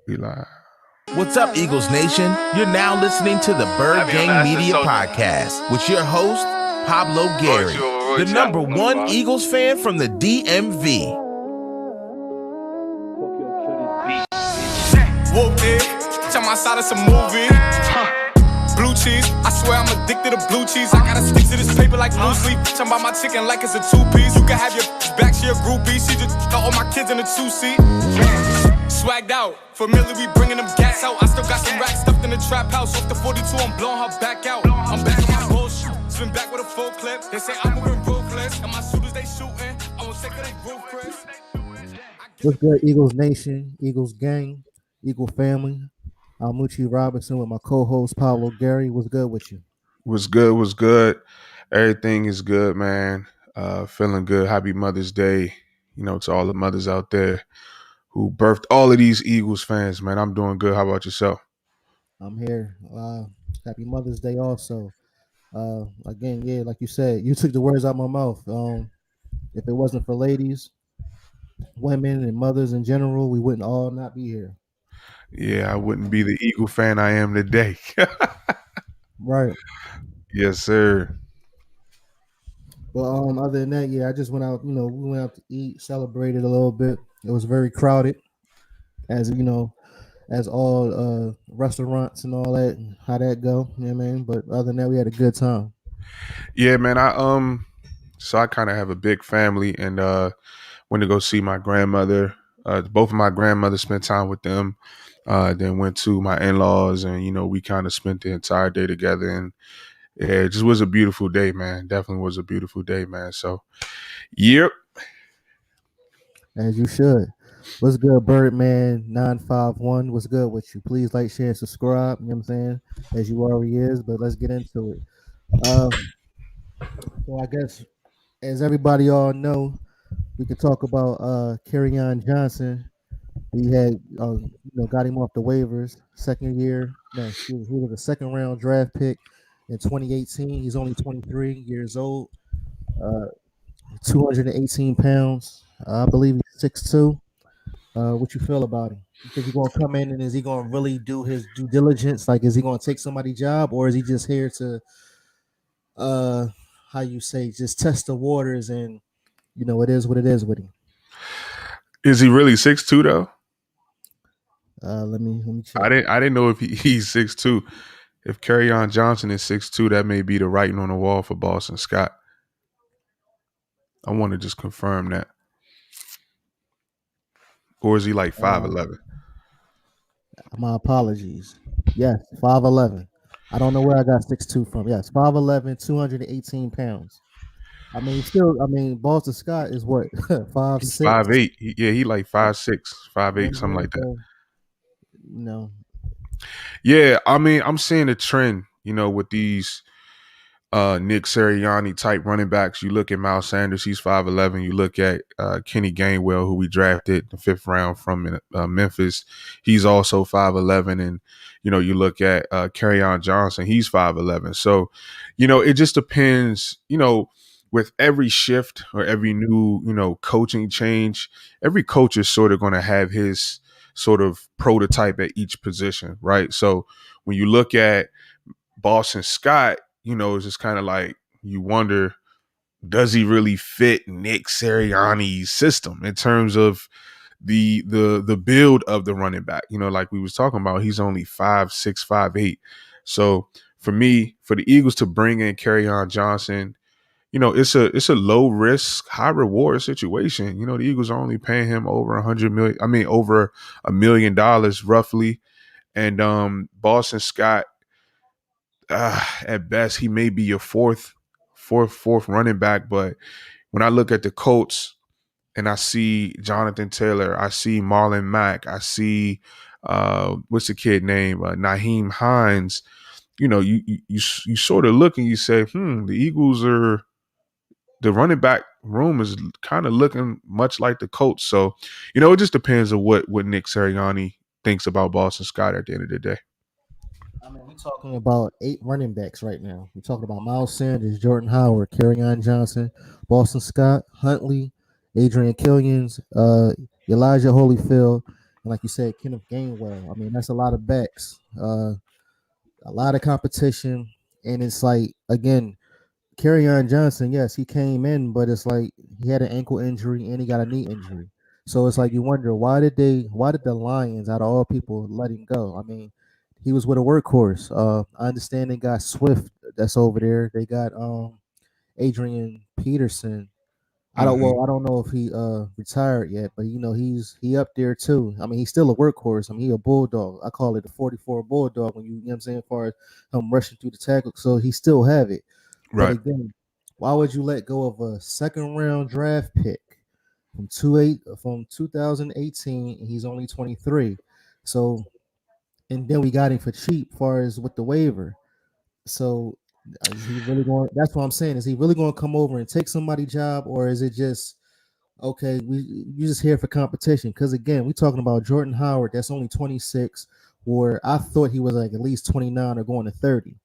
We live. What's up, Eagles Nation? You're now listening to the Bird Gang Media Podcast with your host, Pablo Gary, the number one Eagles fan from the DMV. Whoop it, tell my side of some movie. Blue cheese, I swear I'm addicted to blue cheese. I gotta stick to this paper like blue sleep. Talking about my chicken like it's a two-piece. You can have your back, she a groupie. She just throw all my kids in a two-seat. Swagged out, familiar, we bringing them gas out. I still got some racks stuffed in the trap house. Off the 42, I'm blowing her back out. I'm back on my bullshit, spin back with a full clip. They say I'm moving ruthless, and my shooters they shooting. I won't take they roof, Chris. What's good, Eagles Nation, Eagles Gang, Eagle Family? I'm Muchi Robinson with my co-host Pablo Gary. What's good with you? What's good? What's good? Everything is good, man. Feeling good. Happy Mother's Day, to all the mothers out there who birthed all of these Eagles fans, man. I'm doing good. How about yourself? I'm here. Happy Mother's Day also. Again, yeah, like you said, you took the words out of my mouth. If it wasn't for ladies, women, and mothers in general, we wouldn't all not be here. Yeah, I wouldn't be the Eagle fan I am today. Right. Yes, sir. But other than that, yeah, I just went out, we went out to eat, celebrated a little bit. It was very crowded, as as all restaurants and all that, and how that go. You know what I mean? But other than that, we had a good time. Yeah, man. So I kind of have a big family, and went to go see my grandmother. Both of my grandmothers, spent time with them. Then went to my in-laws, and we kind of spent the entire day together. And yeah, it just was a beautiful day, man. Definitely was a beautiful day, man. So, yep. As you should. What's good, Birdman 951? What's good with you? Please like, share, and subscribe. You know what I'm saying? As you already is, but let's get into it. So I guess as everybody all know, we could talk about Kerryon Johnson. We had got him off the waivers, second year. No, excuse me, he was a second round draft pick in 2018. He's only 23 years old, 218 pounds. I believe he's 6'2". What you feel about him? You think he's gonna come in and is he gonna really do his due diligence? Like, is he gonna take somebody's job, or is he just here to, uh, how you say, just test the waters and it is what it is with him. Is he really 6'2" though? Let me check. I didn't know if he's 6'2". If Kerryon Johnson is 6'2", that may be the writing on the wall for Boston Scott. I want to just confirm that. Or is he like 5'11"? My apologies. Yes, 5'11". I don't know where I got 6'2" from. Yes, 5'11", 218 pounds. Boston Scott is what, 5'6"? 5'8". He like 5'6", 5'8", something like that. No. Yeah, I'm seeing a trend, with these Nick Sirianni type running backs. You look at Miles Sanders, he's 5'11". You look at Kenny Gainwell, who we drafted in the 5th round from Memphis. He's also 5'11". And, you look at Kerryon Johnson, he's 5'11". So, it just depends, with every shift or every new, coaching change, every coach is sort of going to have his sort of prototype at each position, right? So when you look at Boston Scott, it's just kind of like you wonder, does he really fit Nick Sirianni's system in terms of the build of the running back? Like we was talking about, he's only 5'6", 5'8". So for me, for the Eagles to bring in Kerryon Johnson, it's a low risk, high reward situation. The Eagles are only paying him over over $1 million roughly. And Boston Scott, at best, he may be your fourth running back. But when I look at the Colts and I see Jonathan Taylor, I see Marlon Mack, I see what's the kid name, Nyheim Hines. You sort of look and you say, the Eagles are. The running back room is kind of looking much like the Colts. So, it just depends on what Nick Sirianni thinks about Boston Scott at the end of the day. We're talking about 8 running backs right now. We're talking about Miles Sanders, Jordan Howard, Kerryon Johnson, Boston Scott, Huntley, Adrian Killians, Elijah Holyfield, And like you said, Kenneth Gainwell. I mean, that's a lot of backs, a lot of competition, and it's like again, Kerryon Johnson. Yes, he came in, but it's like he had an ankle injury and he got a knee injury. So it's like you wonder why did the Lions, out of all people, let him go? I mean, he was with a workhorse. I understand they got Swift that's over there. They got Adrian Peterson. Mm-hmm. I don't know if he retired yet, but he up there too. I mean, he's still a workhorse. I mean, he a bulldog. I call it a 44 bulldog when you know what I'm saying, as far as him rushing through the tackle. So he still have it. But Right. again, why would you let go of a second round draft pick from 2018 and he's only 23? So and then we got him for cheap far as with the waiver. So is he really going? That's what I'm saying. Is he really going to come over and take somebody's job, or is it just okay? You just here for competition? Because again, we talking about Jordan Howard. That's only 26. Where I thought he was like at least 29 or going to 30,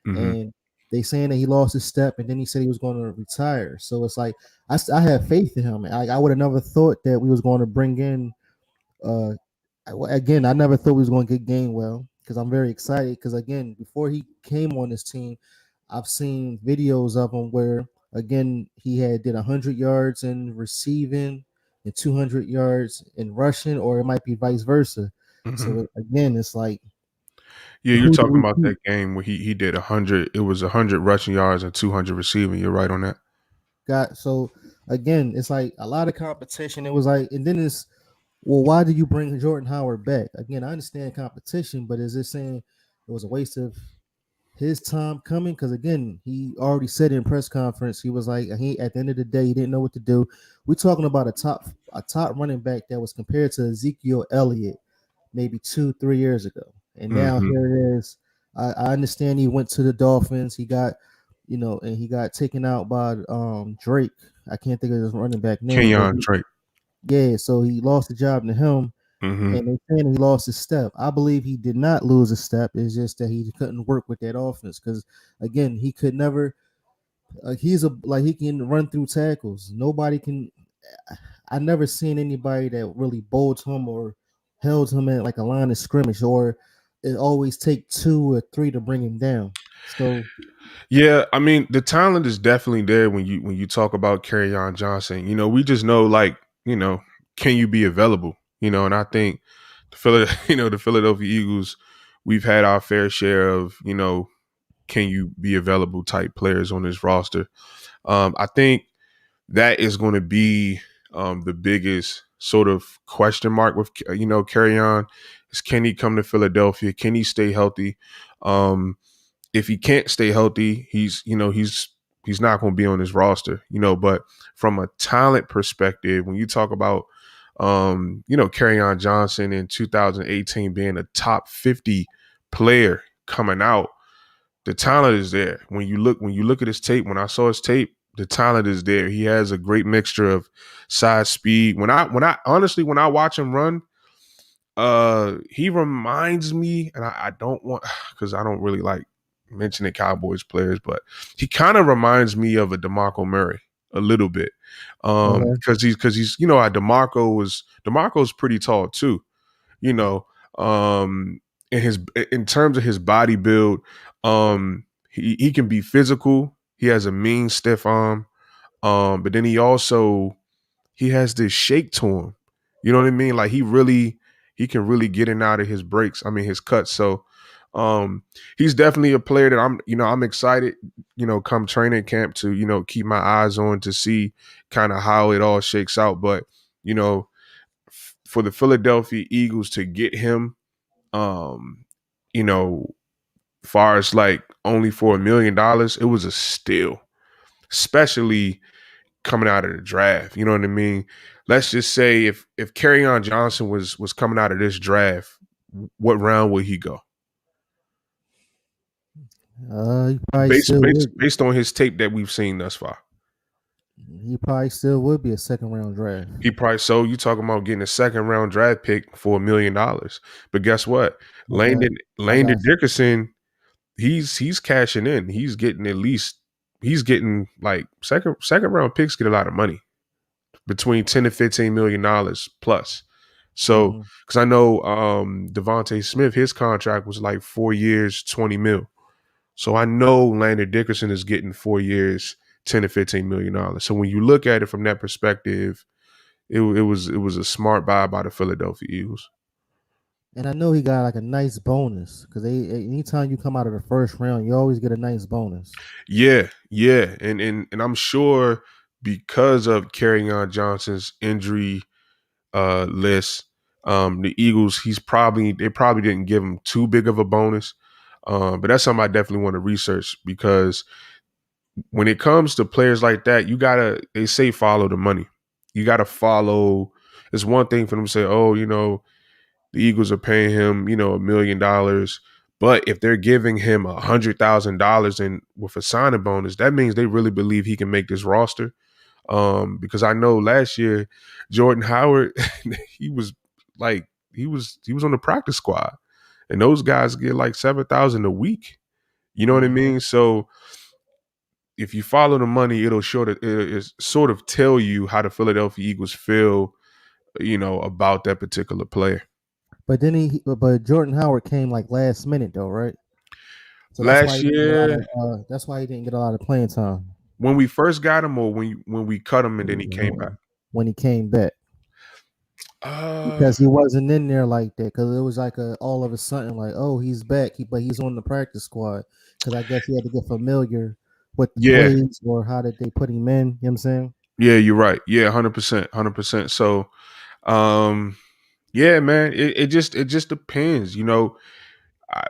Mm-hmm. and they saying that he lost his step, and then he said he was going to retire. So it's like I have faith in him. I would have never thought that we was going to bring in. Uh, Again, I never thought we was going to get Gainwell because I'm very excited. Because again, before he came on this team, I've seen videos of him where again he did 100 yards in receiving and 200 yards in rushing, or it might be vice versa. Mm-hmm. So again, it's like Yeah, you're who do talking we about keep? that game where he did 100. It was 100 rushing yards and 200 receiving. You're right on that. Got so again, it's like a lot of competition. It was like, and then it's well, why did you bring Jordan Howard back? Again, I understand competition, but is it saying it was a waste of his time coming? Because again, he already said in press conference, he was like, he at the end of the day, he didn't know what to do. We're talking about a top running back that was compared to Ezekiel Elliott maybe 2-3 years ago, and now Mm-hmm. here it is. I understand he went to the Dolphins. He got, and he got taken out by Drake. I can't think of his running back name, but Kenyon Drake. yeah, so he lost the job to him, Mm-hmm. and they saying he lost his step. I believe he did not lose a step. It's just that he couldn't work with that offense because again, he could never. He can run through tackles. Nobody can. I never seen anybody that really bowled him or held him at like a line of scrimmage, or it always take 2 or 3 to bring him down. So Yeah, I mean the talent is definitely there when you talk about Kerryon Johnson. We just know can you be available? And I think the Philadelphia Eagles, we've had our fair share of can you be available type players on this roster. I think that is going to be the biggest sort of question mark with Kerryon is can he come to Philadelphia? Can he stay healthy? If he can't stay healthy, he's not going to be on this roster, but from a talent perspective, when you talk about Kerryon Johnson in 2018 being a top 50 player coming out, the talent is there. When you look at his tape, when I saw his tape, the talent is there. He has a great mixture of size, speed. When I honestly, when I watch him run, he reminds me, and I don't want, because I don't really like mentioning Cowboys players, but he kind of reminds me of a DeMarco Murray a little bit. okay. Because he's how DeMarco's pretty tall too, you know. In terms of his body build, he can be physical. He has a mean stiff arm. But then he has this shake to him. You know what I mean? Like he can really get in and out of his breaks. I mean his cuts. So he's definitely a player that I'm excited, come training camp to, keep my eyes on to see kind of how it all shakes out. But, for the Philadelphia Eagles to get him, you know, far as like only for $1 million, it was a steal, especially coming out of the draft. You know what I mean? Let's just say if Kerryon Johnson was coming out of this draft, what round would he go? He probably still would. Based on his tape that we've seen thus far. He probably still would be a second round draft. He probably you talking about getting a second round draft pick for $1 million. But guess what? Okay, I got Landon Dickerson, he's cashing in. He's getting like second round picks get a lot of money. Between $10 to $15 million plus. So, because I know Devontae Smith, his contract was like 4 years, $20 million. So I know Landon Dickerson is getting 4 years, $10 to $15 million. So when you look at it from that perspective, it was a smart buy by the Philadelphia Eagles. And I know he got like a nice bonus because anytime you come out of the first round, you always get a nice bonus. Yeah, and I'm sure because of Kerryon Johnson's injury list, the Eagles, they probably didn't give him too big of a bonus, but that's something I definitely want to research because when it comes to players like that, they say follow the money. You gotta follow. It's one thing for them to say, oh, the Eagles are paying him, $1 million. But if they're giving him $100,000 and with a signing bonus, that means they really believe he can make this roster. Because I know last year, Jordan Howard, he was on the practice squad, and those guys get like $7,000 a week. You know what I mean? So if you follow the money, it'll sort of tell you how the Philadelphia Eagles feel, about that particular player. But then but Jordan Howard came like last minute though, right? So last year, that's why he didn't get a lot of playing time. When we first got him, or when we cut him and then he came back? When he came back. Because he wasn't in there like that. Because it was like all of a sudden, like, oh, he's back, but he's on the practice squad. Because I guess he had to get familiar with the plays or how did they put him in. You know what I'm saying? Yeah, you're right. Yeah, 100%. So, yeah, man, it just depends.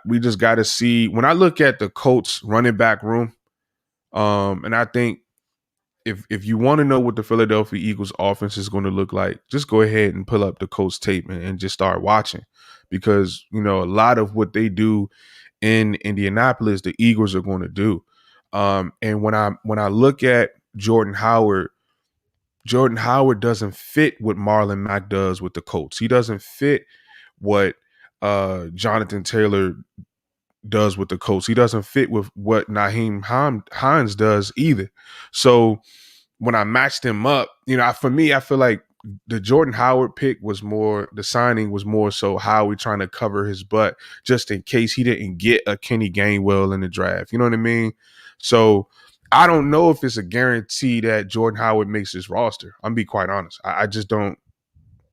We just got to see. When I look at the Colts running back room, and I think if you want to know what the Philadelphia Eagles offense is going to look like, just go ahead and pull up the Colts tape and just start watching, because a lot of what they do in Indianapolis, the Eagles are going to do. And when I look at Jordan Howard doesn't fit what Marlon Mack does with the Colts. He doesn't fit what Jonathan Taylor does with the Colts. He doesn't fit with what Nyheim Hines does either. So when I matched him up, for me, I feel like the Jordan Howard pick the signing was more so Howie trying to cover his butt just in case he didn't get a Kenny Gainwell in the draft. You know what I mean? So I don't know if it's a guarantee that Jordan Howard makes his roster. I'm be quite honest. I don't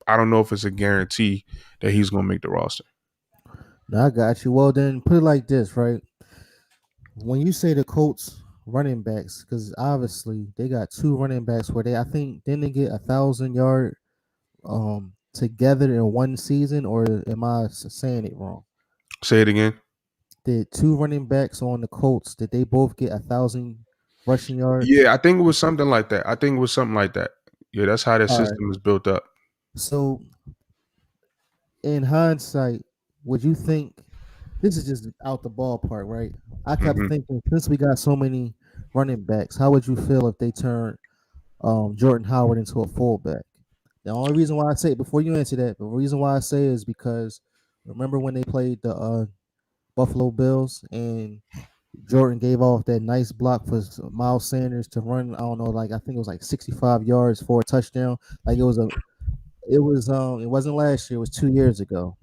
know if it's a guarantee that he's going to make the roster. No, I got you. Well, then put it like this, right? When you say the Colts running backs, because obviously they got two running backs where I think didn't they get 1,000-yard together in one season, or am I saying it wrong? Say it again. Did two running backs on the Colts, did they both get 1,000 rushing yards? Yeah, I think it was something like that. Yeah, that's how that system is built up. So in hindsight, would you think, this is just out the ballpark, right? I kept thinking, since we got so many running backs, how would you feel if they turned Jordan Howard into a fullback? The only reason why I say it, before you answer that, the reason why I say it is because remember when they played the Buffalo Bills and Jordan gave off that nice block for Miles Sanders to run, I don't know, like I think it was like 65 yards for a touchdown. Like it wasn't last year, it was 2 years ago.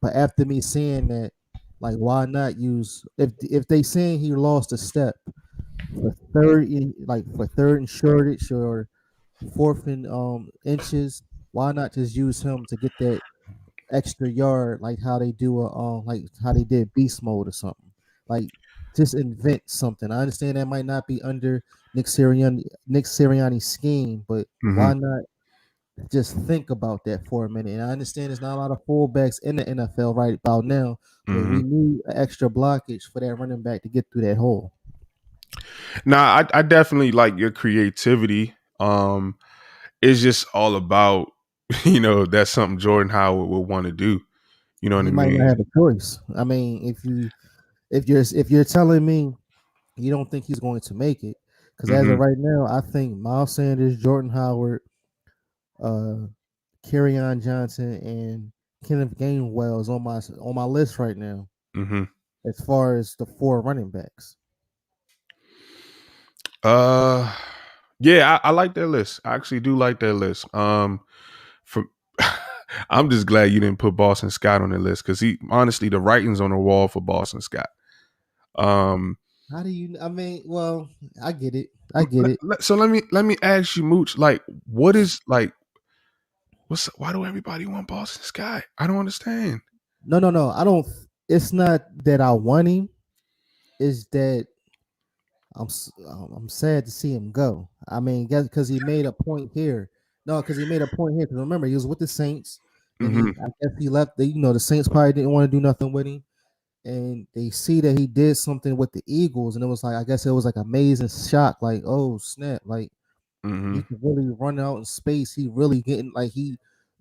But after me seeing that, like, why not use, if they saying he lost a step for third and shortage or fourth and inches, why not just use him to get that extra yard, like how they do like how they did beast mode or something? Like, just invent something. I understand that might not be under Nick Sirianni's scheme, but why not just think about that for a minute? And I understand there's not a lot of fullbacks in the NFL right about now, but we need an extra blockage for that running back to get through that hole. Nah, I definitely like your creativity. It's just all about, that's something Jordan Howard would want to do. You know what I mean? He might not have a choice. I mean, if you're telling me you don't think he's going to make it, because as of right now, I think Miles Sanders, Jordan Howard, Kerryon Johnson, and Kenneth Gainwell is on my list right now. As far as the four running backs. Yeah, I like that list. I actually do like that list. I'm just glad you didn't put Boston Scott on the list because honestly, the writing's on the wall for Boston Scott. How do you? I mean, well, I get it. I get it. So let me ask you, Mooch. Like, what is like? Why do everybody want Boston Scott? I don't understand. No. I don't. It's not that I want him. It's that I'm sad to see him go. I mean, because he made a point here. No, because he made a point here. Because remember, he was with the Saints, and I guess he left. The Saints probably didn't want to do nothing with him, and they see that he did something with the Eagles, and it was like, I guess it was like amazing shock. Like, oh snap! Like he can really run out in space. He really getting like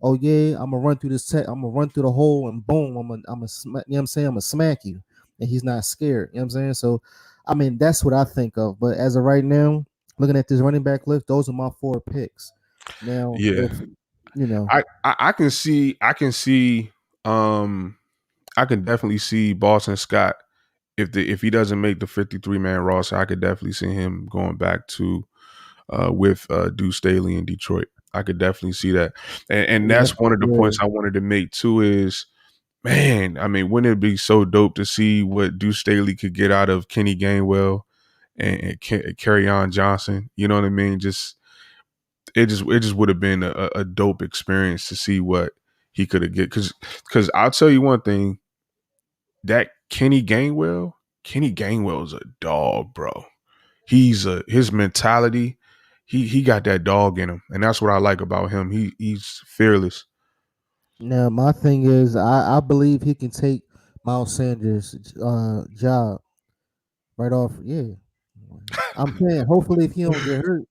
oh yeah, I'm gonna run through this tech. I'm gonna run through the hole, and boom, I'm gonna smack. You know what I'm saying? I'm gonna smack you, and he's not scared. You know what I'm saying? So, I mean, that's what I think of. But as of right now, looking at this running back list, those are my 4 picks. Now, Yeah, I can see I can definitely see Boston Scott if he doesn't make the 53-man roster. I could definitely see him going back to with Deuce Staley in Detroit. I could definitely see that, and that's one of the points I wanted to make too. Is, man, I mean, wouldn't it be so dope to see what Deuce Staley could get out of Kenny Gainwell and Kerryon Johnson? You know what I mean? It just would have been a dope experience to see what he could have get. Because I'll tell you one thing, that Kenny Gainwell's a dog, bro. His mentality. He got that dog in him, and that's what I like about him. He's fearless. now my thing is, I believe he can take Miles Sanders' job right off. Yeah, I'm saying hopefully if he don't get hurt.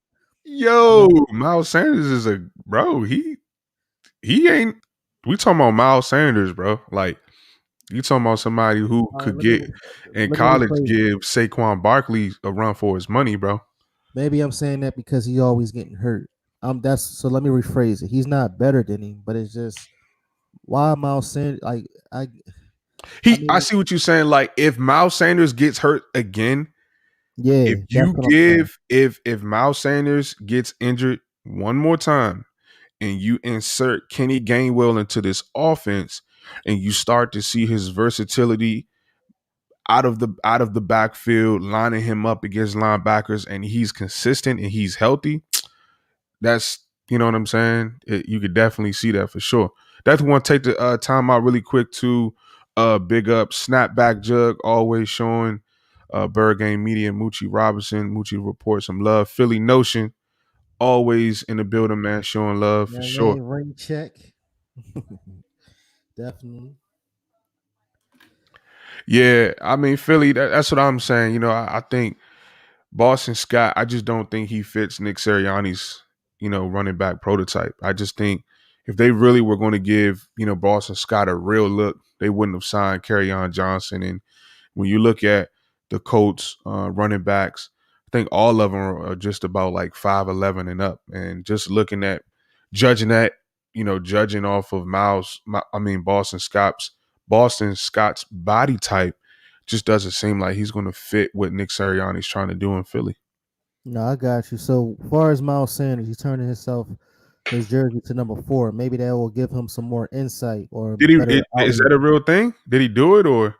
Yo, Miles Sanders is a bro. He ain't. We talking about Miles Sanders, bro. Like, you talking about somebody who could get in college give Saquon Barkley a run for his money, bro. Maybe I'm saying that because he's always getting hurt. That's so. Let me rephrase it. He's not better than him, but it's just why Miles Sanders. Like I see what you're saying. Like, if Miles Sanders gets hurt again, yeah. If Miles Sanders gets injured one more time, and you insert Kenny Gainwell into this offense, and you start to see his versatility out of the backfield, lining him up against linebackers, and he's consistent and he's healthy, that's, you know what I'm saying? You could definitely see that for sure. Definitely want to take the time out really quick to big up Snapback Jug, always showing Bird Game Media, Moochie Robinson. Moochie Report some love. Philly Notion, always in the building, man, showing love for sure. Ring check. Definitely. Yeah, I mean, Philly, that's what I'm saying. You know, I think Boston Scott, I just don't think he fits Nick Sirianni's, running back prototype. I just think if they really were going to give, Boston Scott a real look, they wouldn't have signed Kerryon Johnson. And when you look at the Colts running backs, I think all of them are just about like 5'11" and up. And just judging off of Boston Scott's body type, just doesn't seem like he's going to fit what Nick Sirianni's trying to do in Philly. No, I got you. So far as Miles Sanders, he's turning his jersey to number 4. Maybe that will give him some more insight. Or is that a real thing? Did he do it or?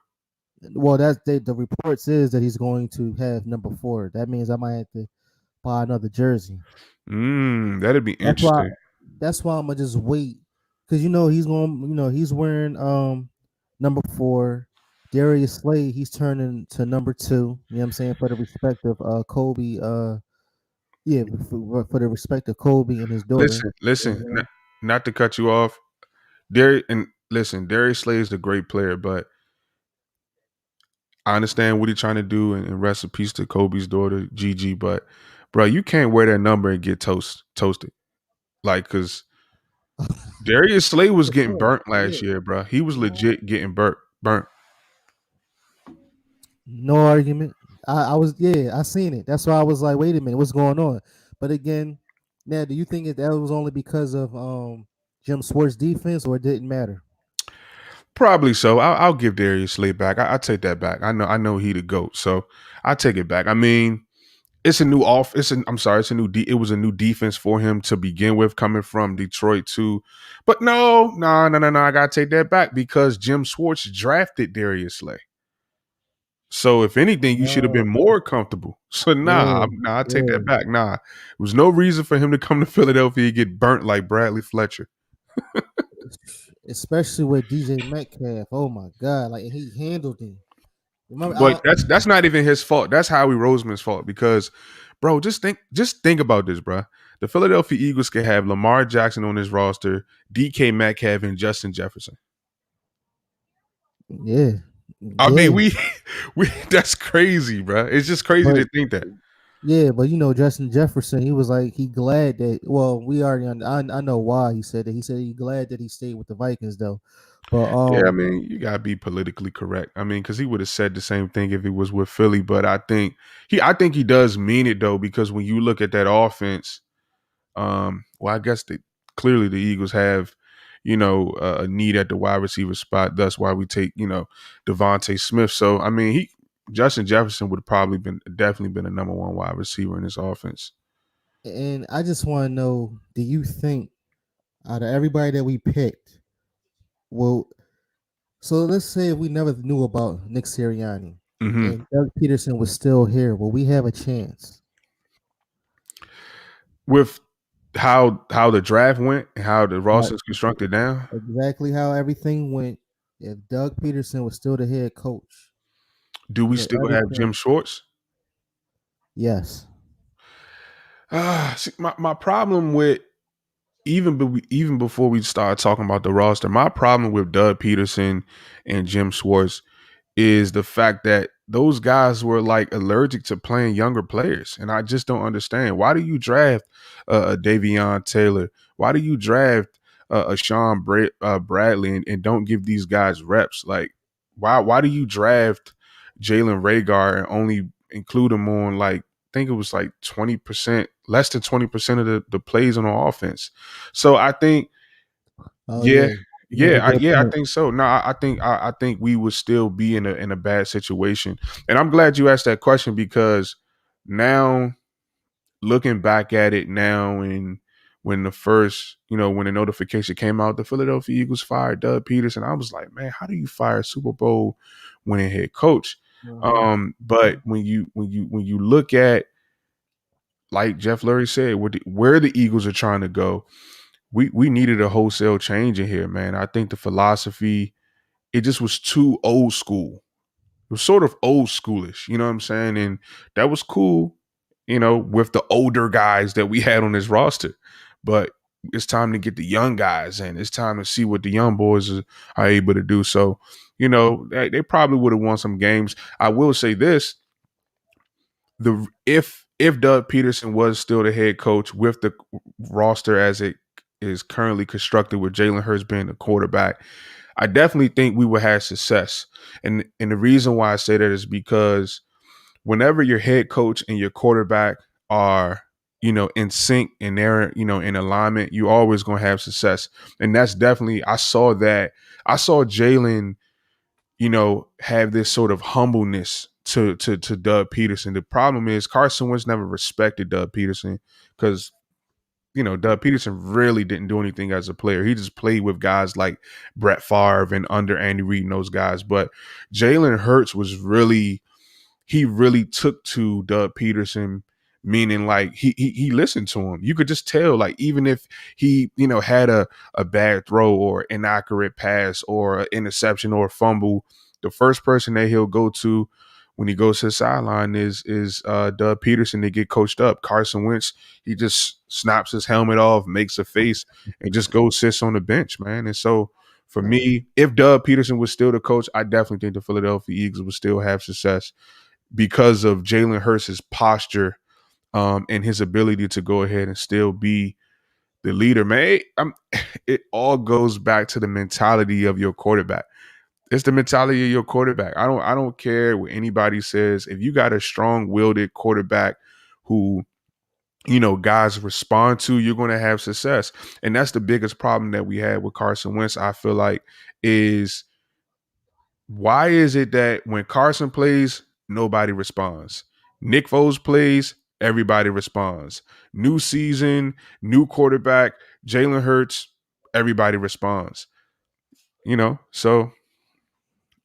Well, the reports is that he's going to have number 4. That means I might have to buy another jersey. That'd be interesting. That's why I'm gonna just wait, because he's going. He's wearing number 4. Darius Slade, he's turning to number 2. You know what I'm saying, for the respect of Kobe. For the respect of Kobe and his daughter. Listen. Not to cut you off, Darius Slade is a great player, but I understand what he's trying to do, and rest in peace to Kobe's daughter, Gigi. But, bro, you can't wear that number and get toasted. Like, because Darius Slade was getting burnt last year, bro. He was legit getting burnt. No argument. I seen it. That's why I was like, wait a minute, what's going on? But again, now, do you think that was only because of Jim Schwartz's defense, or it didn't matter? Probably so. I'll give Darius Slade back. I take that back. I know he the GOAT, so I take it back. I mean, it's a new off. I'm sorry, it's a new. It was a new defense for him to begin with, coming from Detroit too. But no. I gotta take that back because Jim Schwartz drafted Darius Slay. So if anything, you should have been more comfortable. So I take that back. There was no reason for him to come to Philadelphia and get burnt like Bradley Fletcher. Especially with DJ Metcalf. Oh my God, like he handled him. Remember, but that's not even his fault. That's Howie Roseman's fault because, bro, just think about this, bro. The Philadelphia Eagles could have Lamar Jackson on his roster, DK Metcalf, and Justin Jefferson. Yeah. I mean, we that's crazy, bro. It's just crazy to think that. Yeah, but Justin Jefferson, he was like he glad that. Well, we already. I know why he said that. He said he glad that he stayed with the Vikings though. But yeah, I mean, you gotta be politically correct. I mean, because he would have said the same thing if he was with Philly. But I think he does mean it though, because when you look at that offense, well, I guess clearly the Eagles have, a need at the wide receiver spot. That's why we take, Devontae Smith. So I mean, Justin Jefferson would have definitely been a number one wide receiver in this offense. And I just want to know, do you think out of everybody that we picked, well, so let's say if we never knew about Nick Sirianni and Doug Peterson was still here, will we have a chance? With how the draft went and how the roster's constructed now? Exactly how everything went. If Doug Peterson was still the head coach. Do we still have Jim Schwartz? Yes. See, my problem with even before we start talking about the roster, my problem with Doug Peterson and Jim Schwartz is the fact that those guys were like allergic to playing younger players, and I just don't understand. Why do you draft a Davion Taylor? Why do you draft a Sean Bradley and don't give these guys reps? Like, why do you draft Jalen Reagor and only include him on I think it was like 20%, less than 20% of the plays on the offense. So I think, I think so. No, I think we would still be in a bad situation. And I'm glad you asked that question, because now looking back at it now, and when the first, when the notification came out, the Philadelphia Eagles fired Doug Peterson, I was like, man, how do you fire a Super Bowl winning head coach? But when you look at, like Jeff Lurie said, where the Eagles are trying to go, we needed a wholesale change in here, man. I think the philosophy, it just was too old school. It was sort of old schoolish, you know what I'm saying? And that was cool, with the older guys that we had on this roster. But it's time to get the young guys in. It's time to see what the young boys are able to do. So, they probably would have won some games. I will say this. If Doug Peterson was still the head coach with the roster as it is currently constructed, with Jalen Hurts being the quarterback, I definitely think we would have success. And the reason why I say that is because whenever your head coach and your quarterback are, in sync and they're, in alignment, you're always going to have success. And that's definitely, I saw Jalen, have this sort of humbleness to Doug Peterson. The problem is Carson Wentz never respected Doug Peterson because, Doug Peterson really didn't do anything as a player. He just played with guys like Brett Favre and under Andy Reid and those guys. But Jalen Hurts he really took to Doug Peterson, meaning like he listened to him. You could just tell, like, even if he, had a bad throw or inaccurate pass or an interception or a fumble, the first person that he'll go to when he goes to the sideline is Doug Peterson to get coached up. Carson Wentz, he just snaps his helmet off, makes a face, and just goes sits on the bench, man. And so for me, if Doug Peterson was still the coach, I definitely think the Philadelphia Eagles would still have success because of Jalen Hurts' posture and his ability to go ahead and still be the leader, man. It all goes back to the mentality of your quarterback. It's the mentality of your quarterback. I don't care what anybody says. If you got a strong-willed quarterback who, guys respond to, you're going to have success. And that's the biggest problem that we had with Carson Wentz, I feel like, is why is it that when Carson plays, nobody responds? Nick Foles plays, everybody responds. New season, new quarterback, Jalen Hurts, everybody responds. So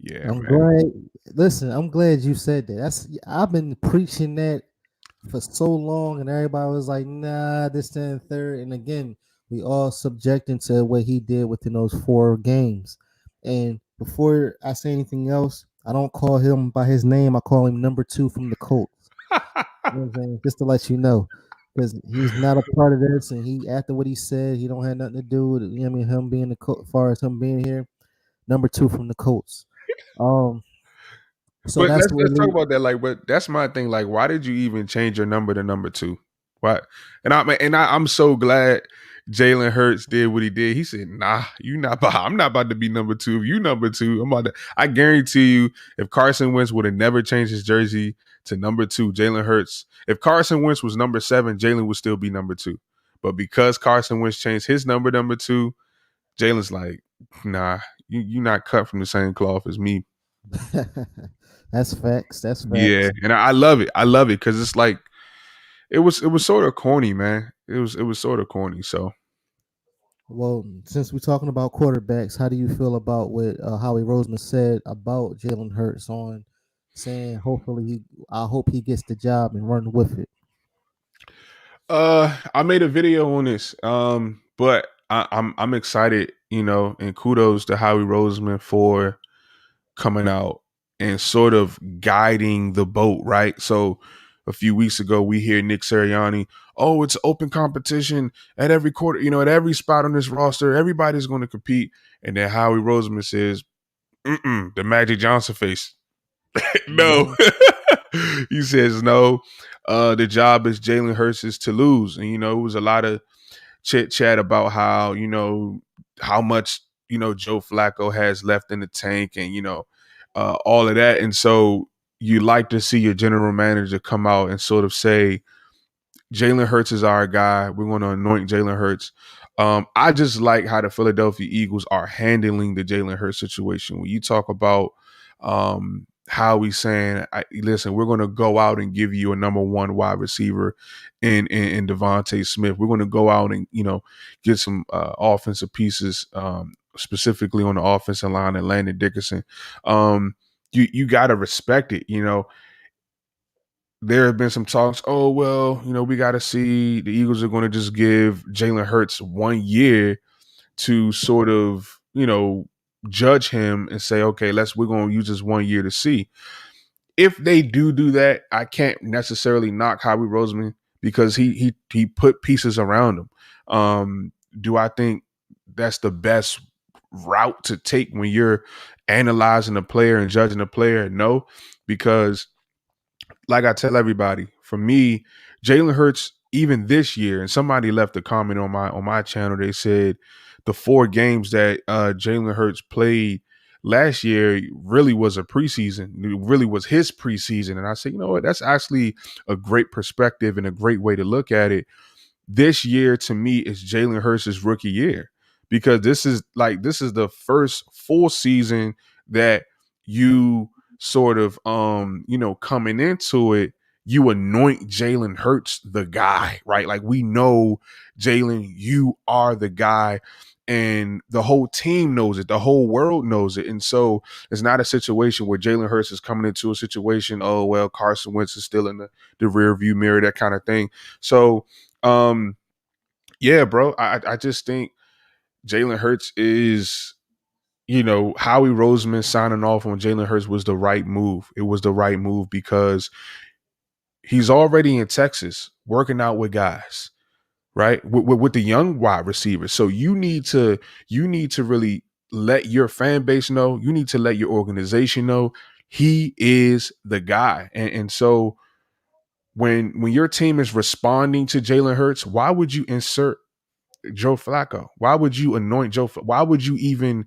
yeah, I'm man. glad. Listen, I'm glad you said that. I've been preaching that for so long, and everybody was like, "Nah, this, that, and third." And again, we all subjecting to what he did within those 4 games. And before I say anything else, I don't call him by his name. I call him number 2 from the Colts. You know what I'm saying? Just to let you know, because he's not a part of this, and he after what he said, he don't have nothing to do with it. You know what I mean? Him being as far as him being here, number 2 from the Colts. So But that's let's what talk we. about that. Like, but that's my thing. Like, why did you even change your number to number 2? Why? I'm so glad Jalen Hurts did what he did. He said, "Nah, I'm not about to be number 2. If you number 2, I'm about to." I guarantee you, if Carson Wentz would have never changed his jersey to number 2, Jalen Hurts. If Carson Wentz was number 7, Jalen would still be number 2. But because Carson Wentz changed his number 2, Jalen's like, "Nah, you not cut from the same cloth as me." That's facts. That's Yeah, facts. and I love it. I love it because it's like it was sort of corny, man. It was sort of corny. So Well, since we're talking about quarterbacks, how do you feel about what Howie Roseman said about Jalen Hurts on saying I hope he gets the job and run with it. I made a video on this. But I'm excited, and kudos to Howie Roseman for coming out and sort of guiding the boat, right? So a few weeks ago, we hear Nick Sirianni, oh, it's open competition at every quarter, at every spot on this roster, everybody's going to compete. And then Howie Roseman says, the Magic Johnson face. No. He says no. The job is Jalen Hurts to lose. And, it was a lot of chit chat about how, how much, Joe Flacco has left in the tank and, all of that. And so you like to see your general manager come out and sort of say, Jalen Hurts is our guy. We're going to anoint Jalen Hurts. I just like how the Philadelphia Eagles are handling the Jalen Hurts situation. When you talk about how he's saying, listen, we're going to go out and give you a number 1 wide receiver in Devontae Smith. We're going to go out and, get some offensive pieces, specifically on the offensive line and Landon Dickerson. You got to respect it, There have been some talks, oh, well, we got to see the Eagles are going to just give Jalen Hurts 1 year to sort of, judge him and say, okay, we're going to use this 1 year to see. If they do that, I can't necessarily knock Howie Roseman because he put pieces around him. Do I think that's the best route to take when you're analyzing a player and judging a player? No, because like I tell everybody, for me, Jalen Hurts, even this year, and somebody left a comment on my channel. They said the 4 games that Jalen Hurts played last year really was a preseason. It really was his preseason. And I said, you know what? That's actually a great perspective and a great way to look at it. This year, to me, is Jalen Hurts' rookie year because this is the first full season that you sort of coming into it, you anoint Jalen Hurts the guy, right? Like we know, Jalen, you are the guy, and the whole team knows it, the whole world knows it. And so it's not a situation where Jalen Hurts is coming into a situation, oh well, Carson Wentz is still in the rear view mirror, that kind of thing. So yeah, bro, I just think Jalen Hurts is, Howie Roseman signing off on Jalen Hurts was the right move. It was the right move because he's already in Texas working out with guys, right? With the young wide receivers. So you need to really let your fan base know. You need to let your organization know he is the guy. And so when your team is responding to Jalen Hurts, why would you insert Joe Flacco? Why would you anoint Joe? Why would you even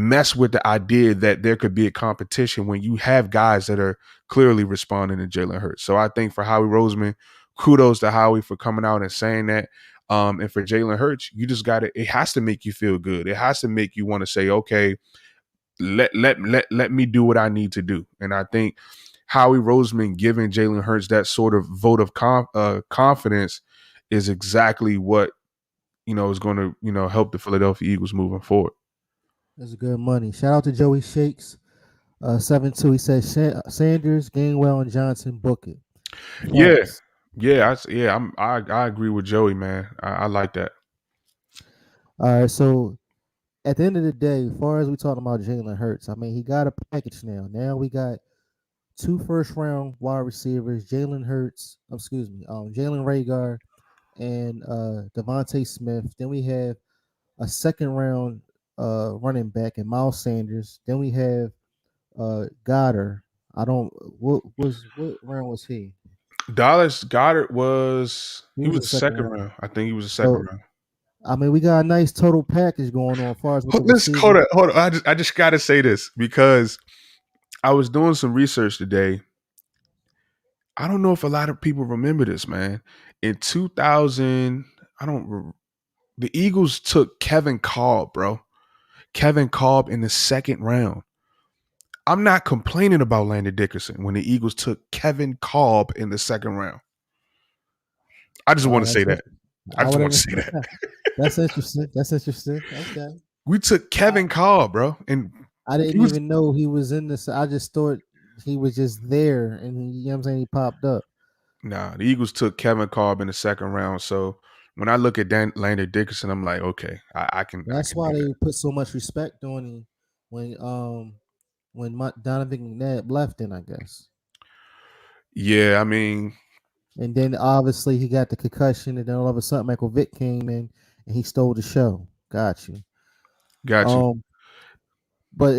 mess with the idea that there could be a competition when you have guys that are clearly responding to Jalen Hurts? So I think for Howie Roseman, kudos to Howie for coming out and saying that. And for Jalen Hurts, you just it has to make you feel good. It has to make you want to say, okay, let me do what I need to do. And I think Howie Roseman giving Jalen Hurts that sort of vote of confidence is exactly what, is going to, help the Philadelphia Eagles moving forward. That's good money. Shout out to Joey Shakes. 7-2. He says Sanders, Gainwell, and Johnson book it. Thanks. I agree with Joey, man. I like that. All right, so at the end of the day, as far as we talking about Jalen Hurts, I mean, he got a package now. Now we got 2 first-round wide receivers, Jalen Reagor and Devontae Smith. Then we have a second-round running back in Miles Sanders. Then we have Goddard. What round was he? Dallas Goddard was a second round. I think he was a second round. I mean, we got a nice total package going on as far as hold on. I just gotta say this because I was doing some research today. I don't know if a lot of people remember this, man. In 2000, the Eagles took Kevin Kolb, bro. Kevin Kolb in the second round. I'm not complaining about Landon Dickerson when the Eagles took Kevin Kolb in the second round. I just want to say that. I just want to say that. That's interesting. Okay. We took Kevin Kolb, bro. And I didn't even know he was in this. I just thought he was just there and you know what I'm saying, he popped up. Nah, the Eagles took Kevin Kolb in the second round. So when I look at Landon Dickerson, I'm like, okay, I can. That's why they put so much respect on him when Donovan McNabb left in, I guess. Yeah, I mean. And then obviously he got the concussion, and then all of a sudden Michael Vick came in and he stole the show. Got you. But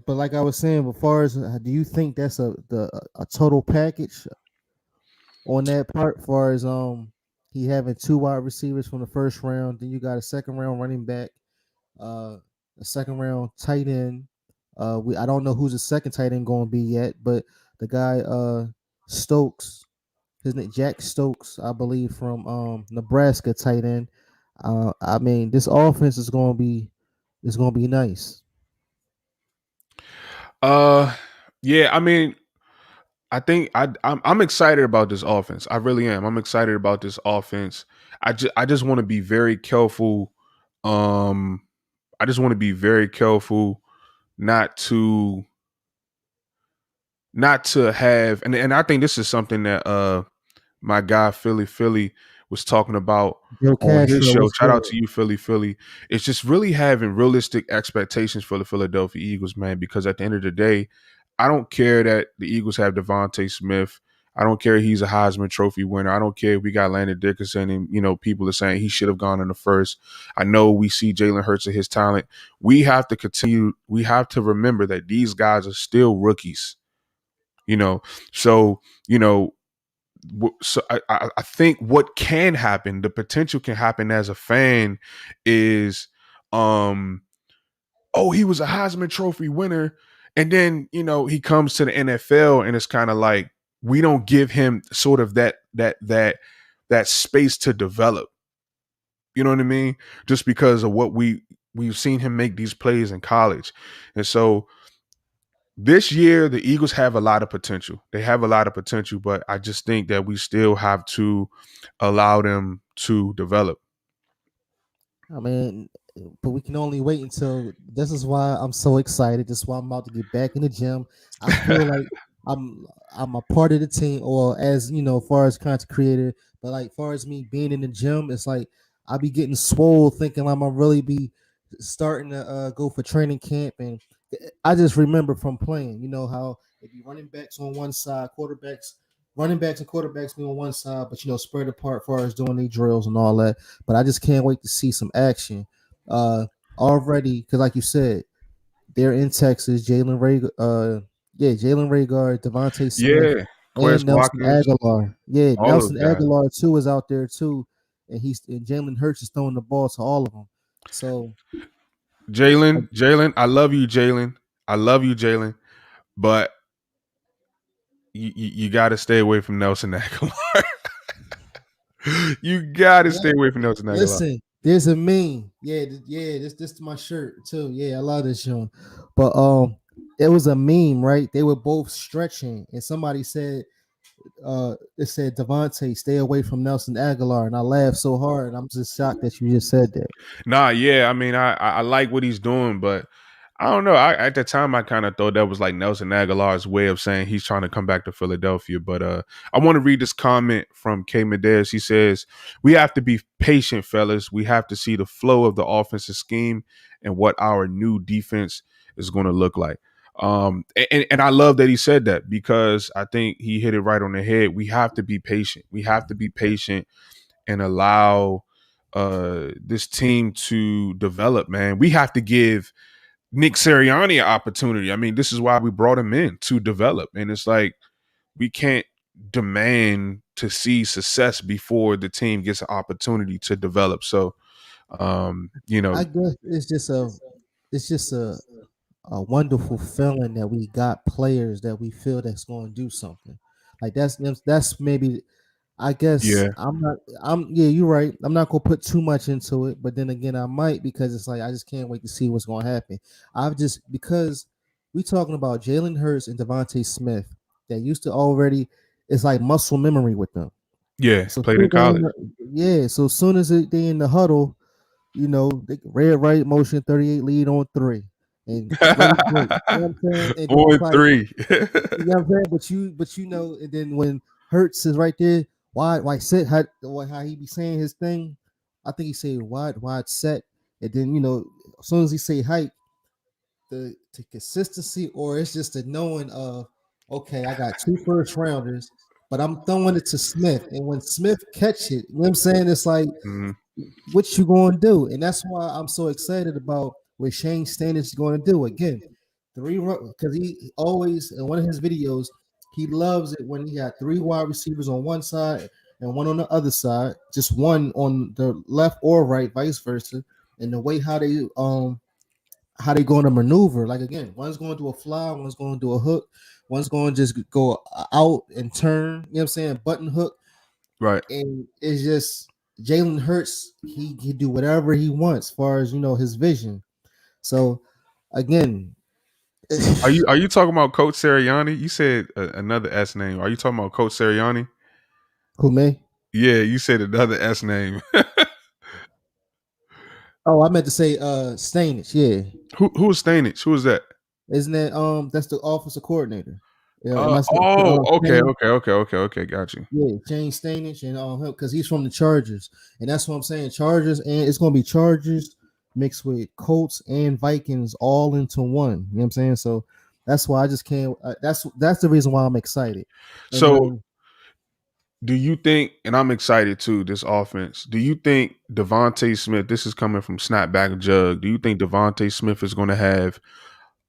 like I was saying, as far as do you think that's a total package on that part? As far as he having 2 wide receivers from the first round, then you got a second round running back, a second round tight end. I don't know who's the second tight end going to be yet, but the guy Stokes. His name Jack Stokes, I believe, from Nebraska, tight end. I mean, this offense is going to be nice. Yeah. I mean, I think I'm excited about this offense. I really am. I'm excited about this offense. I just want to be very careful. I just want to be very careful not to have, and I think this is something that my guy Philly was talking about on his show. Shout out to you, Philly. It's just really having realistic expectations for the Philadelphia Eagles, man, because at the end of the day, I don't care that the Eagles have Devontae Smith. I don't care he's a Heisman Trophy winner. I don't care if we got Landon Dickerson and, people are saying he should have gone in the first. I know we see Jalen Hurts and his talent. We have to continue. We have to remember that these guys are still rookies, So, so I think what can happen, the potential can happen as a fan is, he was a Heisman Trophy winner. And then, he comes to the NFL and it's kind of like, we don't give him sort of that space to develop. You know what I mean? Just because of what we've seen him make these plays in college. And so this year, the Eagles have a lot of potential. They have a lot of potential, but I just think that we still have to allow them to develop. I mean, but we can only wait until. This is why I'm so excited. This is why I'm about to get back in the gym. I feel like I'm a part of the team, or as far as content creator. But like, far as me being in the gym, it's like I be getting swole, thinking I'm gonna really be starting to go for training camp. And I just remember from playing, how if you running backs on one side, running backs and quarterbacks be on one side, but spread apart as far as doing their drills and all that. But I just can't wait to see some action already, because like you said, they're in Texas. Jalen Reagor, Devontae Smith, and Nelson Aguilar. Yeah, Nelson Aguilar too is out there too, and Jalen Hurts is throwing the ball to all of them. So Jalen, I love you, Jalen, but you got to stay away from Nelson Aguilar. You got to stay away from Nelson Aguilar. Listen, there's a meme. Yeah, this is my shirt too. Yeah, I love this show. But it was a meme, right? They were both stretching, and somebody said, it said, Devontae, stay away from Nelson Aguilar. And I laughed so hard. And I'm just shocked that you just said that. Nah, yeah. I mean, I like what he's doing, but I don't know. At the time, I kind of thought that was like Nelson Aguilar's way of saying he's trying to come back to Philadelphia. But I want to read this comment from K. Medez. He says, "We have to be patient, fellas. We have to see the flow of the offensive scheme and what our new defense is going to look like." And I love that he said that, because I think he hit it right on the head. We have to be patient. We have to be patient and allow this team to develop, man. We have to give Nick Sirianni an opportunity. I mean, this is why we brought him in, to develop. And it's like, we can't demand to see success before the team gets an opportunity to develop. So, you know, I guess it's just a wonderful feeling that we got players that we feel that's going to do something. Like that's maybe, I guess yeah, yeah, you're right. I'm not gonna put too much into it, but then again, I might, because it's like I just can't wait to see what's gonna happen. Because we talking about Jalen Hurts and Devontae Smith that used to already, it's like muscle memory with them. yeah, So played in college. so as soon as they in the huddle, they red right motion 38 lead on 3 and great. You know what I'm saying? And then it's like, 4-3. you know what I'm saying? But and then when Hurts is right there, why set how he be saying his thing? I think he said wide set, and then as soon as he say height, the consistency, or it's just the knowing of, okay, I got 2 first rounders, but I'm throwing it to Smith, and when Smith catch it, you know what I'm saying? It's like, Mhm. what you going to do? And that's why I'm so excited about what Shane Steichen is going to do. Again, because he always, in one of his videos, he loves it when he had 3 wide receivers on one side and one on the other side, just one on the left or right, vice versa. And the way how they going to maneuver, like, again, one's going to do a fly, one's going to do a hook, one's going to just go out and turn, you know what I'm saying, button hook. Right. And it's just Jalen Hurts, he do whatever he wants as far as his vision. So again, Are you talking about Coach Sirianni? You said another S name. Are you talking about Coach Sirianni? who may? Yeah, you said another S name. Oh, I meant to say Stainage, yeah. Who is Stainage? Who is that? Isn't that that's the offensive coordinator? Yeah, Okay. Got you. Yeah, James Stainage, and him, because he's from the Chargers, and that's what I'm saying. Chargers, and it's gonna be Chargers mixed with Colts and Vikings all into one. You know what I'm saying? So that's why I just can't. That's the reason why I'm excited. And So, do you think, and I'm excited too, this offense, do you think Devontae Smith, this is coming from Snapback Jug, do you think Devontae Smith is going to have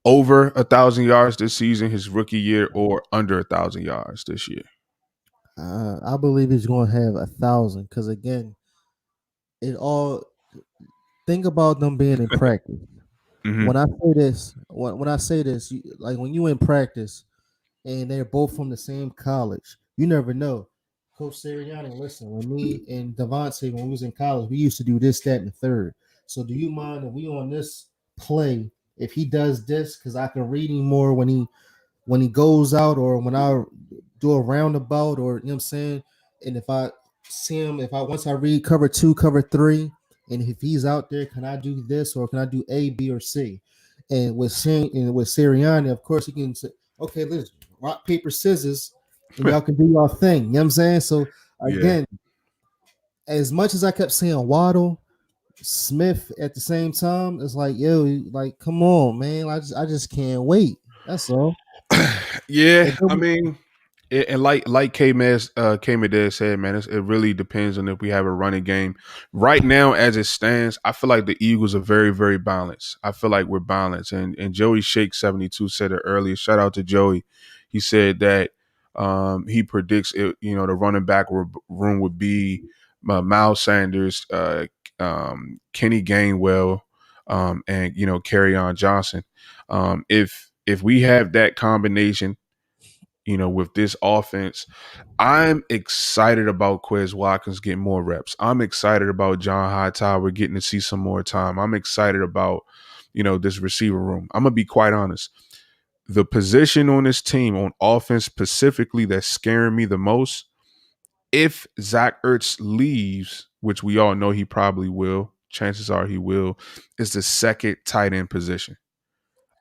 over 1,000 yards this season, his rookie year, or under 1,000 yards this year? I believe he's going to have 1,000, because again, think about them being in practice. Mm-hmm. When I say this, like when you in practice and they're both from the same college, you never know. Coach Sirianni, listen, when me and Devontae, when we was in college, we used to do this, that, and the third. So do you mind if we on this play, if he does this, because I can read him more when he goes out, or when I do a roundabout, or you know what I'm saying? And if I see him, once I read cover 2, cover 3, and if he's out there, can I do this, or can I do A, B, or C? And with Sirianni, of course, he can say, okay, let's rock, paper, scissors, and y'all can do your thing. You know what I'm saying? So again, as much as I kept saying Waddle, Smith at the same time, it's like, yo, like, come on, man. I just can't wait. That's all. Yeah, I mean, and like K-Medez said, man, it really depends on if we have a running game. Right now, as it stands, I feel like the Eagles are very, very balanced. I feel like we're balanced. And Joey Shake 72 said it earlier. Shout out to Joey. He said that he predicts the running back room would be Miles Sanders, Kenny Gainwell, and Kerryon Johnson. If we have that combination, with this offense, I'm excited about Quez Watkins getting more reps. I'm excited about John Hightower getting to see some more time. I'm excited about, this receiver room. I'm going to be quite honest. the position on this team on offense specifically that's scaring me the most, if Zach Ertz leaves, which we all know he probably will, chances are he will, is the second tight end position.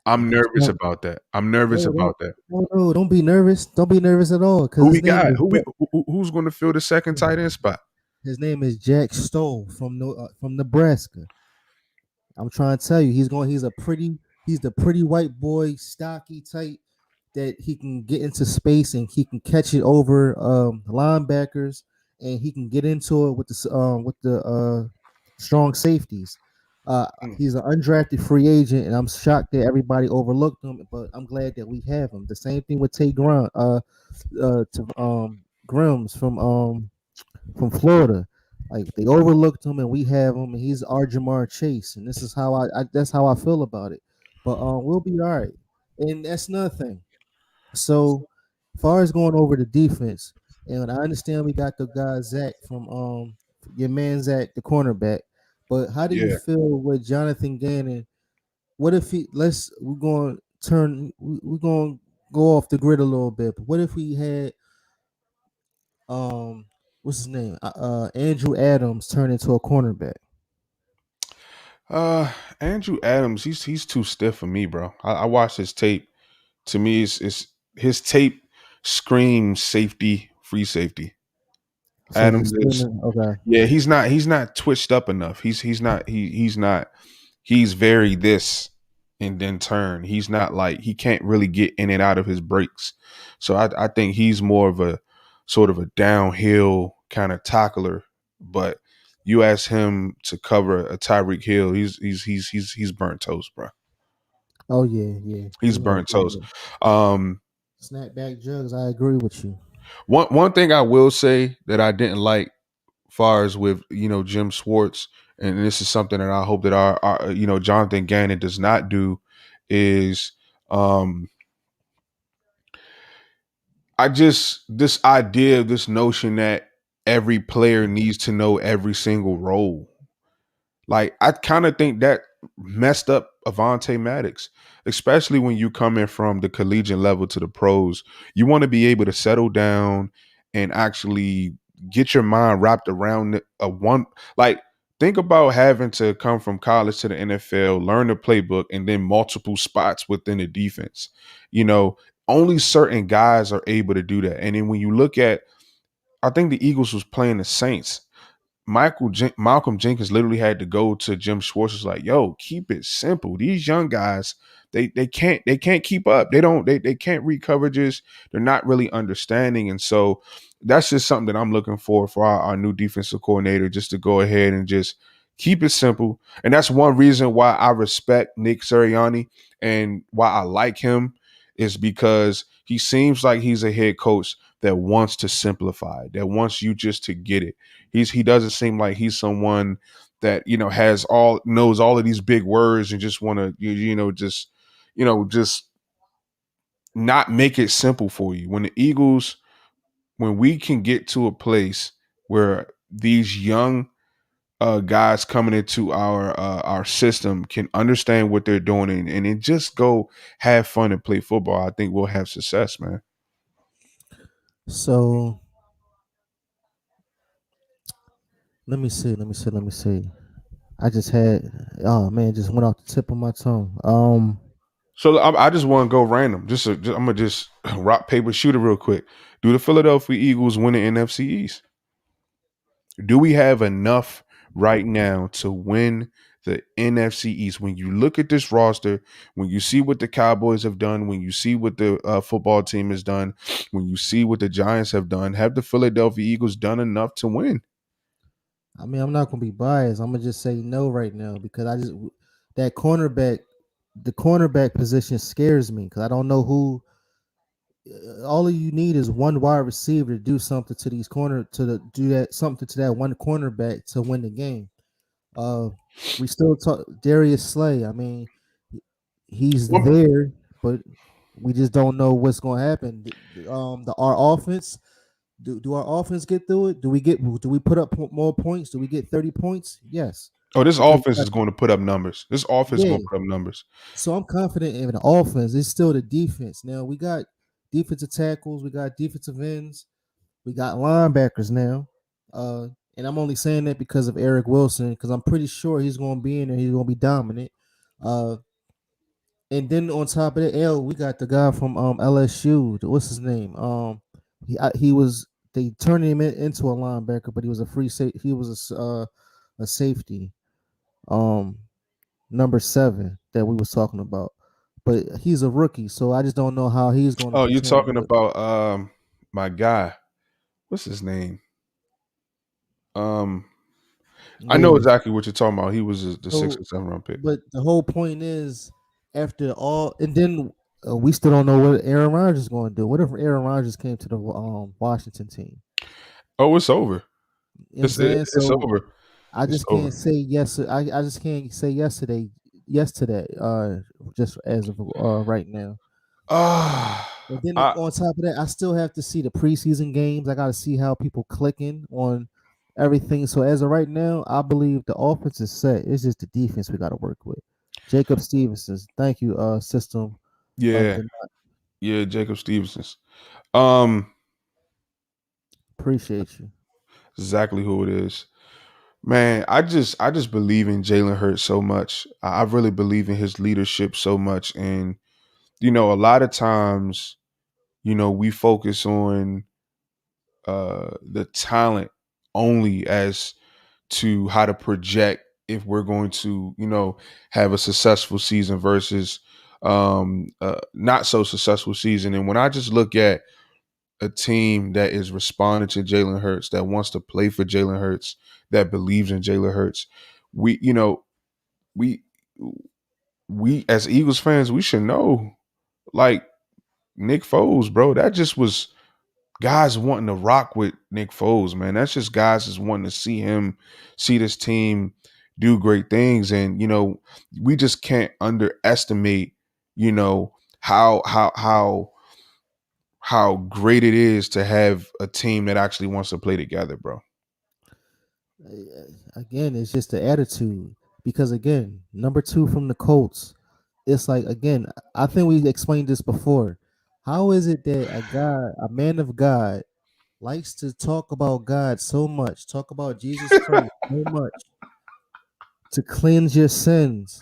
I'm nervous about that. No, don't be nervous. Don't be nervous at all. Who we got? Who's going to fill the second tight end spot? His name is Jack Stoll from Nebraska. I'm trying to tell you, he's the pretty white boy, stocky type that he can get into space and he can catch it over linebackers and he can get into it with the strong safeties. He's an undrafted free agent, and I'm shocked that everybody overlooked him. But I'm glad that we have him. The same thing with Tay Grimes from Florida. Like they overlooked him, and we have him, and he's our Jamar Chase, and this is how that's how I feel about it. But we'll be all right, and that's nothing. So, as far as going over the defense, and I understand we got the guy Zach from your man Zach, the cornerback. But how do you feel with Jonathan Gannon? What if we're going to go off the grid a little bit. But what if we had what's his name? Andrew Adams turn into a cornerback. Andrew Adams, he's too stiff for me, bro. I watched his tape. To me, it's his tape screams safety, free safety. So Adams is okay. Yeah, he's not twitched up enough. He's very this and then turn. He's not like he can't really get in and out of his breaks. So I think he's more of a sort of a downhill kind of tackler. But you ask him to cover a Tyreek Hill, he's burnt toast, bro. Oh yeah. He's burnt toast. Snapback jugs, I agree with you. One thing I will say that I didn't like, far as with Jim Schwartz, and this is something that I hope that our Jonathan Gannon does not do, is this idea, this notion that every player needs to know every single role. Like I kind of think that messed up Avonte Maddox, especially when you come in from the collegiate level to the pros. You want to be able to settle down and actually get your mind wrapped around think about having to come from college to the NFL, learn the playbook, and then multiple spots within the defense. Only certain guys are able to do that. And then when you look at, I think the Eagles was playing the Saints. Malcolm Jenkins literally had to go to Jim Schwartz. Was like, "Yo, keep it simple. These young guys, they can't keep up. They can't read coverages. They're not really understanding." And so that's just something that I'm looking for our new defensive coordinator, just to go ahead and just keep it simple. And that's one reason why I respect Nick Sirianni and why I like him, is because he seems like he's a head coach that wants to simplify, that wants you just to get it. He doesn't seem like he's someone that knows all of these big words and just want to just not make it simple for you. When we can get to a place where these young guys coming into our system can understand what they're doing and then just go have fun and play football, I think we'll have success, man. So let me see. I just just went off the tip of my tongue. So I just want to go random. I'm gonna just rock paper shooter real quick. Do the Philadelphia Eagles win the NFC East? Do we have enough right now to win the NFC East? When you look at this roster, when you see what the Cowboys have done, when you see what the football team has done, when you see what the Giants have done, have the Philadelphia Eagles done enough to win? I mean, I'm not going to be biased. I'm going to just say no right now because the cornerback position scares me because I don't know who. All you need is one wide receiver to do something to these something to that one cornerback to win the game. We still talk Darius Slay. I mean, he's there, but we just don't know what's going to happen. Our offense. Do our offense get through it? Do we put up more points? Do we get 30 points? Yes. Oh, this offense is going to put up numbers. This offense is going to put up numbers. So I'm confident in the offense. It's still the defense. Now we got defensive tackles, we got defensive ends, we got linebackers now. And I'm only saying that because of Eric Wilson, because I'm pretty sure he's going to be in there. He's going to be dominant. And then on top of that, we got the guy from LSU. What's his name? They turned him into a linebacker, but he was a free safety. He was a safety. Number 7 that we was talking about, but he's a rookie, so I just don't know how he's going to. Oh, you're talking about my guy. What's his name? I know exactly what you're talking about. He was the 6th or 7th round pick. But the whole point is, after all, and then we still don't know what Aaron Rodgers is going to do. What if Aaron Rodgers came to the Washington team? Oh, it's over. It's over. I just can't say yes. I just can't say yes to that. Just as of right now. And then on top of that, I still have to see the preseason games. I got to see how people clicking on everything. So as of right now, I believe the offense is set. It's just the defense we got to work with. Jacob Stevenson, thank you, system. Yeah, Jacob Stevenson. Appreciate you. Exactly who it is. Man, I just believe in Jalen Hurts so much. I really believe in his leadership so much. And, a lot of times, we focus on the talent only as to how to project if we're going to, have a successful season versus not so successful season. And when I just look at a team that is responding to Jalen Hurts, that wants to play for Jalen Hurts, that believes in Jalen Hurts, we as Eagles fans, we should know, like Nick Foles, bro, that just was guys wanting to rock with Nick Foles, man. That's just guys just wanting to see this team do great things. And, we just can't underestimate, how great it is to have a team that actually wants to play together, bro. Again, it's just the attitude. Because again, number 2 from the Colts, it's like, again, I think we explained this before. How is it that a man of God, likes to talk about God so much, talk about Jesus Christ so much, to cleanse your sins?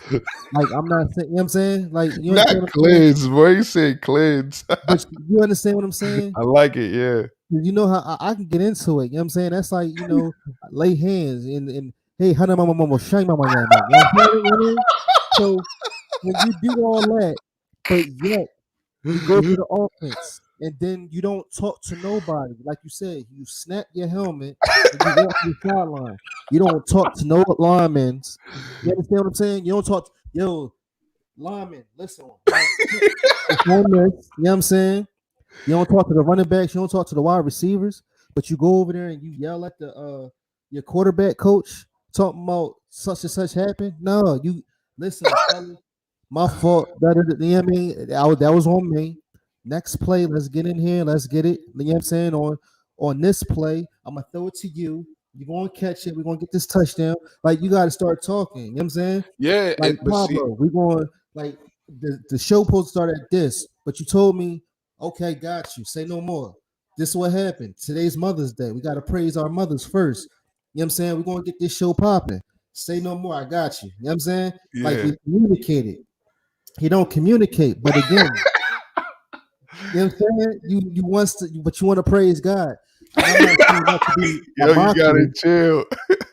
Like, I'm not saying, you know what I'm saying? Like, you not cleanse, boy. You say cleanse. But you understand what I'm saying? I like it, yeah. You know how I can get into it. You know what I'm saying? That's like, lay hands and hey, hana mama mama shine mama yama. So when you do all that, but yet you go to the offense and then you don't talk to nobody. Like you said, you snap your helmet and you walk to the sideline. You don't talk to no linemen. You understand what I'm saying? You don't talk to, lineman, listen. It's on this, you know what I'm saying? You don't talk to the running backs, you don't talk to the wide receivers, but you go over there and you yell at the your quarterback coach talking about such and such happened. No, you listen, my fault. That was on me. Next play, let's get in here, let's get it. You know what I'm saying? On this play, I'm gonna throw it to you. You're gonna catch it, we're gonna get this touchdown. Like, you gotta start talking, you know what I'm saying? Yeah, like Pablo, we're going, like, the show supposed to start at this, but you told me, okay, got you. Say no more. This is what happened. Today's Mother's Day. We got to praise our mothers first. You know what I'm saying? We're going to get this show popping. Say no more. I got you. You know what I'm saying? Yeah. Like, we communicated. He don't communicate. But again, you know what I'm saying? You want to, but you want to praise God. I'm not saying that to be Yo, you gotta chill.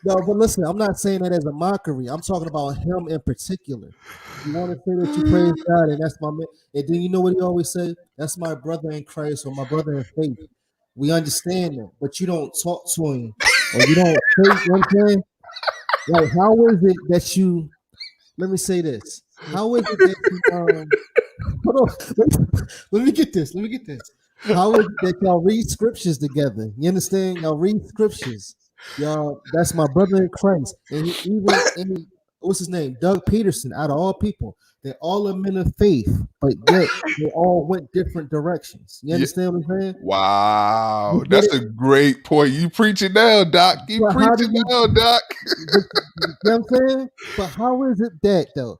No, but listen, I'm not saying that as a mockery. I'm talking about him in particular. You want to say that you praise God, and that's my man. And then you know what he always say? That's my brother in Christ or my brother in faith. We understand that, but you don't talk to him, or you don't. You know what I'm saying? Like, how is it that you? Let me say this. How is it that you? Hold on. Let me get this. How is it that y'all read scriptures together? You understand? Y'all read scriptures. Y'all, that's my brother in Christ. And even what's his name? Doug Peterson, out of all people. They're all a men of faith, but yet they all went different directions. You understand what I'm saying? Wow. That's a great point. You preaching now, Doc. You preaching now, Doc. You know what I'm saying? But how is it that, though?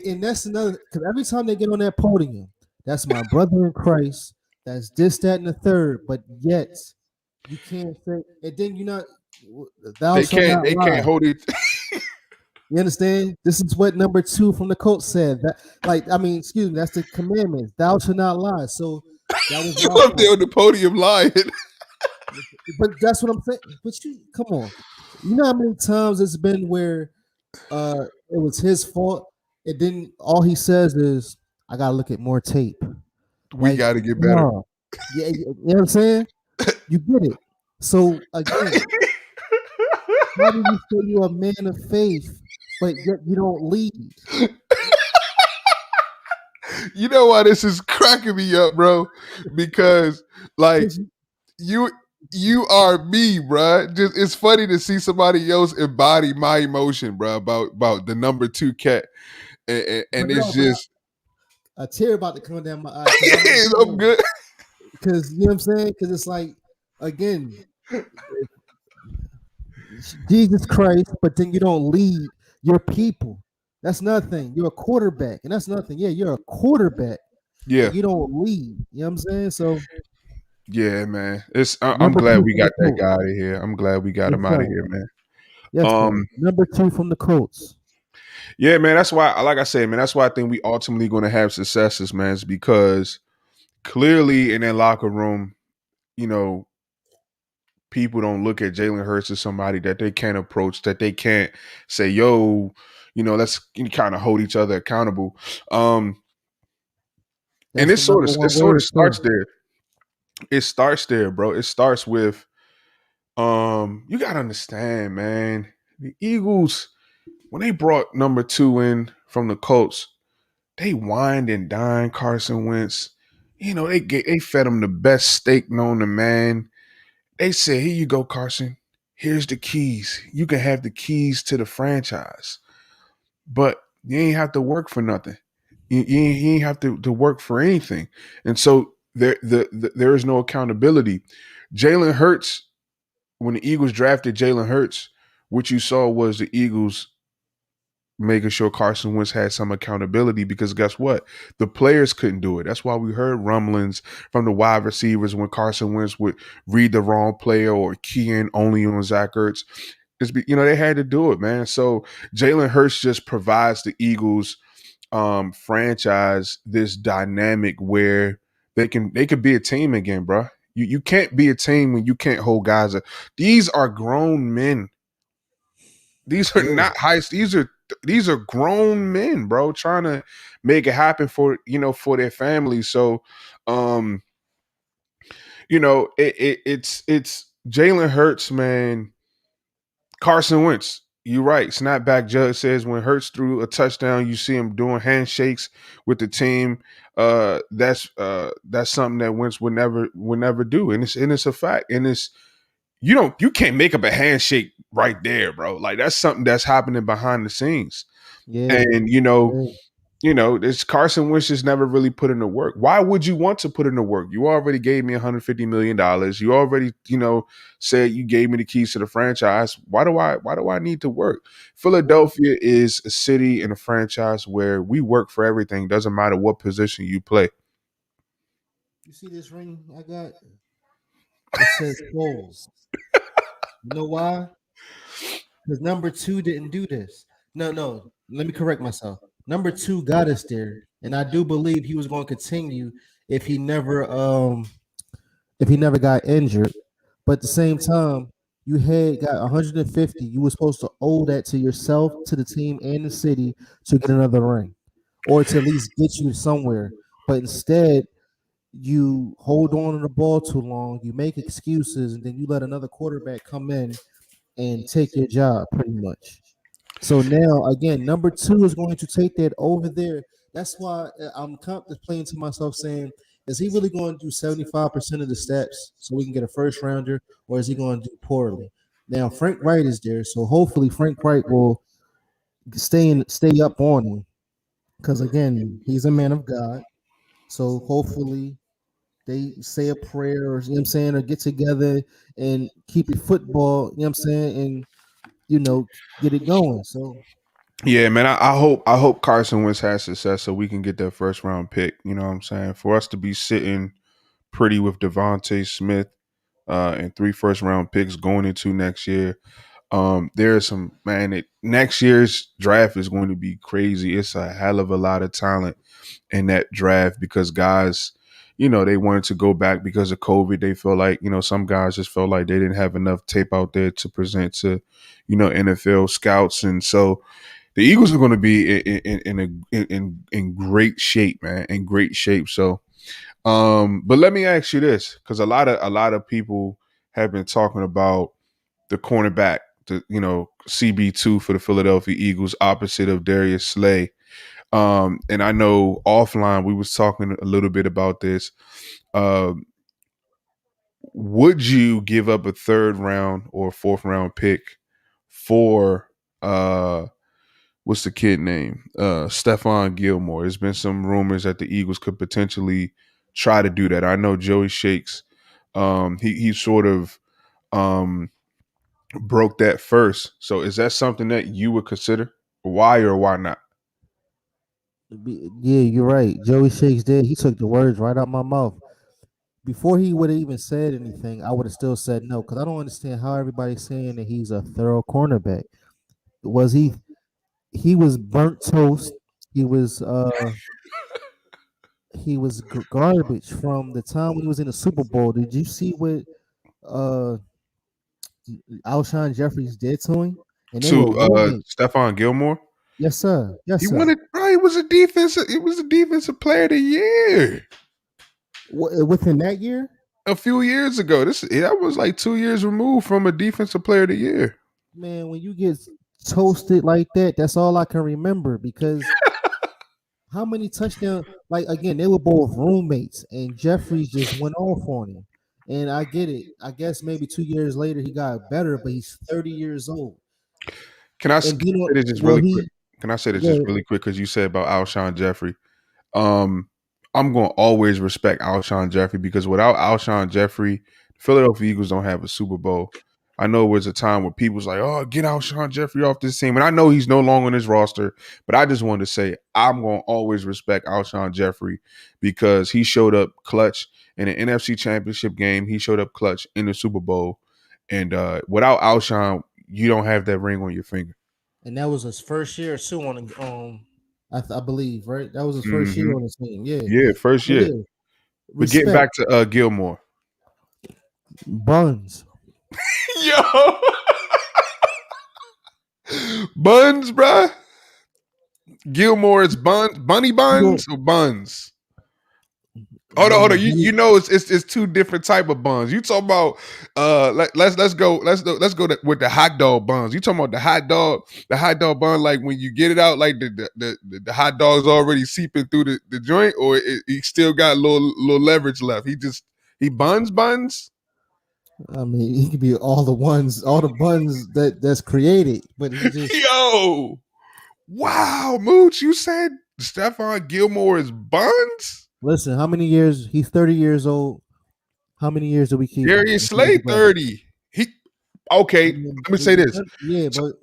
And that's another, because every time they get on that podium, that's my brother in Christ, that's this, that, and the third, but yet you can't say, and then you're not, they can't hold it. You understand? This is what number 2 from the Colts said. That, excuse me, that's the commandments. Thou shalt not lie. So that was up there on the podium lying. But that's what I'm saying. But you come on. You know how many times it's been where it was his fault, and then all he says is, I gotta look at more tape. We gotta get better. Yeah, you know what I'm saying? You get it. So again, how do you say you're a man of faith, but yet you don't lead? You know why this is cracking me up, bro? Because like you are me, bro. Just it's funny to see somebody else embody my emotion, bro, about the number 2 cat, and it's just a tear about to come down my eye. I'm good because you know what I'm saying. Because it's like again, Jesus Christ, but then you don't lead your people. That's nothing. You're a quarterback, and that's nothing. Yeah, you're a quarterback. Yeah, you don't lead. You know what I'm saying? So. Yeah, man. I'm glad we got that guy out of here. I'm glad we got him out of here, man. Yes, number 2 from the Colts. Yeah, man. That's why, like I said, man, that's why I think we ultimately going to have successes, man, is because clearly in that locker room, you know, people don't look at Jalen Hurts as somebody that they can't approach, that they can't say, yo, you know, let's kind of hold each other accountable. And it sort of starts there. It starts there, bro. It starts with you gotta understand, man. The Eagles, when they brought number 2 in from the Colts, they wined and dined Carson Wentz. You know, they fed him the best steak known to man. They said, here you go, Carson. Here's the keys. You can have the keys to the franchise. But you ain't have to work for nothing. You ain't have to work for anything. And so there is no accountability. Jalen Hurts, when the Eagles drafted Jalen Hurts, what you saw was the Eagles making sure Carson Wentz had some accountability, because guess what? The players couldn't do it. That's why we heard rumblings from the wide receivers when Carson Wentz would read the wrong player or key in only on Zach Ertz. They had to do it, man. So Jalen Hurts just provides the Eagles franchise this dynamic where they could be a team again, bro. You can't be a team when you can't hold guys. These are grown men. These are not heists. These are grown men, bro, trying to make it happen for their families. So, it's Jalen Hurts, man. Carson Wentz. You're right. Snapback Judge says when Hurts threw a touchdown, you see him doing handshakes with the team. That's something that Wentz would never do, and it's a fact. And it's you can't make up a handshake right there, bro. Like that's something that's happening behind the scenes. Yeah. And this Carson Wentz just never really put in the work. Why would you want to put in the work? You already gave me $150 million. You already, said you gave me the keys to the franchise. Why do I need to work? Philadelphia is a city and a franchise where we work for everything. Doesn't matter what position you play. You see this ring I got? It says goals. You know why? Because number 2 didn't do this. No. Let me correct myself. Number 2 got us there, and I do believe he was going to continue if he never got injured. But at the same time, you had got 150. You were supposed to owe that to yourself, to the team, and the city to get another ring, or to at least get you somewhere. But instead, you hold on to the ball too long. You make excuses, and then you let another quarterback come in and take your job, pretty much. So now, again, number 2 is going to take that over there. That's why I'm contemplating to myself saying, is he really going to do 75% of the steps so we can get a first rounder, or is he going to do poorly? Now, Frank Wright is there, so hopefully Frank Wright will stay up on him, because again, he's a man of God. So hopefully they say a prayer, or you know what I'm saying, or get together and keep it football, you know what I'm saying, and get it going. So Yeah, man. I hope Carson Wentz has success so we can get that first round pick. You know what I'm saying? For us to be sitting pretty with Devontae Smith and 3 first round picks going into next year. There is some next year's draft is going to be crazy. It's a hell of a lot of talent in that draft because guys, they wanted to go back because of COVID. They feel like, some guys just felt like they didn't have enough tape out there to present to, NFL scouts. And so the Eagles are going to be in great shape, man, in great shape. So, but let me ask you this, because a lot of people have been talking about the cornerback, CB2 for the Philadelphia Eagles, opposite of Darius Slay. And I know offline we was talking a little bit about this. Would you give up a 3rd round or 4th round pick for what's the kid name? Stephon Gilmore. There's been some rumors that the Eagles could potentially try to do that. I know Joey Shakes. He sort of broke that first. So is that something that you would consider? Why or why not? yeah, you're right. Joey Shakes did. He took the words right out my mouth. Before he would have even said anything, I would have still said no, because I don't understand how everybody's saying that he's a thorough cornerback. Was he? He was burnt toast. He was garbage from the time when he was in the Super Bowl. Did you see what uh Alshon Jeffries did to him? And they were To roommates. Stephon Gilmore? Yes, sir. Yes, He sir. won it, bro. He was a defensive player of the year Within that year, a few years ago. That was like 2 years removed from a defensive player of the year. man, when you get toasted like that, that's all I can remember, because how many touchdowns? Like again, they were both roommates, and Jeffries just went off on him. And I get it. I guess maybe 2 years later he got better, but he's 30 years old. Can I say And you know, this just well, really quick? he Can I say this just yeah, really quick? Because you said about Alshon Jeffrey. I'm going to always respect Alshon Jeffrey because without Alshon Jeffrey, Philadelphia Eagles don't have a Super Bowl. I know it was a time where people was like, "Oh, get Alshon Jeffrey off this team," and I know he's no longer on his roster. But I just wanted to say I'm going to always respect Alshon Jeffrey because he showed up clutch in an NFC Championship game. He showed up clutch in the Super Bowl, and without Alshon, you don't have that ring on your finger. and that was his first year or two on the I believe, right? That was his first year Mm-hmm. on the team. Yeah. Yeah, first So year. yeah, But getting respect. back to Gilmore. Buns. Yo. Buns, bruh. Gilmore is bunny buns or buns? Hold on. You know it's 2 different type of buns. You talking about let's go with the hot dog buns. You talking about the hot dog bun, like when you get it out, like the hot dog's already seeping through the joint, or he still got a little leverage left. He buns. I mean, he could be all the buns that's created, but he just Yo, wow, Mooch, you said Stephon Gilmore is buns? listen. How many years? He's 30 years old. How many years do we keep him? Darius Slay 30. Okay, let me say this. Yeah, but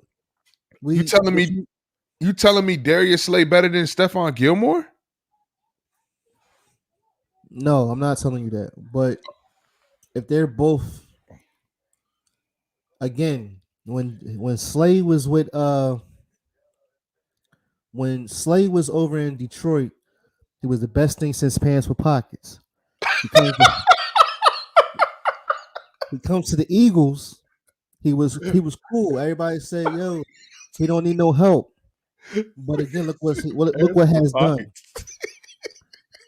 You telling me Darius Slay better than Stephon Gilmore? No, I'm not telling you that. But if they're both, again, when Slay was with when Slay was over in Detroit, it was the best thing since pants with pockets. He comes to the Eagles. He was cool. Everybody said, "Yo, he don't need no help." But again, look what has done. You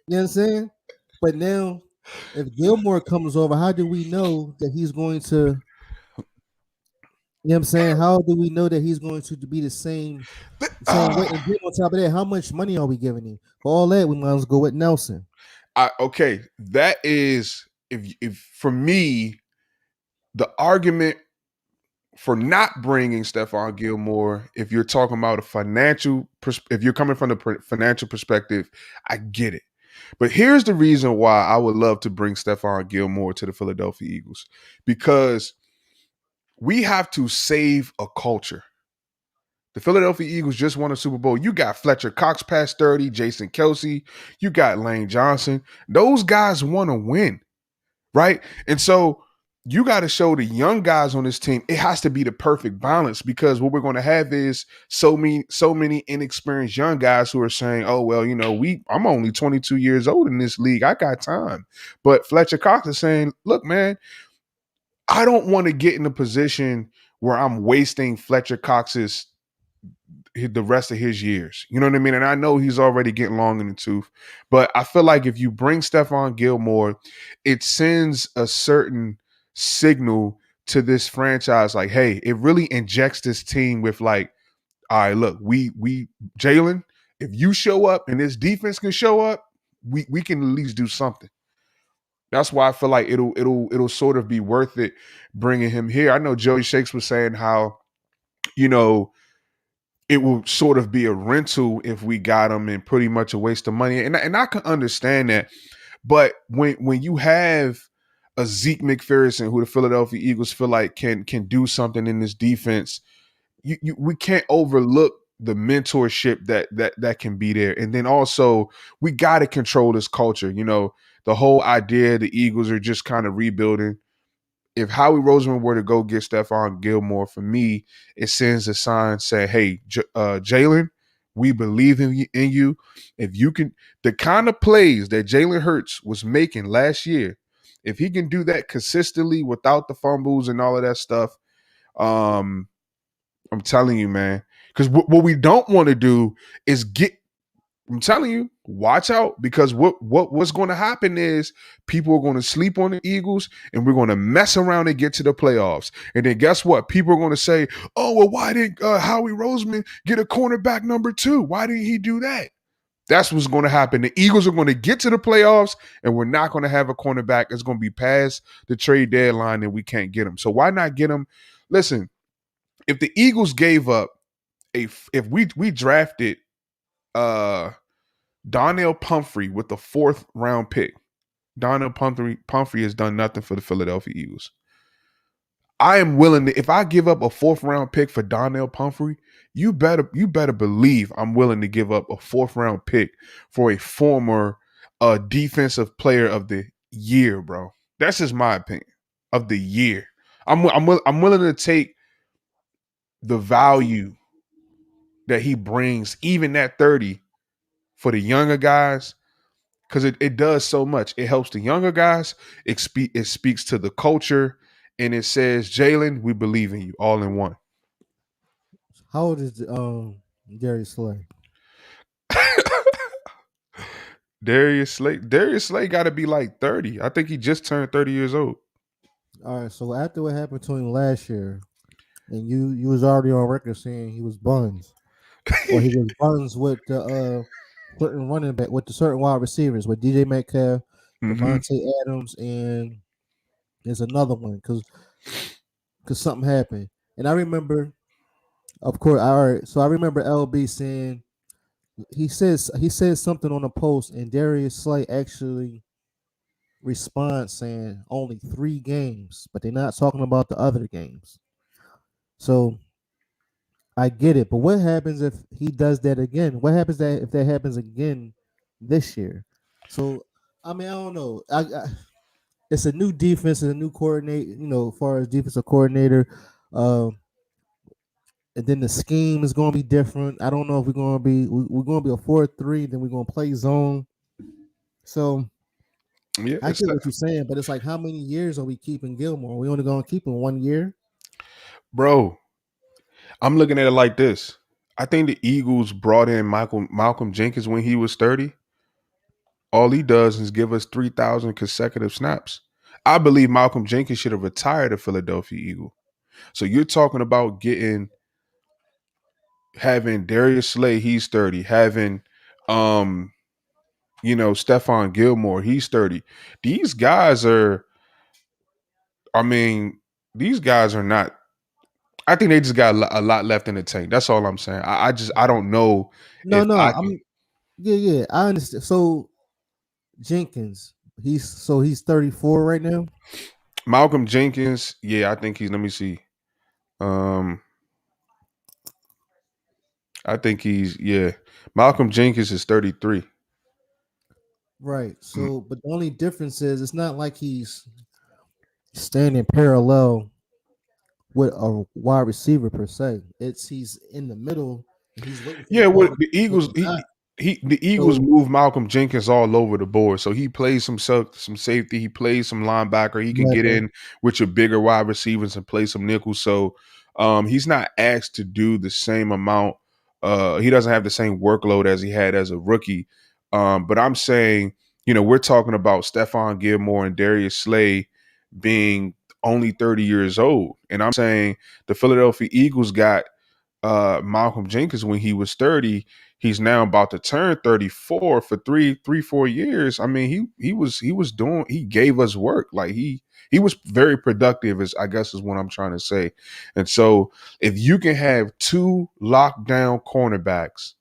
know what I'm saying? But now, if Gilmore comes over, how do we know that he's going to? You know what I'm saying? How do we know that he's going to be the same way? And then on top of that, how much money are we giving him? For all that, we might as well go with Nelson. Okay, that is if for me, the argument for not bringing Stephon Gilmore, if you're talking about a financial, if you're coming from the financial perspective, I get it. But here's the reason why I would love to bring Stephon Gilmore to the Philadelphia Eagles, because we have to save a culture. The Philadelphia Eagles just won a Super Bowl. You got Fletcher Cox past 30, Jason Kelce, you got Lane Johnson. Those guys want to win, right? And so you got to show the young guys on this team it has to be the perfect balance, because what we're going to have is so many inexperienced young guys who are saying, oh, well, you know, I'm only 22 years old in this league. I got time. But Fletcher Cox is saying, look, man, I don't want to get in a position where I'm wasting Fletcher Cox's the rest of his years. You know what I mean? And I know he's already getting long in the tooth, but I feel like if you bring Stephon Gilmore, it sends a certain signal to this franchise like, hey, it really injects this team with like, all right, look, we Jalen, if you show up and this defense can show up, we can at least do something. That's why I feel like it'll sort of be worth it bringing him here. I know Joey Shakes was saying how, you know, it will sort of be a rental if we got him and pretty much a waste of money. And I can understand that. But when you have a Zeke McPherson who the Philadelphia Eagles feel like can do something in this defense, we can't overlook the mentorship that can be there. And then also we got to control this culture. You know, the whole idea the Eagles are just kind of rebuilding. If Howie Roseman were to go get Stephon Gilmore, for me, it sends a sign saying, hey, Jalen, we believe in you. If you can, the kind of plays that Jalen Hurts was making last year, if he can do that consistently without the fumbles and all of that stuff, I'm telling you, man, because what we don't want to do is I'm telling you, watch out, because what's going to happen is people are going to sleep on the Eagles and we're going to mess around and get to the playoffs. And then guess what? People are going to say, oh, well, why didn't Howie Roseman get a cornerback number 2? Why didn't he do that? That's what's going to happen. The Eagles are going to get to the playoffs and we're not going to have a cornerback. It's going to be past the trade deadline and we can't get him. So why not get him? Listen, if the Eagles gave up if we drafted Donnell Pumphrey with the 4th round pick. Donnell Pumphrey has done nothing for the Philadelphia Eagles. I am willing to, if I give up a 4th round pick for Donnell Pumphrey, you better believe I'm willing to give up a 4th round pick for a former defensive player of the year, bro. That's just my opinion. Of the year. I'm willing to take the value that he brings, even at 30, for the younger guys, because it does so much. It helps the younger guys. It speaks to the culture, and it says, Jalen, we believe in you, all in one. How old is Darius Slay? Darius Slay got to be like 30. I think he just turned 30 years old. All right, so after what happened to him last year, and you was already on record saying he was buns, or he was buns with the certain running back, with the certain wide receivers, with DJ Metcalf, Devontae Adams, and there's another one because something happened. And I remember, of course, I remember LB saying he says something on a post, and Darius Slay actually responds saying only 3 games, but they're not talking about the other games. So I get it, but what happens if he does that again? What happens if that happens again this year? So I mean, I don't know. It's a new defense and a new coordinator. You know, as far as defensive coordinator, and then the scheme is going to be different. I don't know if we're going to be a 4-3. Then we're going to play zone. So yeah, I get what you're saying, but it's like, how many years are we keeping Gilmore? We only going to keep him 1 year, bro. I'm looking at it like this. I think the Eagles brought in Malcolm Jenkins when he was 30. All he does is give us 3,000 consecutive snaps. I believe Malcolm Jenkins should have retired a Philadelphia Eagle. So you're talking about having Darius Slay, he's 30, having Stephon Gilmore, he's 30. These guys are not I think they just got a lot left in the tank. That's all I'm saying. I don't know if No, I can. yeah, I understand. So Jenkins, he's 34 right now. Malcolm Jenkins, yeah, I think he's. Let me see. Um, I think he's Malcolm Jenkins is 33. Right. Mm. So, but the only difference is it's not like he's standing parallel with a wide receiver per se. It's he's in the middle and he's waiting for the Yeah, ball well, to the hit Eagles the dot. the Eagles So move Malcolm Jenkins all over the board. So he plays some safety, he plays some linebacker. He can get right, in with your bigger wide receivers and play some nickel. So he's not asked to do the same amount. He doesn't have the same workload as he had as a rookie. But I'm saying, we're talking about Stephon Gilmore and Darius Slay being only 30 years old. And I'm saying the Philadelphia Eagles got Malcolm Jenkins when he was 30. He's now about to turn 34 for 4 years. I mean, he gave us work. Like he was very productive, is I guess is what I'm trying to say. And so if you can have two lockdown cornerbacks,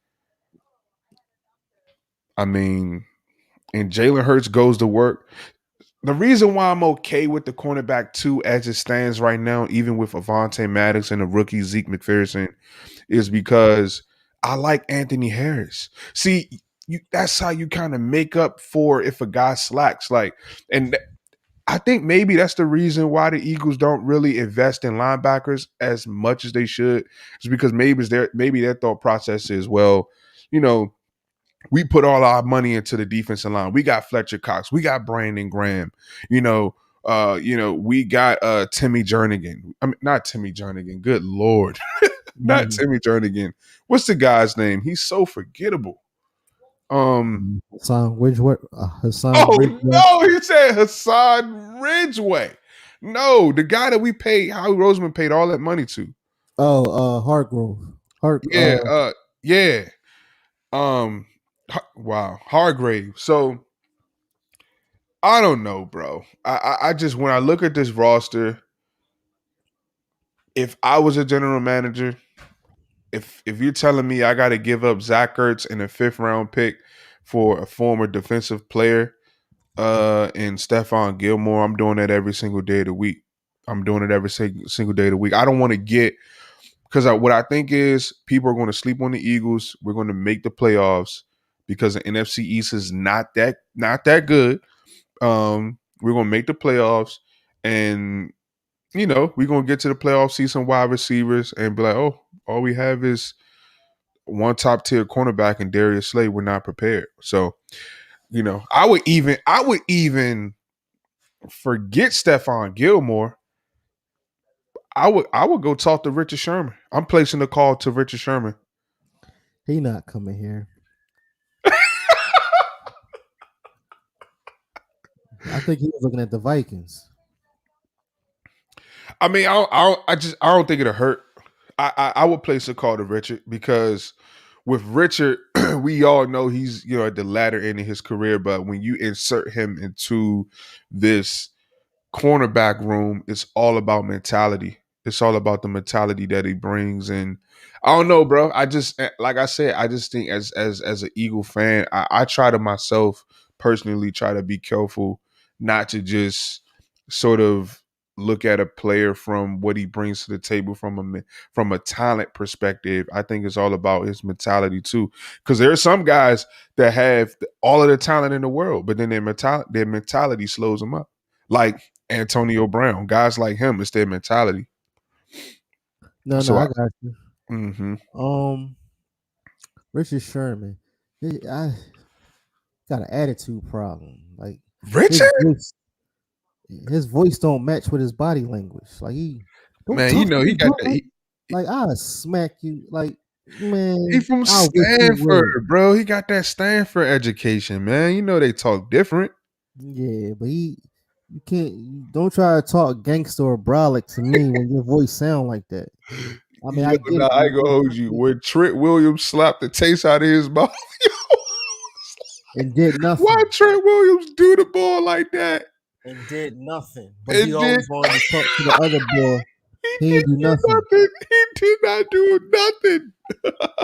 I mean, and Jalen Hurts goes to work. The reason why I'm okay with the cornerback two as it stands right now, even with Avonte Maddox and the rookie Zeke McPherson, is because I like Anthony Harris. See, that's how you kind of make up for if a guy slacks. I think maybe that's the reason why the Eagles don't really invest in linebackers as much as they should. Is because maybe their thought process is, well, you know, we put all our money into the defensive line. We got Fletcher Cox. We got Brandon Graham. We got Timmy Jernigan. I mean, not Timmy Jernigan. Good Lord. Not Timmy Jernigan. What's the guy's name? He's so forgettable. Hassan Ridgeway. No, he said Hassan Ridgeway. No, the guy that we paid, Howie Roseman paid all that money to. Oh, Hargrove. Yeah. Wow, Hargrave. So I don't know, bro. I just when I look at this roster, if I was a general manager, if you're telling me I got to give up Zach Ertz in a 5th round pick for a former defensive player, and Stephon Gilmore, I'm doing that every single day of the week. I'm doing it every single day of the week. I don't want to get because what I think is people are going to sleep on the Eagles. We're going to make the playoffs because the NFC East is not that good. We're going to make the playoffs, and we're going to get to the playoffs, see some wide receivers, and be like, oh, all we have is one top tier cornerback and Darius Slay. We're not prepared. So, I would even forget Stephon Gilmore. I would go talk to Richard Sherman. I'm placing the call to Richard Sherman. He not coming here. I think he was looking at the Vikings. I mean, I don't think it'll hurt. I would place a call to Richard because with Richard, we all know he's at the latter end of his career. But when you insert him into this cornerback room, it's all about mentality. It's all about the mentality that he brings. And I don't know, bro. I just like I said, I just think as an Eagle fan, I try to myself personally try to be careful not to just sort of look at a player from what he brings to the table from a talent perspective. I think it's all about his mentality too, because there are some guys that have all of the talent in the world, but then their mentality slows them up. Like Antonio Brown, guys like him, it's their mentality. No, I got you. Mm-hmm. Richard Sherman, I got an attitude problem. Like Richard, his voice don't match with his body language. Like he got that. Like I'll smack you. Like man, he from Stanford, bro. He got that Stanford education, man. They talk different. Yeah, but you don't try to talk gangster or brolic to me when your voice sound like that. I mean, I ain't gonna hold you. When Trent Williams slapped the taste out of his mouth and did nothing. Why Trent Williams do the ball like that? And did nothing. But he always wanted to talk to the other boy. He ain't do nothing. He did not do nothing.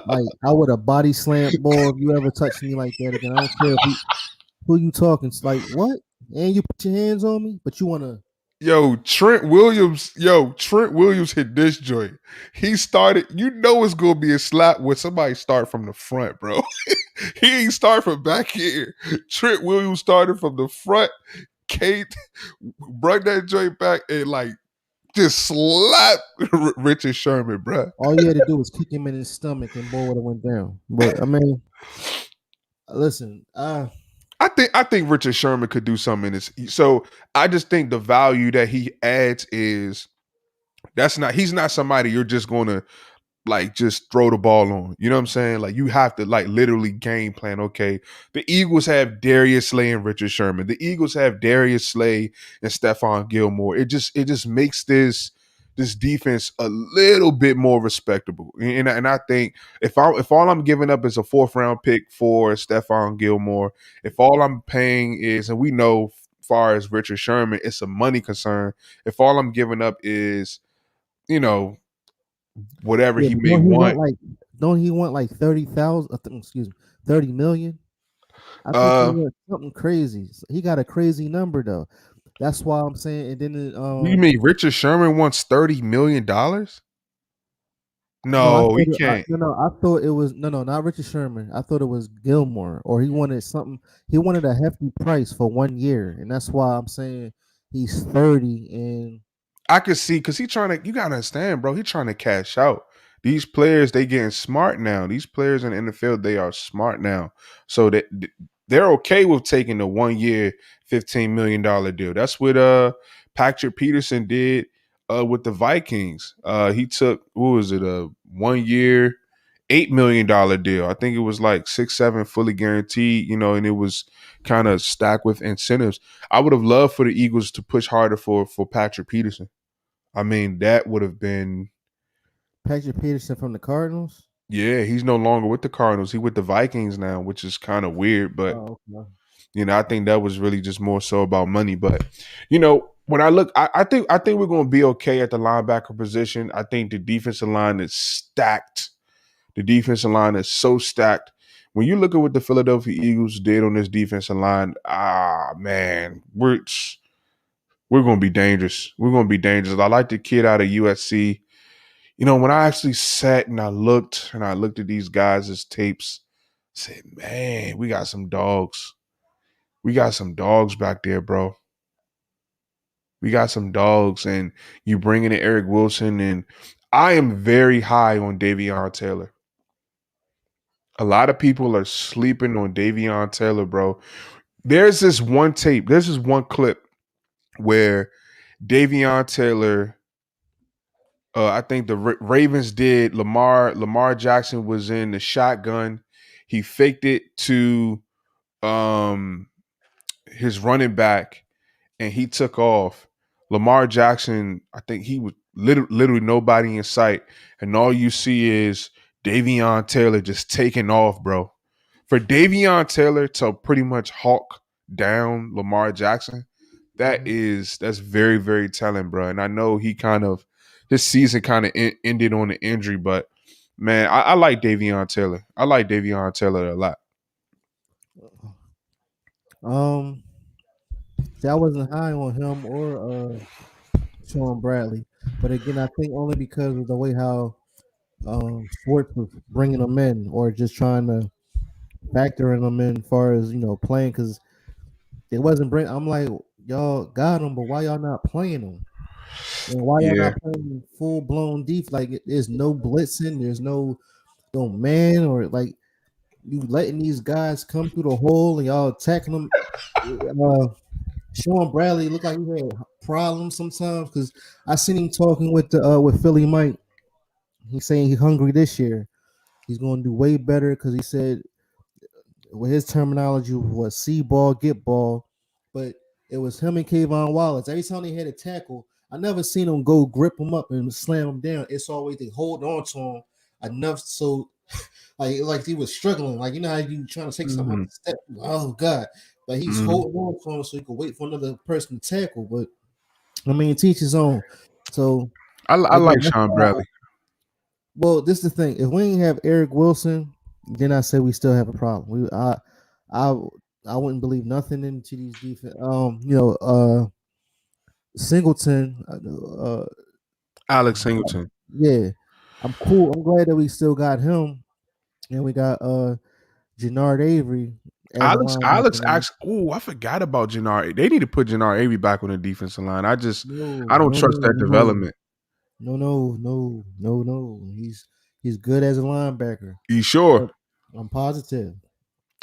Like I would have body slammed ball if you ever touch me like that again. I don't care who you talking. It's like what? And you put your hands on me, but you wanna. Trent Williams hit this joint. He started, it's gonna be a slap when somebody start from the front, bro. He ain't start from back here. Trent Williams started from the front. Kate brought that joint back and like just slapped Richard Sherman, bro. All you had to do was kick him in his stomach and ball would have went down. But I mean, listen, I think Richard Sherman could do something in this. So I just think the value that he adds is he's not somebody you're just gonna like just throw the ball on. You know what I'm saying? Like you have to like literally game plan. Okay, the Eagles have Darius Slay and Richard Sherman. The Eagles have Darius Slay and Stephon Gilmore. It just makes this defense a little bit more respectable. And I think if all I'm giving up is a 4th round pick for Stephon Gilmore, if all I'm paying is, and we know far as Richard Sherman, it's a money concern. If all I'm giving up is, whatever he may want. Don't he want like 30,000? Excuse me, 30 million? I think he wants something crazy. He got a crazy number though. That's why I'm saying. And then you mean Richard Sherman wants $30 million? No, he can't. I thought it was not Richard Sherman. I thought it was Gilmore, or he wanted something. He wanted a hefty price for 1 year, and that's why I'm saying he's 30. And I could see because you gotta understand, bro. He's trying to cash out. These players, they getting smart now. These players in the NFL, they are smart now, so that they're okay with taking the 1 year, $15 million deal. That's what Patrick Peterson did with the Vikings. He took, what was it, a 1 year, $8 million deal. I think it was like 6-7 fully guaranteed, and it was kind of stacked with incentives. I would have loved for the Eagles to push harder for Patrick Peterson. I mean, that would have been Patrick Peterson from the Cardinals. Yeah, he's no longer with the Cardinals. He's with the Vikings now, which is kind of weird. But I think that was really just more so about money. But when I look, I think we're going to be okay at the linebacker position. I think the defensive line is stacked. The defensive line is so stacked. When you look at what the Philadelphia Eagles did on this defensive line, man, we're going to be dangerous. We're going to be dangerous. I like the kid out of USC. When I actually sat and I looked at these guys' tapes, I said, man, we got some dogs. We got some dogs back there, bro. We got some dogs, and you bring in Eric Wilson, and I am very high on Davion Taylor. A lot of people are sleeping on Davion Taylor, bro. There's this one clip where Davion Taylor, I think the Ravens did. Lamar Jackson was in the shotgun. He faked it to his running back, and he took off. Lamar Jackson, I think he was literally nobody in sight, and all you see is Davion Taylor just taking off, bro. For Davion Taylor to pretty much hawk down Lamar Jackson, that's very, very telling, bro. And I know his season kind of ended on an injury, but man, I like Davion Taylor. I like Davion Taylor a lot. I wasn't high on him or Sean Bradley, but again, I think only because of the way how Schwartz was bringing them in, or just trying to factor in them in as far as playing, because it wasn't bring. I'm like, y'all got them, but why y'all not playing them? And why y'all not playing full blown deep? Like there's no blitzing, there's no man, or like you letting these guys come through the hole and y'all attacking them. Sean Bradley looked like he had problems sometimes, because I seen him talking with Philly Mike. He's saying he's hungry this year. He's going to do way better, because he said, with his terminology, was see ball, get ball. But it was him and Kayvon Wallace. Every time they had a tackle, I never seen them go grip him up and slam him down. It's always they hold on to him enough so like he was struggling. Like, how you trying to take something step. Oh God. But he's holding on to him so he could wait for another person to tackle. But I mean, teach his own. So I like Sean Bradley. Well, this is the thing. If we ain't have Eric Wilson, then I say we still have a problem. I wouldn't believe nothing into these defense. Singleton. Alex Singleton. Yeah, I'm cool. I'm glad that we still got him, and we got Jannard Avery. Alex actually. I forgot about Jannard. They need to put Jannard Avery back on the defensive line. I don't trust that development. No. He's good as a linebacker. You sure? I'm positive.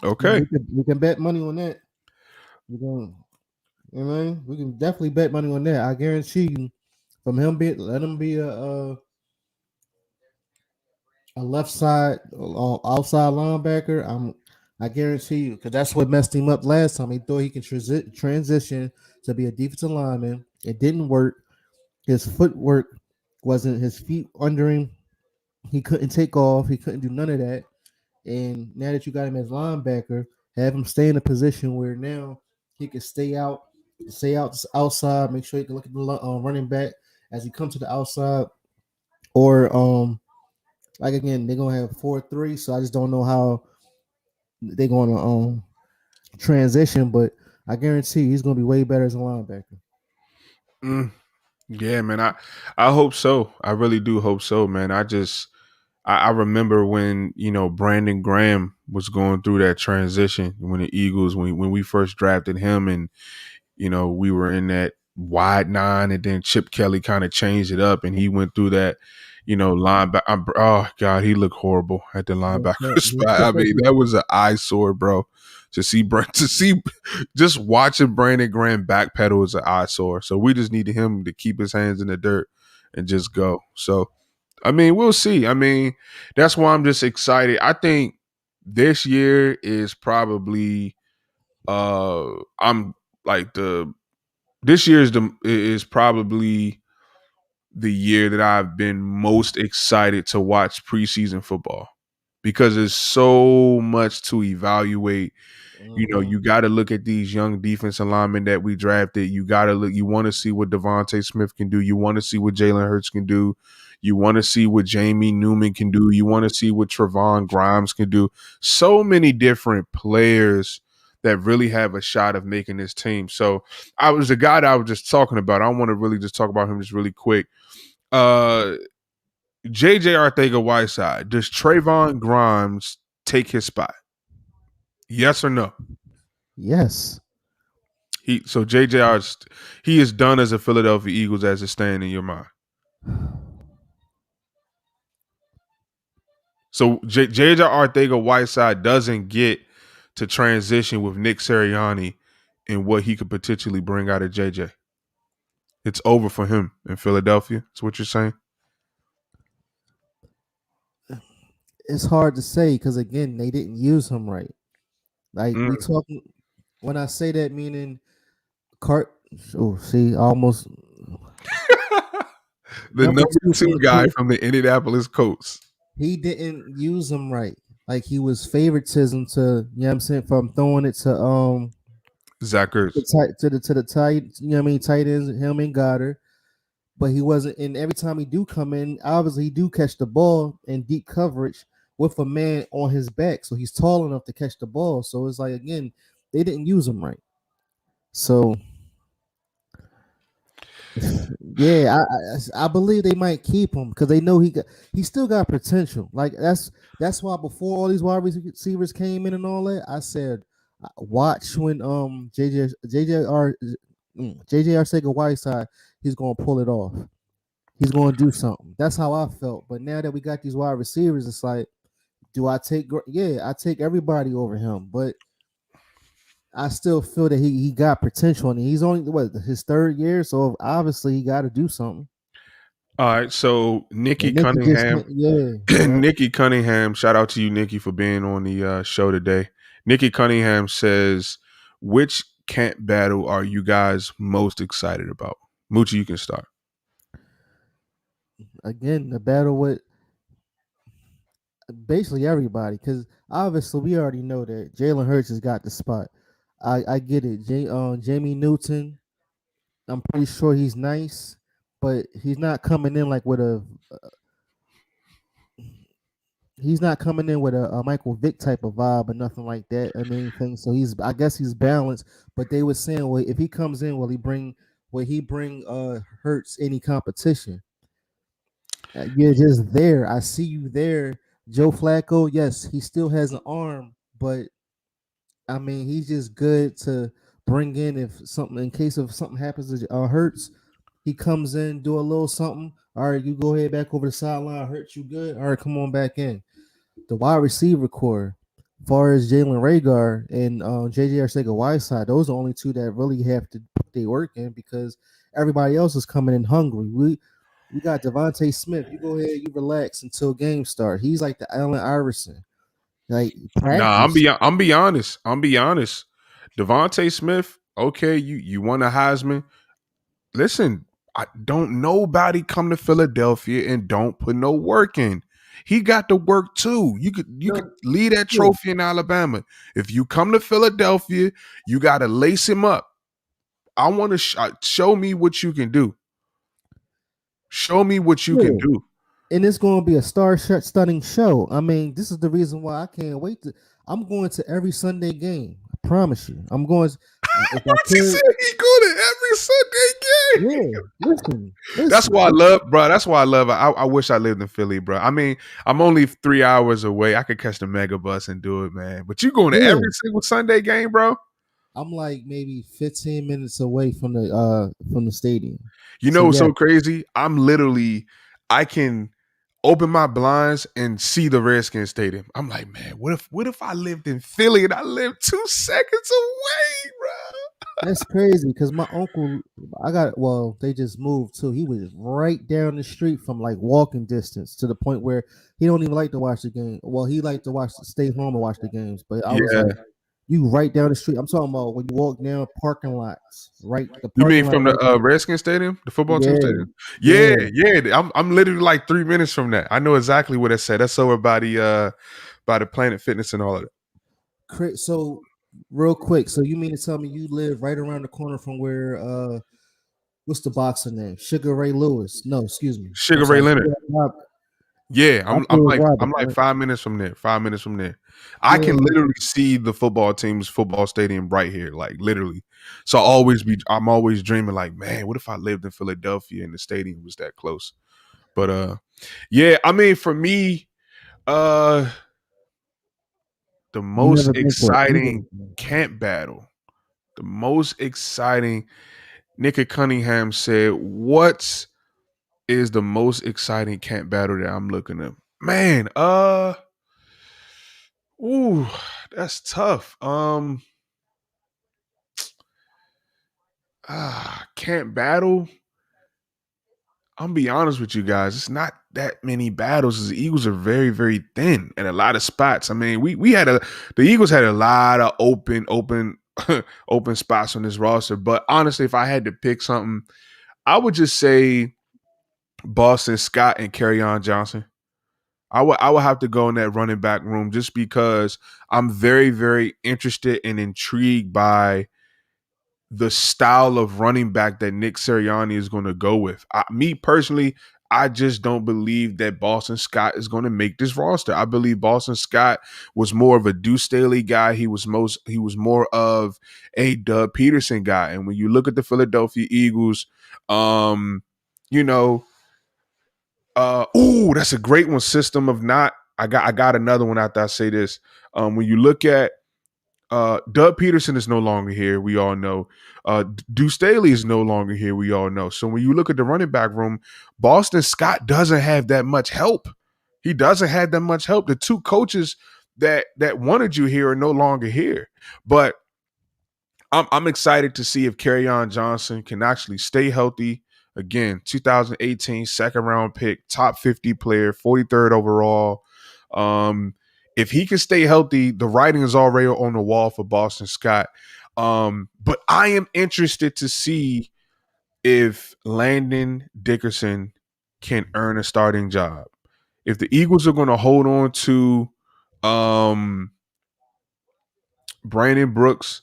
Okay. We can bet money on that. We can definitely bet money on that. I guarantee you, from him let him be a left side outside linebacker. I guarantee you, because that's what messed him up last time. He thought he can transition to be a defensive lineman. It didn't work. His footwork wasn't, his feet under him. He couldn't take off. He couldn't do none of that. And now that you got him as linebacker, have him stay in a position where now he can stay outside. Make sure he can look at the running back as he comes to the outside. Or like again, they're gonna have 4-3. So I just don't know how they're gonna transition, but I guarantee he's gonna be way better as a linebacker. Yeah, man. I hope so. I really do hope so, man. I remember when, Brandon Graham was going through that transition when the Eagles, when we first drafted him, and, we were in that wide 9, and then Chip Kelly kind of changed it up, and he went through that, linebacker. Oh God, he looked horrible at the linebacker spot. I mean, that was an eyesore, bro. To see just watching Brandon Graham backpedal is an eyesore. So we just needed him to keep his hands in the dirt and just go. So, I mean, we'll see. I mean, that's why I'm just excited. I think this year is probably this year is probably the year that I've been most excited to watch preseason football, because there's so much to evaluate. You got to look at these young defensive linemen that we drafted. You got to look. You want to see what Devontae Smith can do. You want to see what Jalen Hurts can do. You want to see what Jamie Newman can do. You want to see what Trevon Grimes can do. So many different players that really have a shot of making this team. So I was the guy that I was just talking about. I want to really just talk about him just really quick. JJ Arcega-Whiteside. Does Trevon Grimes take his spot? Yes or no? Yes. So JJ, he is done as a Philadelphia Eagles as it stands in your mind. So JJ Arcega-Whiteside doesn't get to transition with Nick Sirianni and what he could potentially bring out of JJ. It's over for him in Philadelphia. That's what you're saying? It's hard to say because, again, they didn't use him right. Like we talking, when I say that, meaning almost the number 2 guy from the Indianapolis Colts. He didn't use him right. Like he was favoritism to, you know what I'm saying, from throwing it to Zach Ertz to the tight, you know what I mean, tight ends, him and Goddard. But he wasn't, and every time he do come in, obviously he do catch the ball in deep coverage with a man on his back. So he's tall enough to catch the ball. So it's like, again, they didn't use him right. So yeah, I believe they might keep him because they know he still got potential. Like that's why before all these wide receivers came in and all that, I said, watch when JJ Arcega-Whiteside, he's gonna pull it off. He's gonna do something. That's how I felt. But now that we got these wide receivers, it's like, do I take? Yeah, I take everybody over him, but I still feel that he got potential, and he's only his 3rd year, so obviously he got to do something. All right, so Nikki Cunningham, Nikki Cunningham, shout out to you, Nikki, for being on the show today. Nikki Cunningham says, which camp battle are you guys most excited about? Moochie, you can start. Again, the battle with basically everybody, because obviously we already know that Jalen Hurts has got the spot. I get it. Jamie Newton, I'm pretty sure he's nice, but he's not coming in like with a. He's not coming in with a Michael Vick type of vibe or nothing like that and anything. So I guess he's balanced. But they were saying, well, if he comes in, will he bring Hurts any competition? You're just there. I see you there. Joe Flacco, yes, he still has an arm, but I mean, he's just good to bring in case of something happens to Hurts. He comes in, do a little something. All right, you go ahead back over the sideline. Hurts you good. All right, come on back in. The wide receiver core, as far as Jalen Rager and JJ Arcega-Whiteside, those are the only two that really have to put their work in because everybody else is coming in hungry. We got Devontae Smith. You go ahead, you relax until game start. He's like the Allen Iverson. Like Nah, practice. I'm be honest. Devontae Smith, okay, you won a Heisman. Listen, I don't nobody come to Philadelphia and don't put no work in. He got to work too. You could leave that trophy in Alabama. If you come to Philadelphia, you got to lace him up. I want to show me what you can do. Show me what you can do. And it's going to be a stunning show. I mean, this is the reason why I can't wait I'm going to every Sunday game. I promise you. I'm going. What you said? He go to every Sunday game. Yeah, listen. That's why I love, bro. That's why I love it. I wish I lived in Philly, bro. I mean, I'm only 3 hours away. I could catch the mega bus and do it, man. But you going to every single Sunday game, bro? I'm like maybe 15 minutes away from the stadium. You know what's so crazy? I can open my blinds and see the Redskins stadium. I'm like, man, what if I lived in Philly and I lived 2 seconds away, bro? That's crazy because my uncle, they just moved too. He was right down the street from like walking distance to the point where he don't even like to watch the game. Well, he liked to stay home and watch the games. But I was like, you right down the street. I'm talking about when you walk down parking lots, right? You mean from the Redskins stadium, the football team stadium? Yeah. I'm literally like 3 minutes from that. I know exactly what it said. That's over by the Planet Fitness and all of that. So, real quick, so you mean to tell me you live right around the corner from where? What's the boxer name? Sugar Ray Lewis? No, excuse me. Sugar Ray Leonard. Yeah, I'm like 5 minutes from there. 5 minutes from there. I can literally see the football team's football stadium right here, like literally. So I'm always dreaming like, man, what if I lived in Philadelphia and the stadium was that close? But yeah, I mean for me, the most exciting camp battle, the most exciting. Nick Cunningham said, "What is the most exciting camp battle that I'm looking at?" Man, that's tough. Camp battle. I'm gonna be honest with you guys. It's not that many battles. The Eagles are very, very thin in a lot of spots. I mean, the Eagles had a lot of open open spots on this roster. But honestly, if I had to pick something, I would just say Boston Scott and Kerryon Johnson. I would have to go in that running back room just because I'm very, very interested and intrigued by the style of running back that Nick Sirianni is going to go with. Me personally, I just don't believe that Boston Scott is going to make this roster. I believe Boston Scott was more of a Deuce Staley guy. He was more of a Doug Peterson guy. And when you look at the Philadelphia Eagles, that's a great one. System of not. I got another one after I say this. When you look at Doug Peterson is no longer here. We all know. Deuce Staley is no longer here. We all know. So when you look at the running back room, Boston Scott doesn't have that much help. He doesn't have that much help. The two coaches that wanted you here are no longer here. But I'm excited to see if Kerryon Johnson can actually stay healthy. Again, 2018 second round pick, top 50 player, 43rd overall. If he can stay healthy, the writing is already on the wall for Boston Scott. But I am interested to see if Landon Dickerson can earn a starting job. If the Eagles are going to hold on to Brandon Brooks,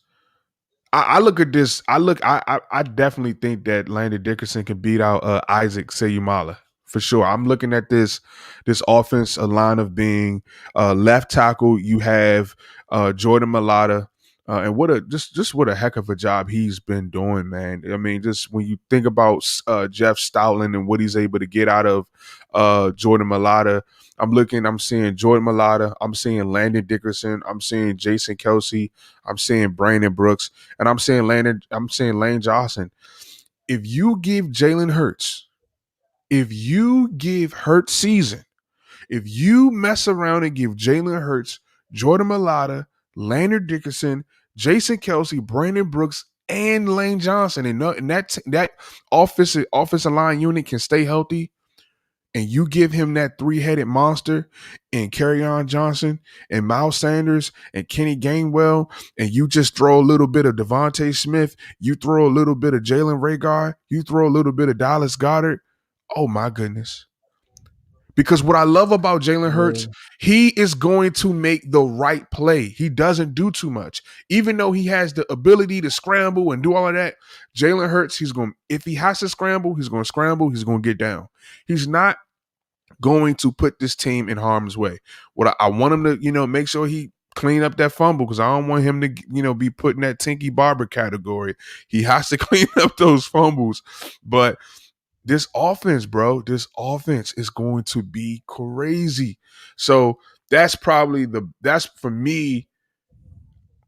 I look at this. I definitely think that Landon Dickerson can beat out Isaac Seumalo for sure. I'm looking at this offense, a line of being left tackle. You have Jordan Mailata, and what a heck of a job he's been doing, man. I mean, just when you think about Jeff Stoutland and what he's able to get out of Jordan Mailata. I'm seeing Jordan Mailata, I'm seeing Landon Dickerson, I'm seeing Jason Kelce, I'm seeing Brandon Brooks, and I'm seeing Lane Johnson. If you give Jalen Hurts, if you give Hurts season, if you mess around and give Jalen Hurts, Jordan Mailata, Landon Dickerson, Jason Kelce, Brandon Brooks, and Lane Johnson, and that offensive line unit can stay healthy, and you give him that three-headed monster and Kerryon Johnson and Miles Sanders and Kenny Gainwell, and you just throw a little bit of Devontae Smith, you throw a little bit of Jalen Reagor, you throw a little bit of Dallas Goedert, oh my goodness. Because what I love about Jalen Hurts, he is going to make the right play. He doesn't do too much. Even though he has the ability to scramble and do all of that, Jalen Hurts, if he has to scramble, he's going to scramble, he's going to get down. He's not going to put this team in harm's way. What I want him to, make sure he clean up that fumble, because I don't want him to, be put in that Tinky Barber category. He has to clean up those fumbles. But this offense, bro, is going to be crazy. So that's for me.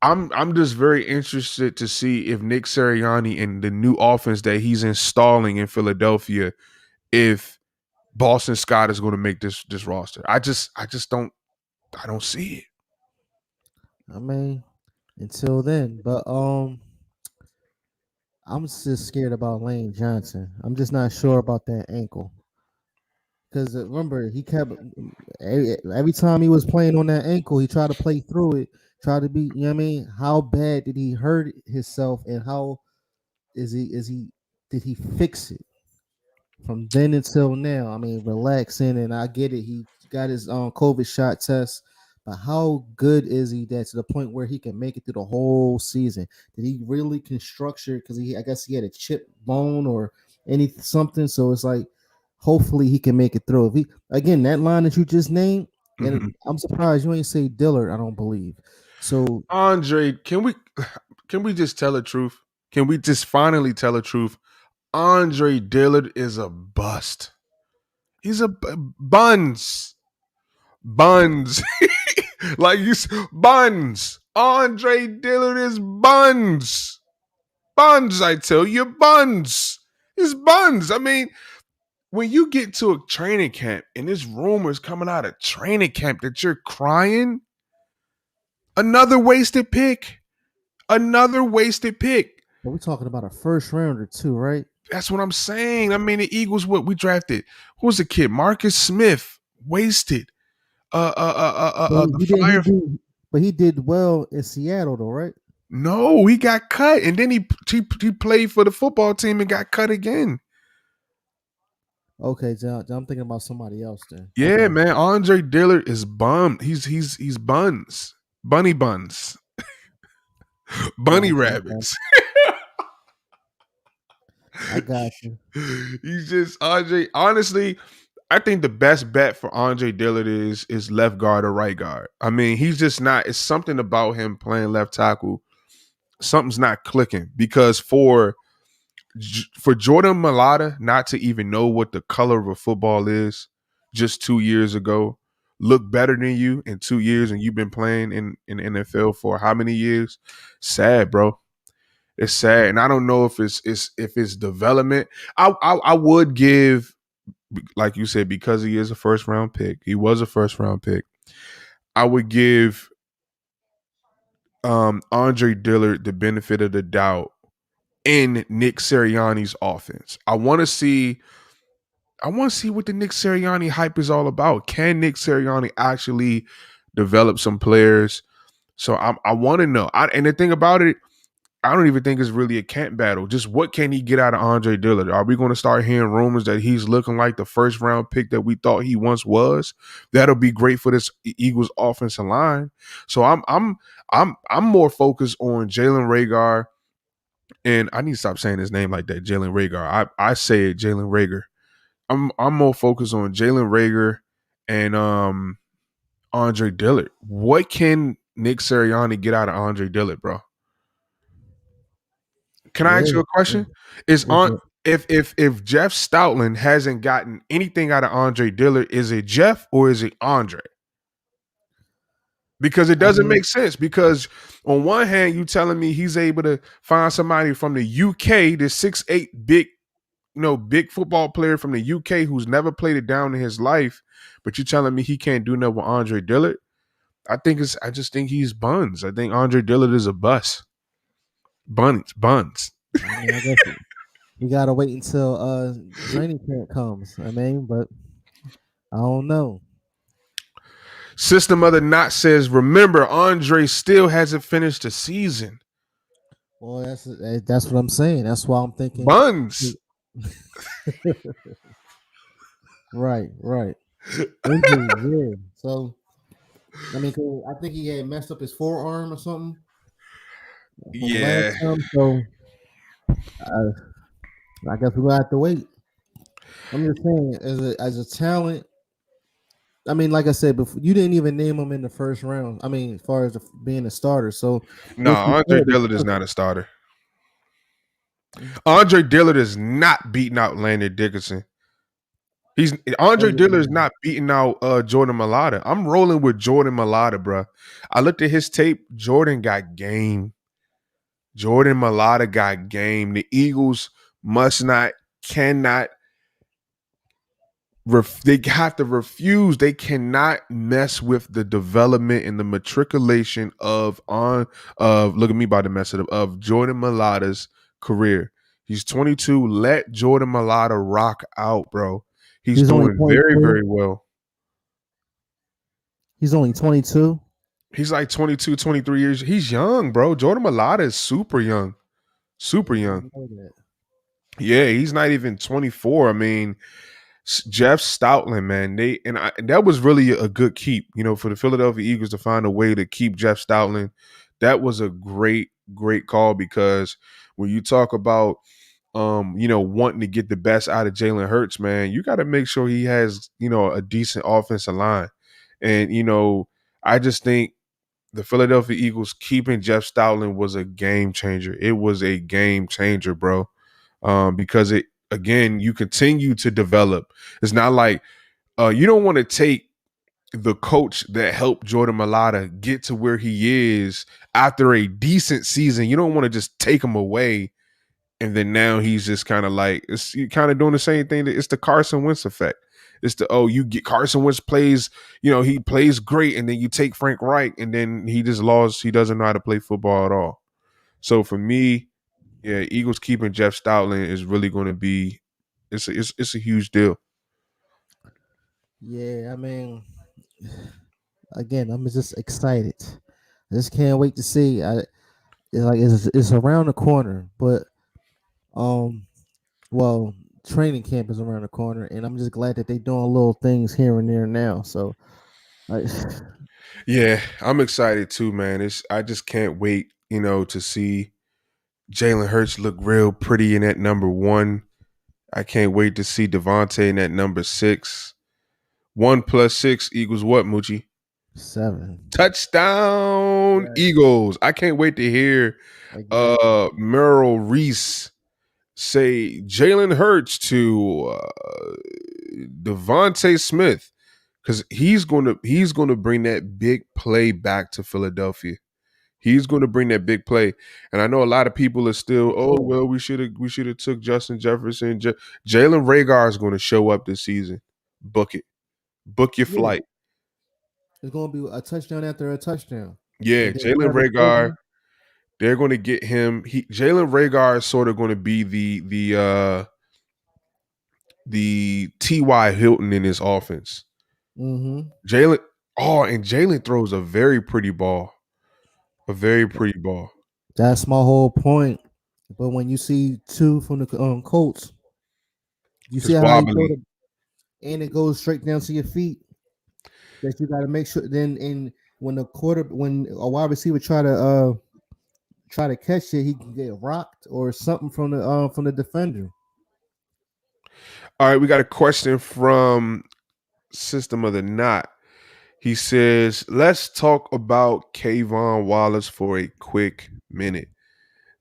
I'm just very interested to see if Nick Sirianni and the new offense that he's installing in Philadelphia, if Boston Scott is going to make this roster. I don't see it. I mean, until then, but I'm just scared about Lane Johnson. I'm just not sure about that ankle. Because remember, he kept every time he was playing on that ankle, he tried to play through it, try to be, you know what I mean? How bad did he hurt himself, and how did he fix it from then until now? I mean, relaxing, and I get it. He got his COVID shot test, but how good is he that to the point where he can make it through the whole season? Did he really can structure? Because I guess he had a chip bone or something. So it's like, hopefully he can make it through. If he, again, that line that you just named, and I'm surprised you ain't say Dillard. I don't believe. So Andre, can we just tell the truth? Can we just finally tell the truth? Andre Dillard is a bust. He's a buns. Like buns. Andre Dillard is buns. Buns, I tell you, buns. It's buns. I mean, when you get to a training camp and there's rumors coming out of training camp that you're crying, another wasted pick. But we're talking about a first rounder too, right? That's what I'm saying. I mean, the Eagles, what we drafted? Who was the kid? Marcus Smith, wasted. But he did well in Seattle, though, right? No, he got cut, and then he played for the football team and got cut again. Okay, so I'm thinking about somebody else then. Yeah, okay. Man, Andre Dillard is bummed. He's buns, bunny buns, bunny rabbits. I got you. He's just Andre. Honestly, I think the best bet for Andre Dillard is left guard or right guard. I mean, he's just not. It's something about him playing left tackle. Something's not clicking, because for Jordan Mailata not to even know what the color of a football is just 2 years ago, look better than you in 2 years, and you've been playing in NFL for how many years? Sad, bro. It's sad, and I don't know if it's development. I would give, like you said, because he is a first round pick. He was a first round pick. I would give Andre Dillard the benefit of the doubt in Nick Sirianni's offense. I want to see what the Nick Sirianni hype is all about. Can Nick Sirianni actually develop some players? So I want to know. And the thing about it, I don't even think it's really a camp battle. Just what can he get out of Andre Dillard? Are we going to start hearing rumors that he's looking like the first round pick that we thought he once was? That'll be great for this Eagles offensive line. So I'm more focused on Jalen Reagor And I need to stop saying his name like that, Jalen Reagor. I say it, Jalen Reagor. I'm more focused on Jalen Reagor and Andre Dillard. What can Nick Sirianni get out of Andre Dillard, bro? Can I ask you a question? Is on if Jeff Stoutland hasn't gotten anything out of Andre Dillard, is it Jeff or is it Andre? Because it doesn't make sense. Because on one hand, you telling me he's able to find somebody from the UK, the 6'8" big, big football player from the UK who's never played it down in his life, but you're telling me he can't do nothing with Andre Dillard? I just think he's buns. I think Andre Dillard is a bust. Buns. I guess we gotta wait until training camp comes. But I don't know. System of the Knot says, remember, Andre still hasn't finished the season. Well, that's what I'm saying. That's why I'm thinking buns. Right. Yeah. So, I think he had messed up his forearm or something. Yeah. So, I guess we'll have to wait. I'm just saying, as a talent. Like I said before, you didn't even name him in the first round. As far as being a starter. So, no, Andre Dillard is not a starter. Andre Dillard is not beating out Landon Dickerson. Andre Dillard is not beating out Jordan Mailata. I'm rolling with Jordan Mailata, bro. I looked at his tape. Jordan got game. Jordan Mailata got game. The Eagles cannot. They have to refuse. They cannot mess with the development and the matriculation of look at me about to mess it up, of Jordan Mailata's career. He's 22. Let Jordan Mailata rock out, bro. He's doing very, very well. He's only 22. He's like 22, 23 years. He's young, bro. Jordan Mailata is super young. Super young. Yeah, he's not even 24. Jeff Stoutland, man, that was really a good keep, for the Philadelphia Eagles to find a way to keep Jeff Stoutland. That was a great, great call, because when you talk about, wanting to get the best out of Jalen Hurts, man, you got to make sure he has, a decent offensive line. And, I just think the Philadelphia Eagles keeping Jeff Stoutland was a game changer. It was a game changer, bro, because again, you continue to develop. It's not like you don't want to take the coach that helped Jordan Mailata get to where he is after a decent season. You don't want to just take him away, and then now he's just kind of like, you're kind of doing the same thing. It's the Carson Wentz effect. It's you get Carson Wentz plays, he plays great, and then you take Frank Reich, and then he just lost. He doesn't know how to play football at all. So for me, yeah, Eagles keeping Jeff Stoutland is really going to be, it's a huge deal. Yeah, again, I'm just excited. I just can't wait to see. It's around the corner, but training camp is around the corner, and I'm just glad that they're doing little things here and there now. So, yeah, I'm excited too, man. I just can't wait, to see Jalen Hurts look real pretty in that number 1. I can't wait to see Devontae in that number 6. 1 + 6 equals what, Moochie? 7. Touchdown, Eagles. I can't wait to hear Merrill Reese say Jalen Hurts to Devontae Smith, because he's gonna bring that big play back to Philadelphia. He's going to bring that big play. And I know a lot of people are still, we should have took Justin Jefferson. Jalen Reagor is going to show up this season. Book it. Book your flight. It's going to be a touchdown after a touchdown. Yeah, Jalen Reagor, they're going to get him. Jalen Reagor is sort of going to be the T.Y. Hilton in his offense. Mm-hmm. Jalen throws a very pretty ball. A very pretty ball. That's my whole point. But when you see 2 from the Colts, you see how he throw and it goes straight down to your feet. That you got to make sure. Then, when a wide receiver try try to catch it, he can get rocked or something from the defender. All right, we got a question from System of the Knot. He says, let's talk about Kayvon Wallace for a quick minute.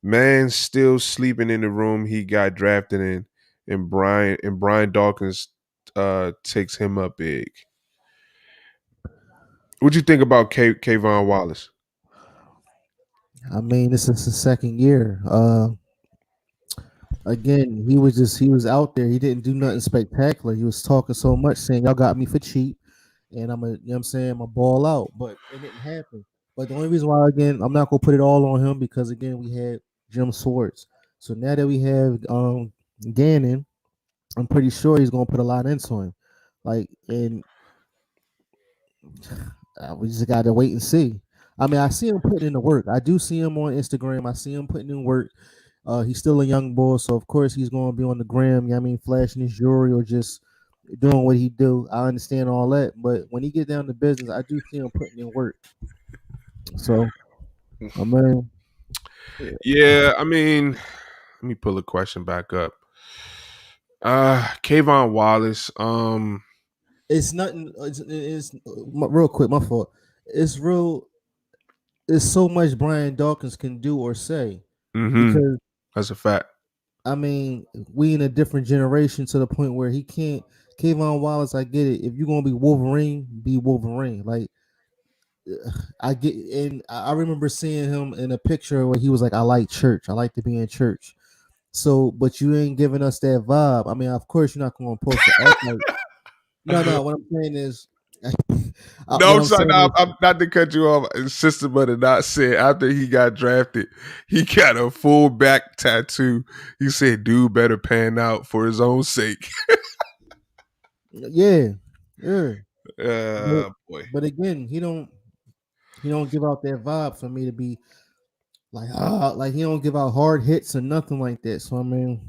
Man still sleeping in the room he got drafted in, and Brian Dawkins takes him up big. What'd you think about Kayvon Wallace? I mean, this is his second year. Again, he was out there. He didn't do nothing spectacular. He was talking so much, saying y'all got me for cheap, and I'm a ball out. But it didn't happen. But the only reason why, again, I'm not gonna put it all on him because again, we had Jim Swartz. So now that we have Gannon, I'm pretty sure he's gonna put a lot into him. And we just got to wait and see. I mean, I see him putting in the work. I do see him on Instagram. I see him putting in work. He's still a young boy, so of course he's going to be on the gram. Flashing his jewelry or just doing what he do. I understand all that, but when he get down to business, I do see him putting in work. So, yeah, I mean, let me pull the question back up. Kayvon Wallace. It's nothing. It's real quick. My fault. It's real. It's so much Brian Dawkins can do or say because that's a fact. I mean, we in a different generation to the point where he can't. Kayvon Wallace, I get it. If you're gonna be Wolverine, be Wolverine. Like I get, and I remember seeing him in a picture where he was like, "I like church. I like to be in church." So, but you ain't giving us that vibe. I mean, of course, you're not gonna post to act like. No. What I'm saying is. No, I'm sorry. I'm not to cut you off. System of the Knot said after he got drafted, he got a full back tattoo. He said, "Dude, better pan out for his own sake." Yeah. Boy. But again, he don't give out that vibe for me to be like he don't give out hard hits or nothing like that. So I mean,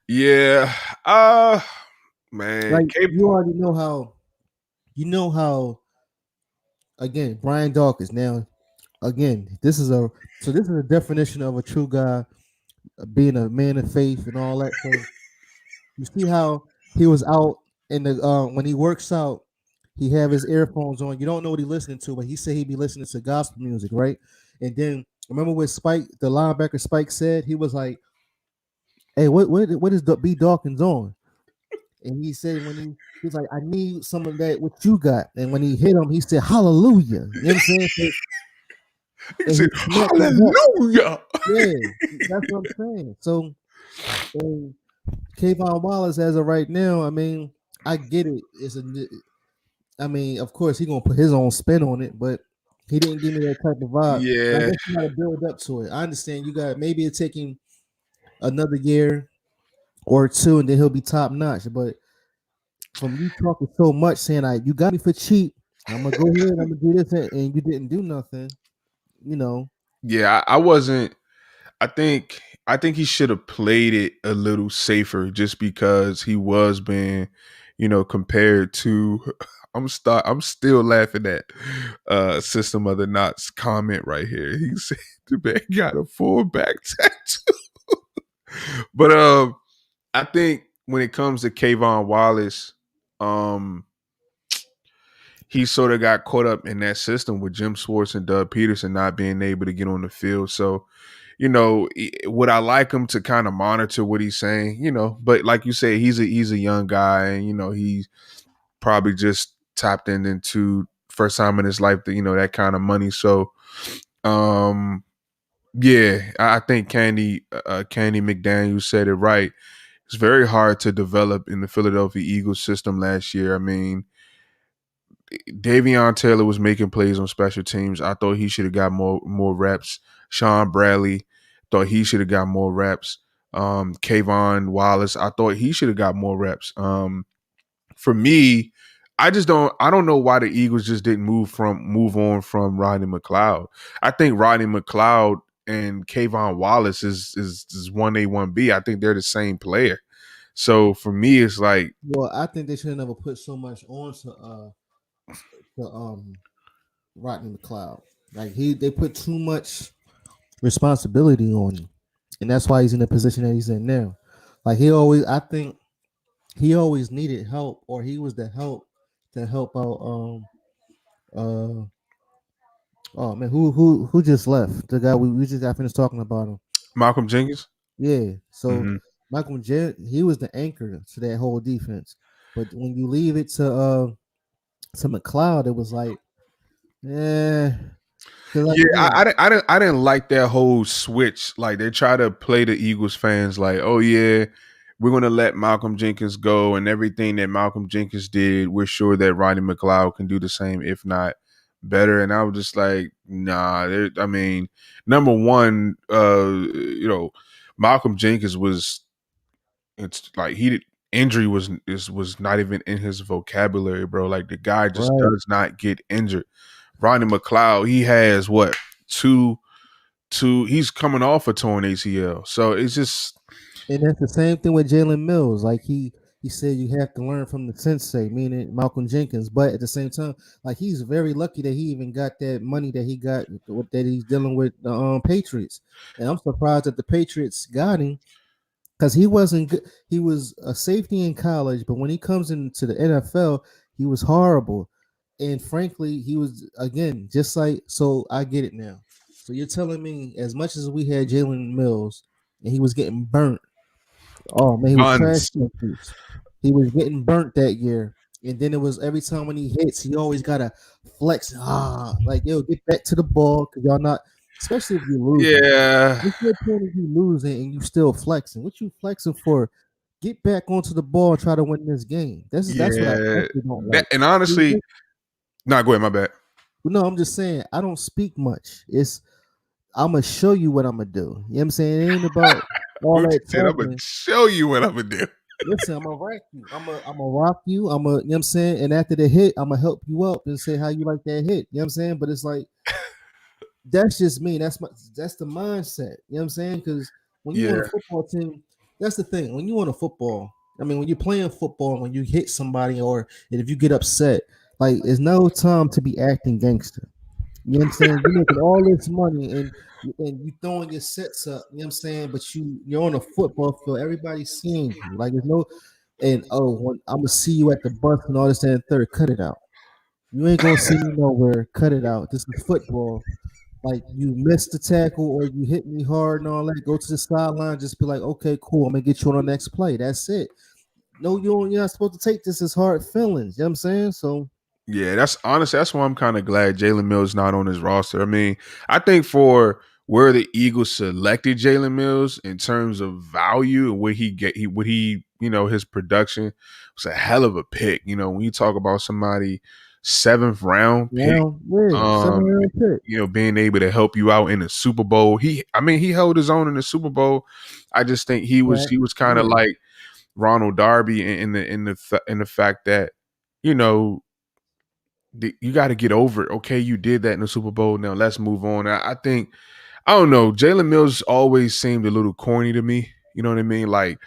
yeah, man, like you already know how. You know how, again, Brian Dawkins. Now, again, this is a definition of a true guy, being a man of faith and all that. So you see how he was out in the when he works out, he have his earphones on. You don't know what he's listening to, but he said he'd be listening to gospel music, right? And then remember what Spike, the linebacker Spike, said? He was like, "Hey, what is B Dawkins on?" And he said when he's like, "I need some of that what you got." And when he hit him, he said, "Hallelujah." You know what I'm saying? He said, "Hallelujah." Yeah, that's what I'm saying. So, Kayvon Wallace, as of right now, I mean, I get it. I mean, of course, he's gonna put his own spin on it, but he didn't give me that type of vibe. Yeah, I guess you gotta build up to it. I understand you got maybe it's taking another year or two, and then he'll be top notch. But from you talking so much, saying you got me for cheap, I'm gonna go ahead, I'm gonna do this, and you didn't do nothing, you know. Yeah, I wasn't. I think he should have played it a little safer, just because he was being, compared to. I'm still laughing at System of the Knot's comment right here. He said the man got a full back tattoo. But I think when it comes to Kayvon Wallace, he sort of got caught up in that system with Jim Swartz and Doug Peterson not being able to get on the field. So, would I like him to kind of monitor what he's saying? But like you say, he's a young guy, and he's probably just tapped into first time in his life that kind of money. So, yeah, I think Candy McDaniel said it right. It's very hard to develop in the Philadelphia Eagles system last year. I mean, Davion Taylor was making plays on special teams. I thought he should have got more reps. Sean Bradley thought he should have got more reps. Kayvon Wallace, I thought he should have got more reps. For me, I don't know why the Eagles just didn't move on from Rodney McLeod. I think Rodney McLeod and Kayvon Wallace is 1A, 1B. I think they're the same player. So for me, it's like, well, I think they should have never put so much on to Rodney McLeod. Like they put too much responsibility on him, and that's why he's in the position that he's in now. Like I think he always needed help, or he was the help to help out. Uh, oh man, who just left? The guy we just got finished talking about him. Malcolm Jenkins. Yeah, so Mhm. He was the anchor to that whole defense. But when you leave it to McLeod, it was like, yeah. Like, Yeah, I didn't like that whole switch. Like they try to play the Eagles fans like, oh yeah, we're gonna let Malcolm Jenkins go, and everything that Malcolm Jenkins did, we're sure that Rodney McLeod can do the same, if not better. And I was just like, nah. I mean, number one, Malcolm Jenkins was. It's like injury was not even in his vocabulary, bro. Like the guy just right. does not get injured. Rodney McLeod, he has what two. He's coming off a torn ACL, so it's just. And that's the same thing with Jalen Mills. Like he said, you have to learn from the sensei, meaning Malcolm Jenkins. But at the same time, like he's very lucky that he even got that money that he got that he's dealing with the Patriots. And I'm surprised that the Patriots got him because he wasn't good. He was a safety in college, but when he comes into the NFL, he was horrible. And frankly, he was again just like. So I get it now. So you're telling me, as much as we had Jalen Mills and he was getting burnt. Oh man, he was trash. He was getting burnt that year. And then it was every time when he hits, he always gotta flex. Like yo, get back to the ball because y'all not, especially if you lose. Yeah. What's your point if you losing and you still flexing? What you flexing for? Get back onto the ball and try to win this game. That's what I don't like. And honestly, go ahead, my bad. No, I'm just saying I don't speak much. I'm gonna show you what I'm gonna do. You know what I'm saying? It ain't about all that. I'm gonna show you what I'm gonna do. Listen, I'm gonna rock you. I'm gonna rock you. You know what I'm saying? And after the hit, I'm gonna help you up and say how you like that hit. You know what I'm saying? But it's like that's just me. That's the mindset. You know what I'm saying? Because when you're on a football team, that's the thing. When you're on a football, I mean, when you're playing football, when you hit somebody or if you get upset, like there's no time to be acting gangster. You know what I'm saying? You're making all this money and you throwing your sets up, you know what I'm saying? But you're on a football field, everybody's seeing you. Like there's no I'm gonna see you at the bus and all this and third. Cut it out. You ain't gonna see me nowhere. Cut it out. This is football. Like you missed the tackle or you hit me hard and all that. Go to the sideline, just be like, okay, cool. I'm gonna get you on the next play. That's it. No, you're not supposed to take this as hard feelings. You know what I'm saying? So yeah, that's honestly that's why I'm kind of glad Jalen Mills not on his roster. I mean, I think for where the Eagles selected Jalen Mills in terms of value and what he his production was a hell of a pick. You know, when you talk about somebody 7th round pick, being able to help you out in the Super Bowl. He held his own in the Super Bowl. I just think he was kind of like Ronald Darby in the fact that you got to get over it. Okay, you did that in the Super Bowl. Now let's move on. I think I don't know. Jalen Mills always seemed a little corny to me. You know what I mean? Like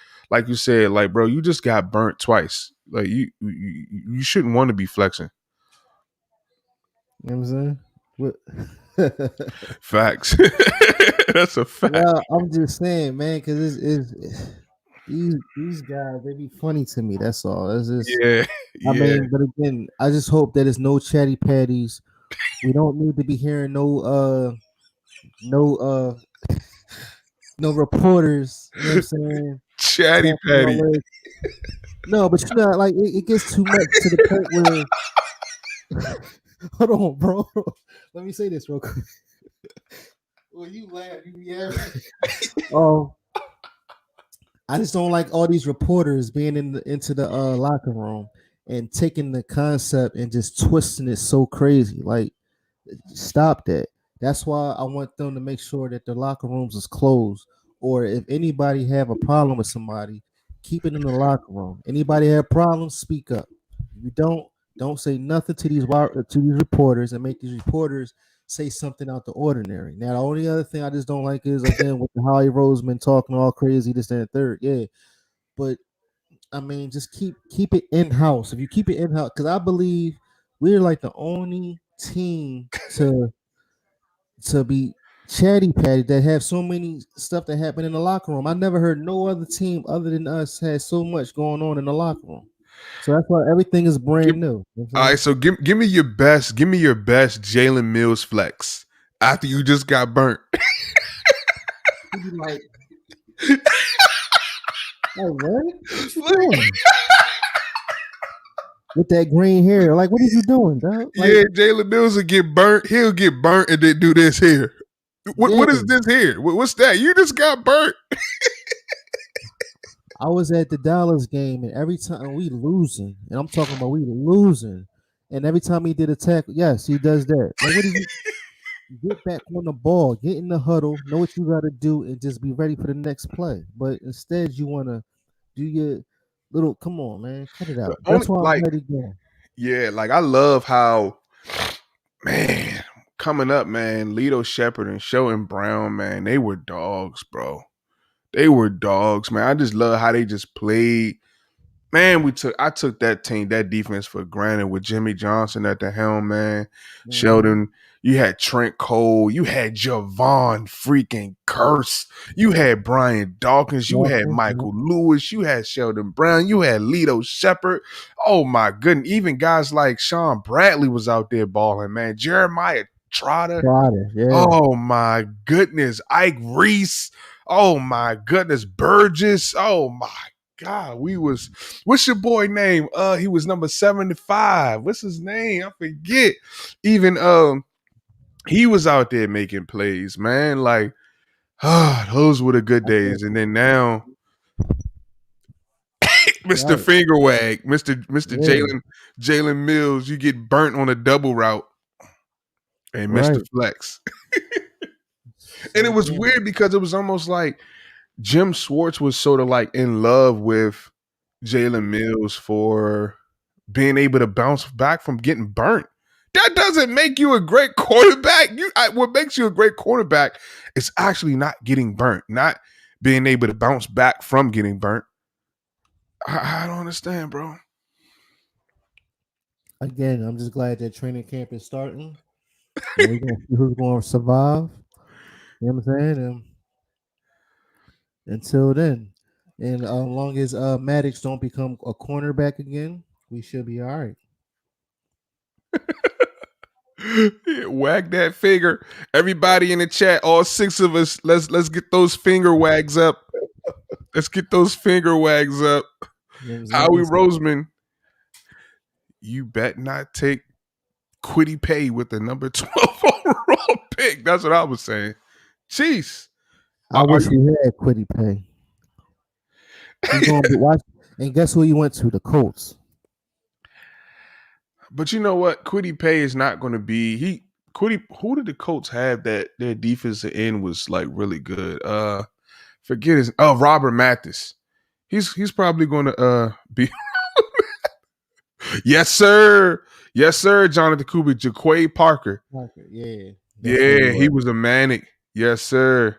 you said, like bro, you just got burnt twice. Like you shouldn't want to be flexing. You know what I'm saying? Facts. That's a fact. Yeah, I'm just saying, man, because these guys, they be funny to me. That's all. That's just, I mean, but again, I just hope that it's no chatty patties. We don't need to be hearing no reporters. You know what I'm saying? Chatty patty. No, but like it gets too much to the point where. Hold on, bro. Let me say this real quick. Well, you laugh, I just don't like all these reporters being into the locker room and taking the concept and just twisting it so crazy. Like, stop that. That's why I want them to make sure that the locker rooms is closed. Or if anybody have a problem with somebody, keep it in the locker room. Anybody have problems, speak up. If you don't say nothing to these reporters and make these reporters say something out the ordinary. Now, the only other thing I just don't like is, again, with the Howie Roseman talking all crazy, this, and third. Yeah. But, I mean, just keep it in-house. If you keep it in-house, because I believe we're like the only team to be chatty patty that have so many stuff that happened in the locker room. I never heard no other team other than us had so much going on in the locker room. So that's why everything is brand new. All right, so give me your best Jalen Mills flex after you just got burnt. Like, what you doing? With that green hair, like, what are you doing, dog? Like, yeah, Jalen Mills will get burnt. He'll get burnt and then do this here. What is this here? What's that? You just got burnt. I was at the Dallas game, and every time we losing, and I'm talking about we losing, and every time he did a tackle, yes, he does that. Like, what is he? Get back on the ball, get in the huddle, know what you got to do, and just be ready for the next play. But instead, you want to do your little. Come on, man, cut it out. That's why I'm ready again. Yeah, like I love how, man, coming up, man, Lito Shepherd and Sheldon Brown, man, they were dogs, bro. They were dogs, man. I just love how they just played. Man, I took that defense for granted with Jimmy Johnson at the helm, man. Mm-hmm. Sheldon, you had Trent Cole, you had Javon freaking Curse, you had Brian Dawkins, you had Michael Lewis, you had Sheldon Brown, you had Lito Shepherd. Oh my goodness, even guys like Sean Bradley was out there balling, man. Jeremiah Trotter. Yeah. Oh my goodness, Ike Reese. Oh my goodness, Burgess. Oh my God, what's your boy name? He was number 75. What's his name? I forget. Even he was out there making plays, man. Like, those were the good days. And then now Mr. Right. Fingerwag, Mr. Jalen Mills, you get burnt on a double route. And Mr. Flex. And it was weird because it was almost like Jim Schwartz was sort of like in love with Jalen Mills for being able to bounce back from getting burnt. That doesn't make you a great quarterback. What makes you a great quarterback is actually not getting burnt, not being able to bounce back from getting burnt. I don't understand, bro. Again, I'm just glad that training camp is starting. We're going to see who's going to survive. You know what I'm saying? And until then, and as long as Maddox don't become a cornerback again, we should be all right. Yeah, wag that finger. Everybody in the chat, all 6 of us, let's get those finger wags up. Let's get those finger wags up. Howie Roseman, you bet not take Kwity Paye with the number 12 overall pick. That's what I was saying. Jeez. I wish we had Kwity Paye. And guess who he went to? The Colts. But you know what? Kwity Paye is not going to be. Who did the Colts have that their defensive end was like really good? Forget his. Oh, Robert Mathis. He's probably going to be. Yes, sir. Yes, sir. Jonathan Cooper, Jaquay Parker. Yeah. He was a manic. Yes, sir.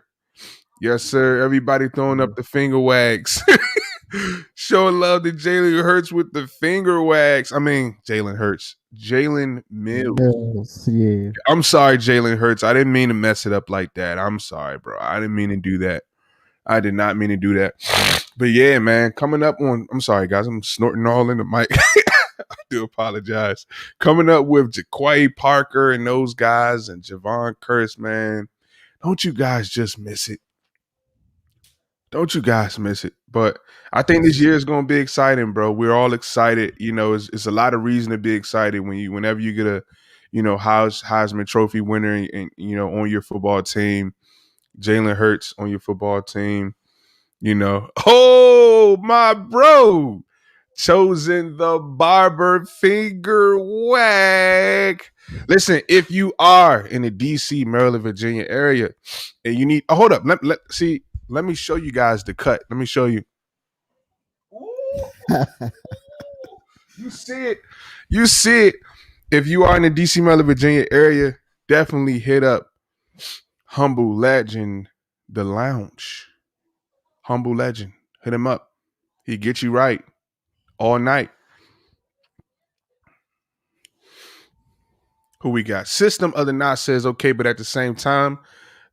Yes, sir. Everybody throwing up the finger wags. Showing love to Jalen Hurts with the finger wags. I mean, Jalen Hurts. Jalen Mills. Yeah. I'm sorry, Jalen Hurts. I didn't mean to mess it up like that. I'm sorry, bro. I didn't mean to do that. I did not mean to do that. But yeah, man, coming up on, I'm sorry, guys. I'm snorting all in the mic. I do apologize. Coming up with Jaquay Parker and those guys and Javon Curse, man. Don't you guys just miss it? Don't you guys miss it? But I think this year is going to be exciting, bro. We're all excited. You know, it's a lot of reason to be excited whenever you get a, Heisman Trophy winner and on your football team, Jalen Hurts on your football team. Oh my bro, chosen the barber finger wag. Listen, if you are in the DC, Maryland, Virginia area, and you need, hold up, let me show you guys the cut. Let me show you. You see it. You see it. If you are in the DC, Maryland, Virginia area, definitely hit up Humble Legend, the lounge. Humble Legend. Hit him up. He gets you right all night. Who we got? System of the Knot says, okay, but at the same time,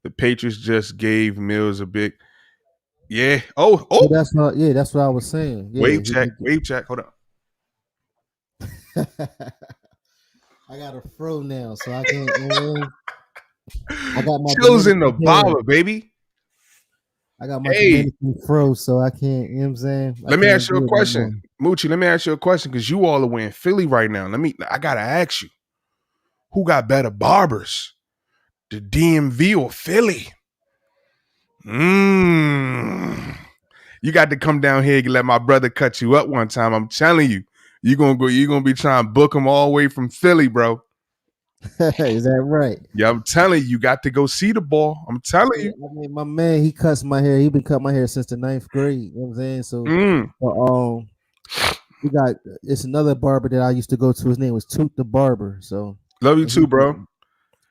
The Patriots just gave Mills a big, yeah. So that's not. Yeah, that's what I was saying. Yeah, Wave check. Hold up. I got a fro now, so I can't. I got my Chills in the Dominican hair. baller, baby. I got my Dominican fro, so I can't. You know what I'm saying? Let me ask you a question, Moochie. Let me ask you a question because you all are wearing Philly right now. I gotta ask you, who got better barbers, the DMV or Philly? You got to come down here and let my brother cut you up one time. I'm telling you, you're gonna be trying to book him all the way from Philly, bro. Is that right? Yeah, I'm telling you, you got to go see the ball. I'm telling you. I mean, my man, he cuts my hair. He been cutting my hair since the 9th grade. You know what I'm saying? So, it's another barber that I used to go to. His name was Toot the Barber. So love you too, bro.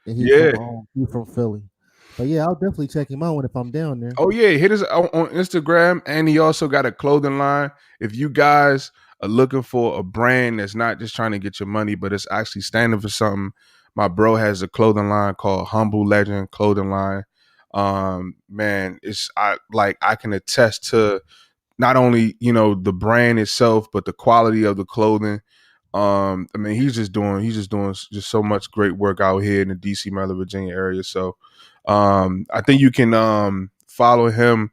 And he's from Philly. But yeah, I'll definitely check him out if I'm down there. Oh yeah, hit us on Instagram, and he also got a clothing line. If you guys are looking for a brand that's not just trying to get your money, but it's actually standing for something, my bro has a clothing line called Humble Legend Clothing Line. Man, I can attest to not only the brand itself, but the quality of the clothing. I mean, he's just doing so much great work out here in the DC, Maryland, Virginia area. So I think you can follow him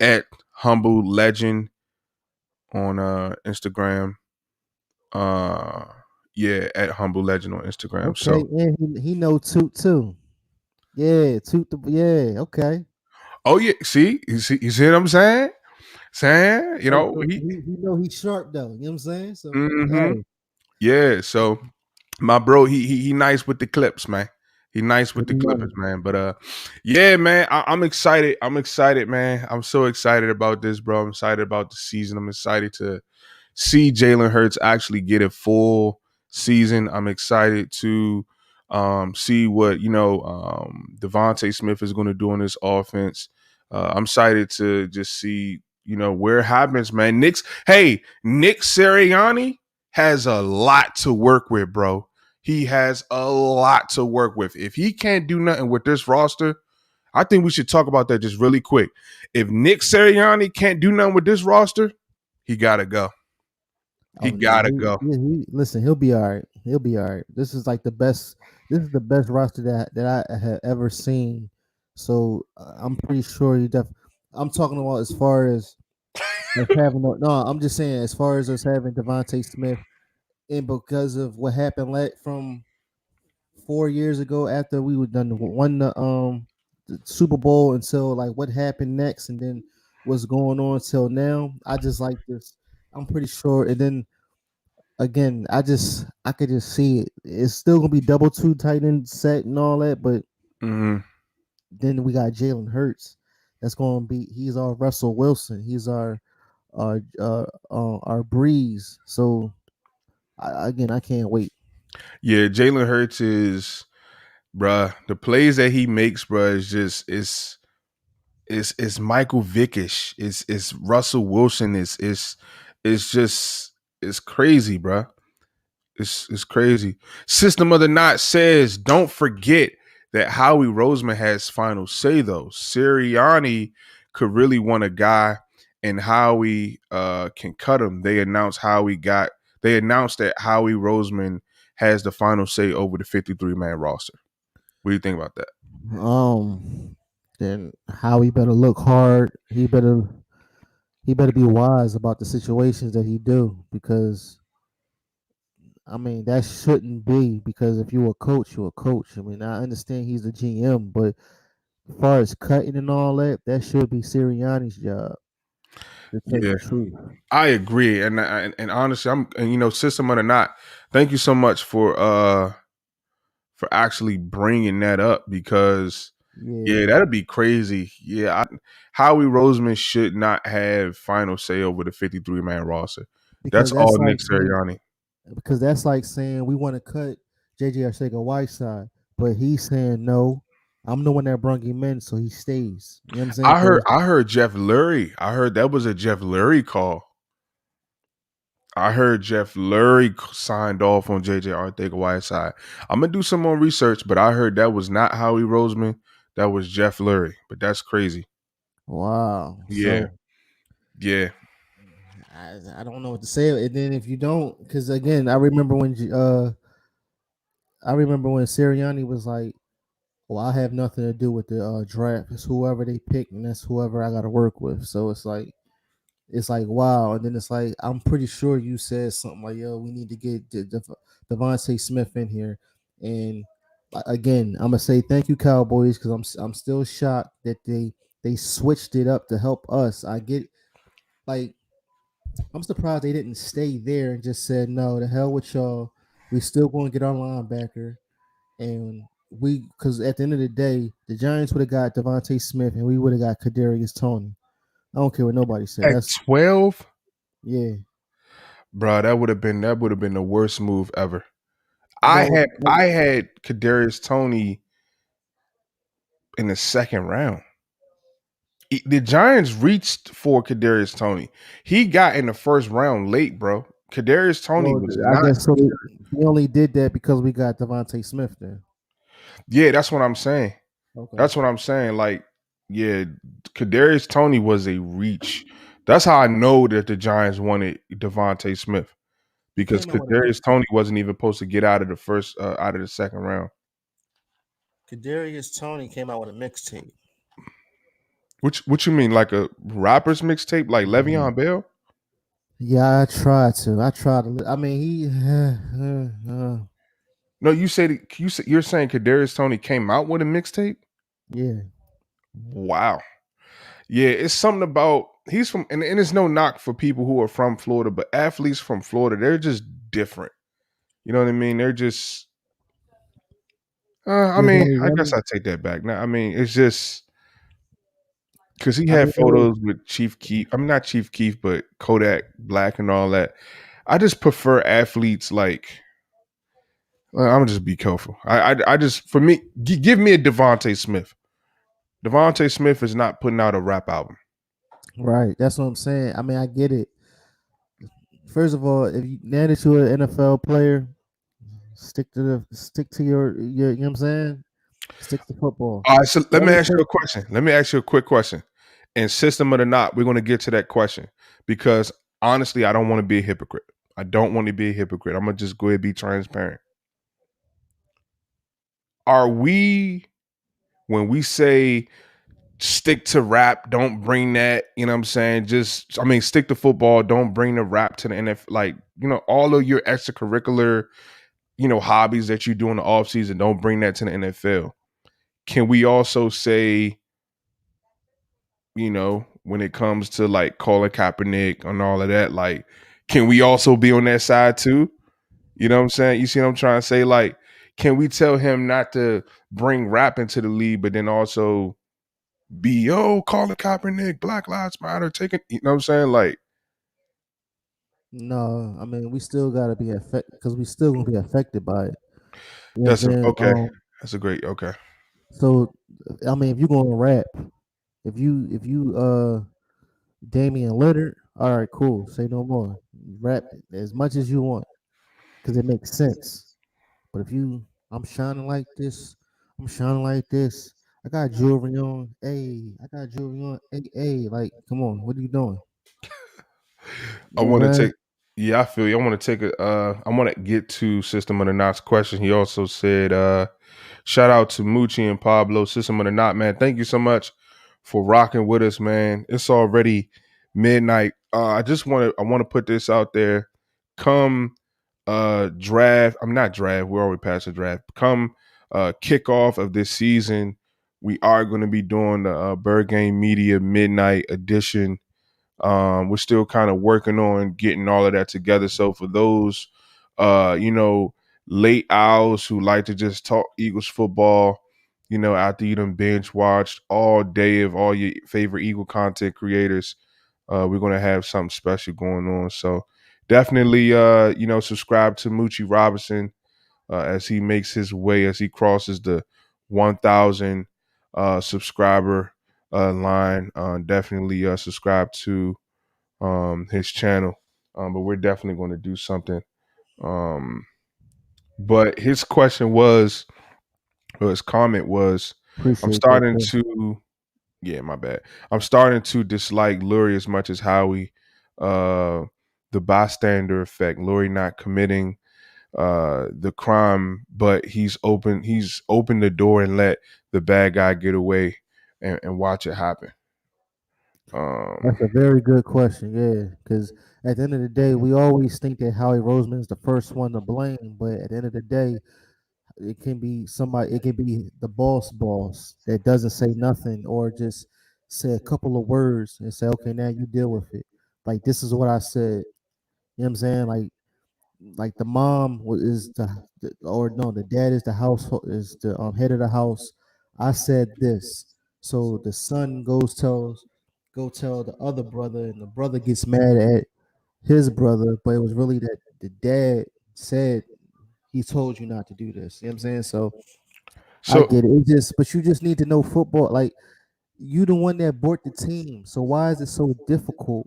at Humble Legend on Instagram. At Humble Legend on Instagram. Okay, so and he know Toot too. Yeah, Toot okay. Oh yeah, you see what I'm saying? He know he's sharp though. You know what I'm saying? So yeah, so my bro, he nice with the clips, man. He nice with the Clippers, man. But yeah, man, I'm excited. I'm excited, man. I'm so excited about this, bro. I'm excited about the season. I'm excited to see Jalen Hurts actually get a full season. I'm excited to see what Devontae Smith is going to do in this offense. I'm excited to just see where it happens, man. Nick Sirianni has a lot to work with, bro. He has a lot to work with. If he can't do nothing with this roster, I think we should talk about that just really quick. If Nick Sirianni can't do nothing with this roster, he gotta go. He gotta go. Listen, he'll be all right. He'll be all right. This is like the best. This is the best roster that I have ever seen. So I'm pretty sure I'm talking about as far as having. No, I'm just saying as far as us having Devontae Smith, and because of what happened from 4 years ago after we won the Super Bowl until like what happened next, and then what's going on till now. I just like this. I'm pretty sure, and then again, I could just see it. It's still gonna be double two tight end set and all that, but then we got Jalen Hurts. That's gonna be he's our Russell Wilson. He's our Breeze. So I can't wait. Yeah, Jalen Hurts is, bruh. The plays that he makes, bruh, is just it's Michael Vickish. It's Russell Wilson. It's crazy, bruh. It's crazy. System of the Knot says, don't forget that Howie Roseman has final say, though. Sirianni could really want a guy, and Howie can cut him. They announced that Howie Roseman has the final say over the 53-man roster. What do you think about that? Then Howie better look hard. He better be wise about the situations that he do, because I mean that shouldn't be, because if you're a coach, you're a coach. I mean, I understand he's the GM, but as far as cutting and all that, that should be Sirianni's job. Yeah, I agree, and honestly, System of the Knot, thank you so much for actually bringing that up, because that'd be crazy. Yeah, Howie Roseman should not have final say over the 53-man roster. That's all Nick Sirianni. Because that's like saying we want to cut J.J. Arcega-Whiteside, but he's saying no. I'm the one that brought him in, so he stays. You know what I'm saying? I heard Jeff Lurie. I heard that was a Jeff Lurie call. I heard Jeff Lurie signed off on J.J. Arcega-Whiteside. I'm gonna do some more research, but I heard that was not Howie Roseman. that was Jeff Lurie. But that's crazy. Wow. Yeah. So Yeah. I don't know what to say. And then if you don't, because again, I remember when Sirianni was like, "Well, I have nothing to do with the draft. It's whoever they pick, and that's whoever I got to work with." So it's like wow, and then it's like I'm pretty sure you said something like, "Yo, we need to get Devontae Smith in here," and again, I'm gonna say thank you, Cowboys, because I'm still shocked that they switched it up to help us. I get like I'm surprised they didn't stay there and just said no, the hell with y'all. We still going to get our linebacker, and because at the end of the day, the Giants would have got Devontae Smith, and we would have got Kadarius Toney. I don't care what nobody said. At 12, Yeah, bro, that would have been the worst move ever. well, I had Kadarius Toney in the second round. The Giants reached for Kadarius Toney. He got in the first round late, bro. Kadarius Toney was I not. guess so. We only did that because we got Devontae Smith there. Yeah, that's what I'm saying. Okay. That's what I'm saying. Like, yeah, Kadarius Toney was a reach. That's how I know that the Giants wanted Devontae Smith, because Kadarius Toney wasn't even supposed to get out of the second round. Kadarius Toney came out with a mixtape. What you mean, like a rapper's mixtape, like Le'Veon Bell? Yeah, I tried to. I mean, he. No, you're saying Kadarius Toney came out with a mixtape? Yeah. Wow. Yeah, it's something about he's from, and it's no knock for people who are from Florida, but athletes from Florida, they're just different. You know what I mean? They're just. I mean, I guess I take that back. Now, I mean, it's just because he had photos with Chief Keef. I'm not Chief Keef, but Kodak Black and all that. I just prefer athletes like. I'm gonna just be careful. I just, for me, give me a Devontae Smith. Devontae Smith is not putting out a rap album. Right. That's what I'm saying. I mean, I get it. First of all, if you now that you're an NFL player, stick to your you know what I'm saying? Stick to football. All right, so let me ask you a question. Let me ask you a quick question. And system or not, we're going to get to that question, because honestly, I don't want to be a hypocrite. I don't want to be a hypocrite. I'm going to just go ahead and be transparent. Are we, when we say stick to rap, don't bring that, you know what I'm saying? Stick to football, don't bring the rap to the NFL. Like, all of your extracurricular, hobbies that you do in the offseason, don't bring that to the NFL. Can we also say, when it comes to like Colin Kaepernick and all of that, like, can we also be on that side too? You know what I'm saying? You see what I'm trying to say? Like, can we tell him not to bring rap into the league, but then also be, Colin Kaepernick, Black Lives Matter, taking, you know what I'm saying? Like, no, I mean, we still got to be affected because we still gonna be affected by it. that's okay. That's a great, okay. So, I mean, if you're gonna rap, if you Damian Lillard, all right, cool. Say no more. Rap as much as you want because it makes sense. But if I'm shining like this, I'm shining like this. I got jewelry on. Hey, I got jewelry on. Hey, like, come on, what are you doing? I want to take. Yeah, I feel you. I want to take I want to get to System of the Knot's question. He also said, shout out to Moochie and Pablo, System of the Knot, man. Thank you so much for rocking with us, man. It's already midnight. I want to put this out there. Come draft. I'm not draft. We're already past the draft. Come kickoff of this season, we are going to be doing the Bird Game Media Midnight Edition. We're still kind of working on getting all of that together. So for those, late owls who like to just talk Eagles football, after you done binge watched all day of all your favorite Eagle content creators, we're going to have something special going on. So definitely, subscribe to Moochie Robinson as he makes his way, as he crosses the 1,000 subscriber line. Definitely subscribe to his channel, but we're definitely going to do something. But his question was, or his comment was, I'm Appreciate starting that. to, yeah, my bad. I'm starting to dislike Lurie as much as Howie. The bystander effect, Lurie not committing the crime, but he's opened the door and let the bad guy get away and watch it happen. That's a very good question, yeah. Because at the end of the day, we always think that Howie Roseman is the first one to blame, but at the end of the day, it can be somebody. It can be the boss that doesn't say nothing or just say a couple of words and say, "Okay, now you deal with it." Like this is what I said. You know what I'm saying? Like the mom is or no, the dad is the household is the head of the house. I said this, so the son go tell the other brother, and the brother gets mad at his brother, but it was really that the dad said he told you not to do this. You know what I'm saying? So I So get it. It just, but you just need to know football. Like you the one that bought the team, so why is it so difficult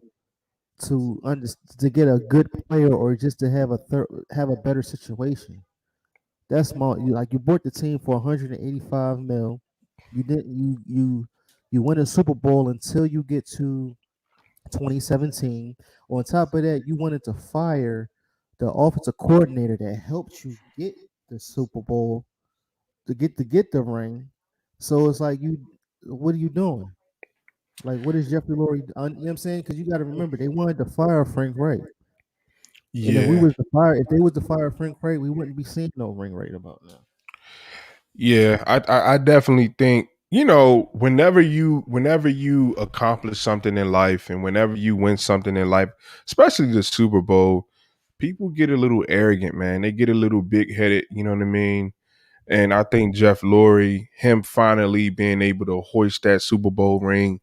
to get a good player or just to have a better situation? That's small. You bought the team for 185 mil. You didn't you win a Super Bowl until you get to 2017. On top of that, you wanted to fire the offensive coordinator that helped you get the Super Bowl to get the ring. So it's like what are you doing? Like what is Jeffrey Lurie? You know what I'm saying? Because you got to remember they wanted to fire Frank Wright. And yeah, if they was to fire Frank Wright, we wouldn't be seeing no ring right about now. yeah, I definitely think, whenever you accomplish something in life and whenever you win something in life, especially the Super Bowl, people get a little arrogant, man. They get a little big headed. You know what I mean? And I think Jeff Lurie, him finally being able to hoist that Super Bowl ring,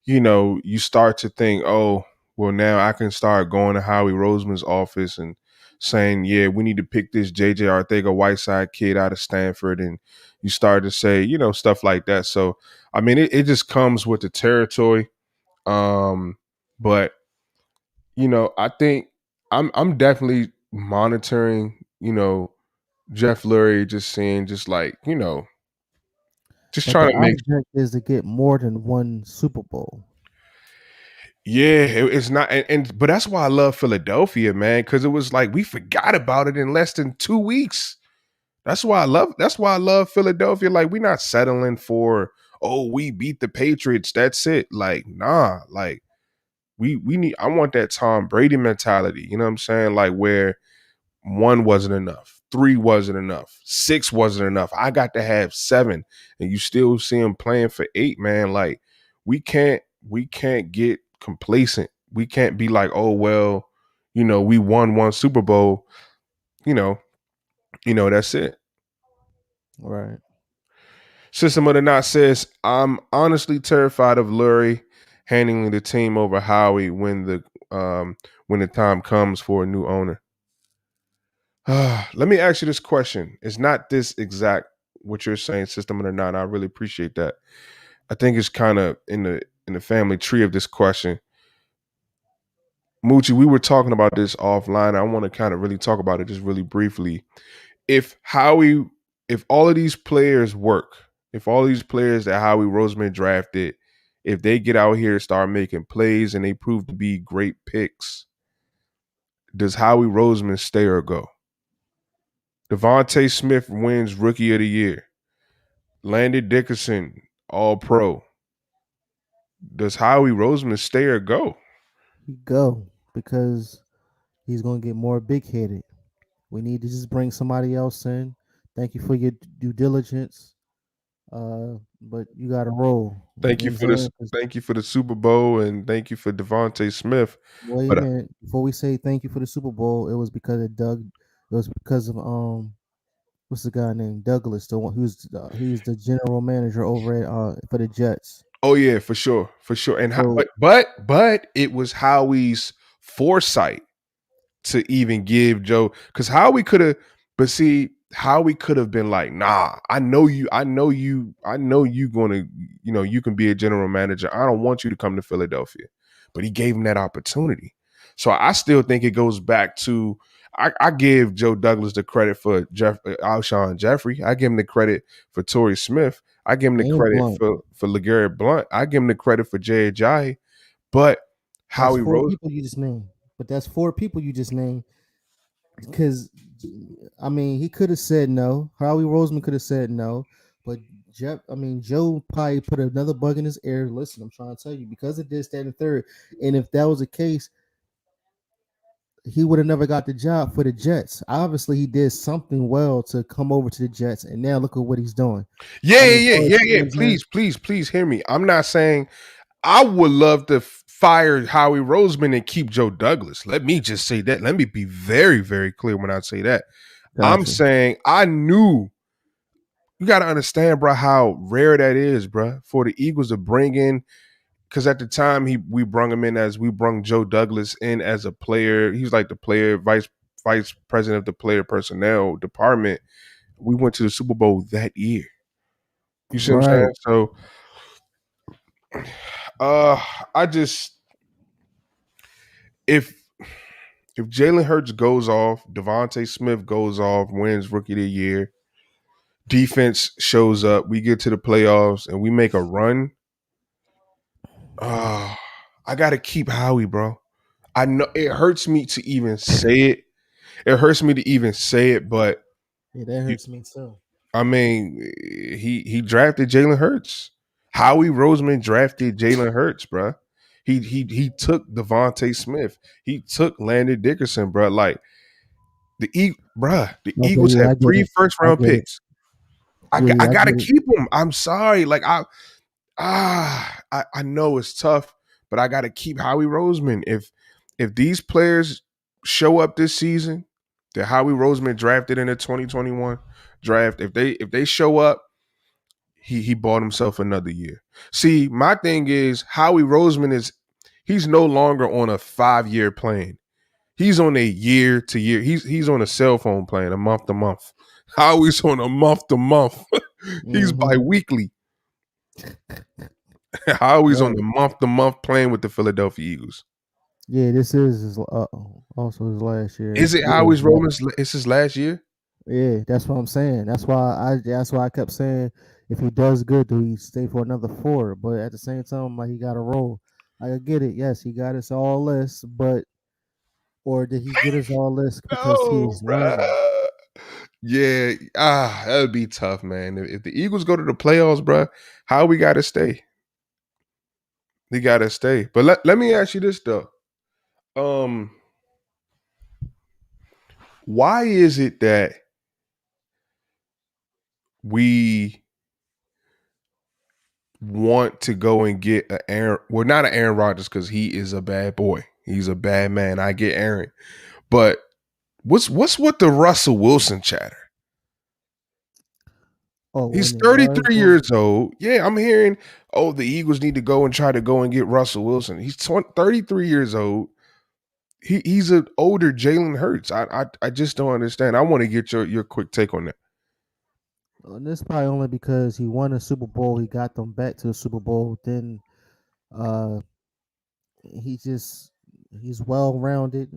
you start to think, oh, well, now I can start going to Howie Roseman's office and saying, yeah, we need to pick this JJ Arcega-Whiteside kid out of Stanford. And you start to say, stuff like that. So, I mean, it just comes with the territory. But, I think I'm definitely monitoring, Jeff Lurie, just seeing, just like, just But trying the to make. object is to get more than one Super Bowl. Yeah, it's not, but that's why I love Philadelphia, man, because it was like we forgot about it in less than 2 weeks. That's why I love Philadelphia. Like, we're not settling for, oh, we beat the Patriots, that's it. Like, nah, like we need. I want that Tom Brady mentality. You know what I'm saying? Like, where 1 wasn't enough, 3 wasn't enough, 6 wasn't enough. I got to have 7, and you still see him playing for 8, man. Like, we can't get complacent. We can't be like, oh well, we won 1 Super Bowl. You know, that's it. Right. System of the Knot says, I'm honestly terrified of Lurie handing the team over Howie when the time comes for a new owner. Let me ask you this question. It's not this exact what you're saying, System of the Knot. I really appreciate that. I think it's kind of in the family tree of this question. Moochie, we were talking about this offline. I want to kind of really talk about it just really briefly. If all of these players work, if all these players that Howie Roseman drafted, if they get out here and start making plays and they prove to be great picks, does Howie Roseman stay or go? Devontae Smith wins Rookie of the Year. Landon Dickerson, All Pro. Does Howie Roseman stay or go? He go because he's gonna get more big headed. We need to just bring somebody else in. Thank you for your due diligence. But you got to roll. Thank You you know what for I'm this. saying? 'Cause- Thank you for the Super Bowl, and thank you for Devontae Smith. Wait a But minute. Before we say thank you for the Super Bowl, it was because of Doug. It was because of what's the guy named Douglas, the one he's the general manager over at for the Jets. oh yeah, for sure, And So but it was Howie's foresight to even give Joe, because Howie could have. But see, Howie could have been like, nah, I know you gonna, you can be a general manager. I don't want you to come to Philadelphia. But he gave him that opportunity. So I still think it goes back to, I give Joe Douglas the credit for Alshon Jeffrey. I give him the credit for Torrey Smith. I give him the credit for LeGarrette Blount. I give him the credit for Jay Ajayi. But Howie Roseman. People you just named. But that's 4 people you just named. Because I mean, he could have said no. Howie Roseman could have said no. But Joe probably put another bug in his ear. Listen, I'm trying to tell you, because of this, that, and third. And if that was the case, he would have never got the job for the Jets. Obviously, he did something well to come over to the Jets, and now look at what he's doing. Yeah. Please hear me. I'm not saying I would love to fire Howie Roseman and keep Joe Douglas. Let me just say that. Let me be very, very clear when I say that. Gotcha. I'm saying I knew. You got to understand, bro, how rare that is, bro, for the Eagles to bring in. Because at the time we brung him in as we brung Joe Douglas in as a player. He was like the player vice president of the player personnel department. We went to the Super Bowl that year. You see what I'm saying? So, I just if Jalen Hurts goes off, Devontae Smith goes off, wins Rookie of the Year, defense shows up, we get to the playoffs, and we make a run. I gotta keep Howie, bro. I know it hurts me to even say it. It hurts me to even say it, but yeah, that hurts me too. I mean, he drafted Jalen Hurts. Howie Roseman drafted Jalen Hurts, bro. He took Devontae Smith. He took Landon Dickerson, bro. Like the Eagles have 3 first-round picks. I gotta keep them. I'm sorry. Like I know it's tough, but I gotta keep Howie Roseman. If these players show up this season, that Howie Roseman drafted in the 2021 draft, if they show up, he bought himself another year. See, my thing is Howie Roseman he's no longer on a 5-year plan. He's on a year to year. He's on a cell phone plan, a month to month. Howie's on a month to month. He's bi-weekly. Howie's on the month to month playing with the Philadelphia Eagles. Yeah, this is also his last year. Is it Howie's Roseman's? It's his last year. Yeah, that's what I'm saying. That's why I kept saying, if he does good, do he stay for another 4? But at the same time, like, he got to roll. I get it. Yes, he got us all list, but or did he get us all list because he's learning? Yeah, that would be tough, man. If the Eagles go to the playoffs, bro, Howie got to stay. He got to stay. But let me ask you this though. Why is it that we want to go and get not an Aaron Rodgers, because he is a bad boy. He's a bad man. I get Aaron. But what's with the Russell Wilson chatter? Oh, he's 33 years old. Yeah, I'm hearing, the Eagles need to go and try to go and get Russell Wilson. He's 33 years old. He's an older Jalen Hurts. I just don't understand. I want to get your quick take on that. And this probably only because he won a Super Bowl. He got them back to the Super Bowl. Then he's well-rounded.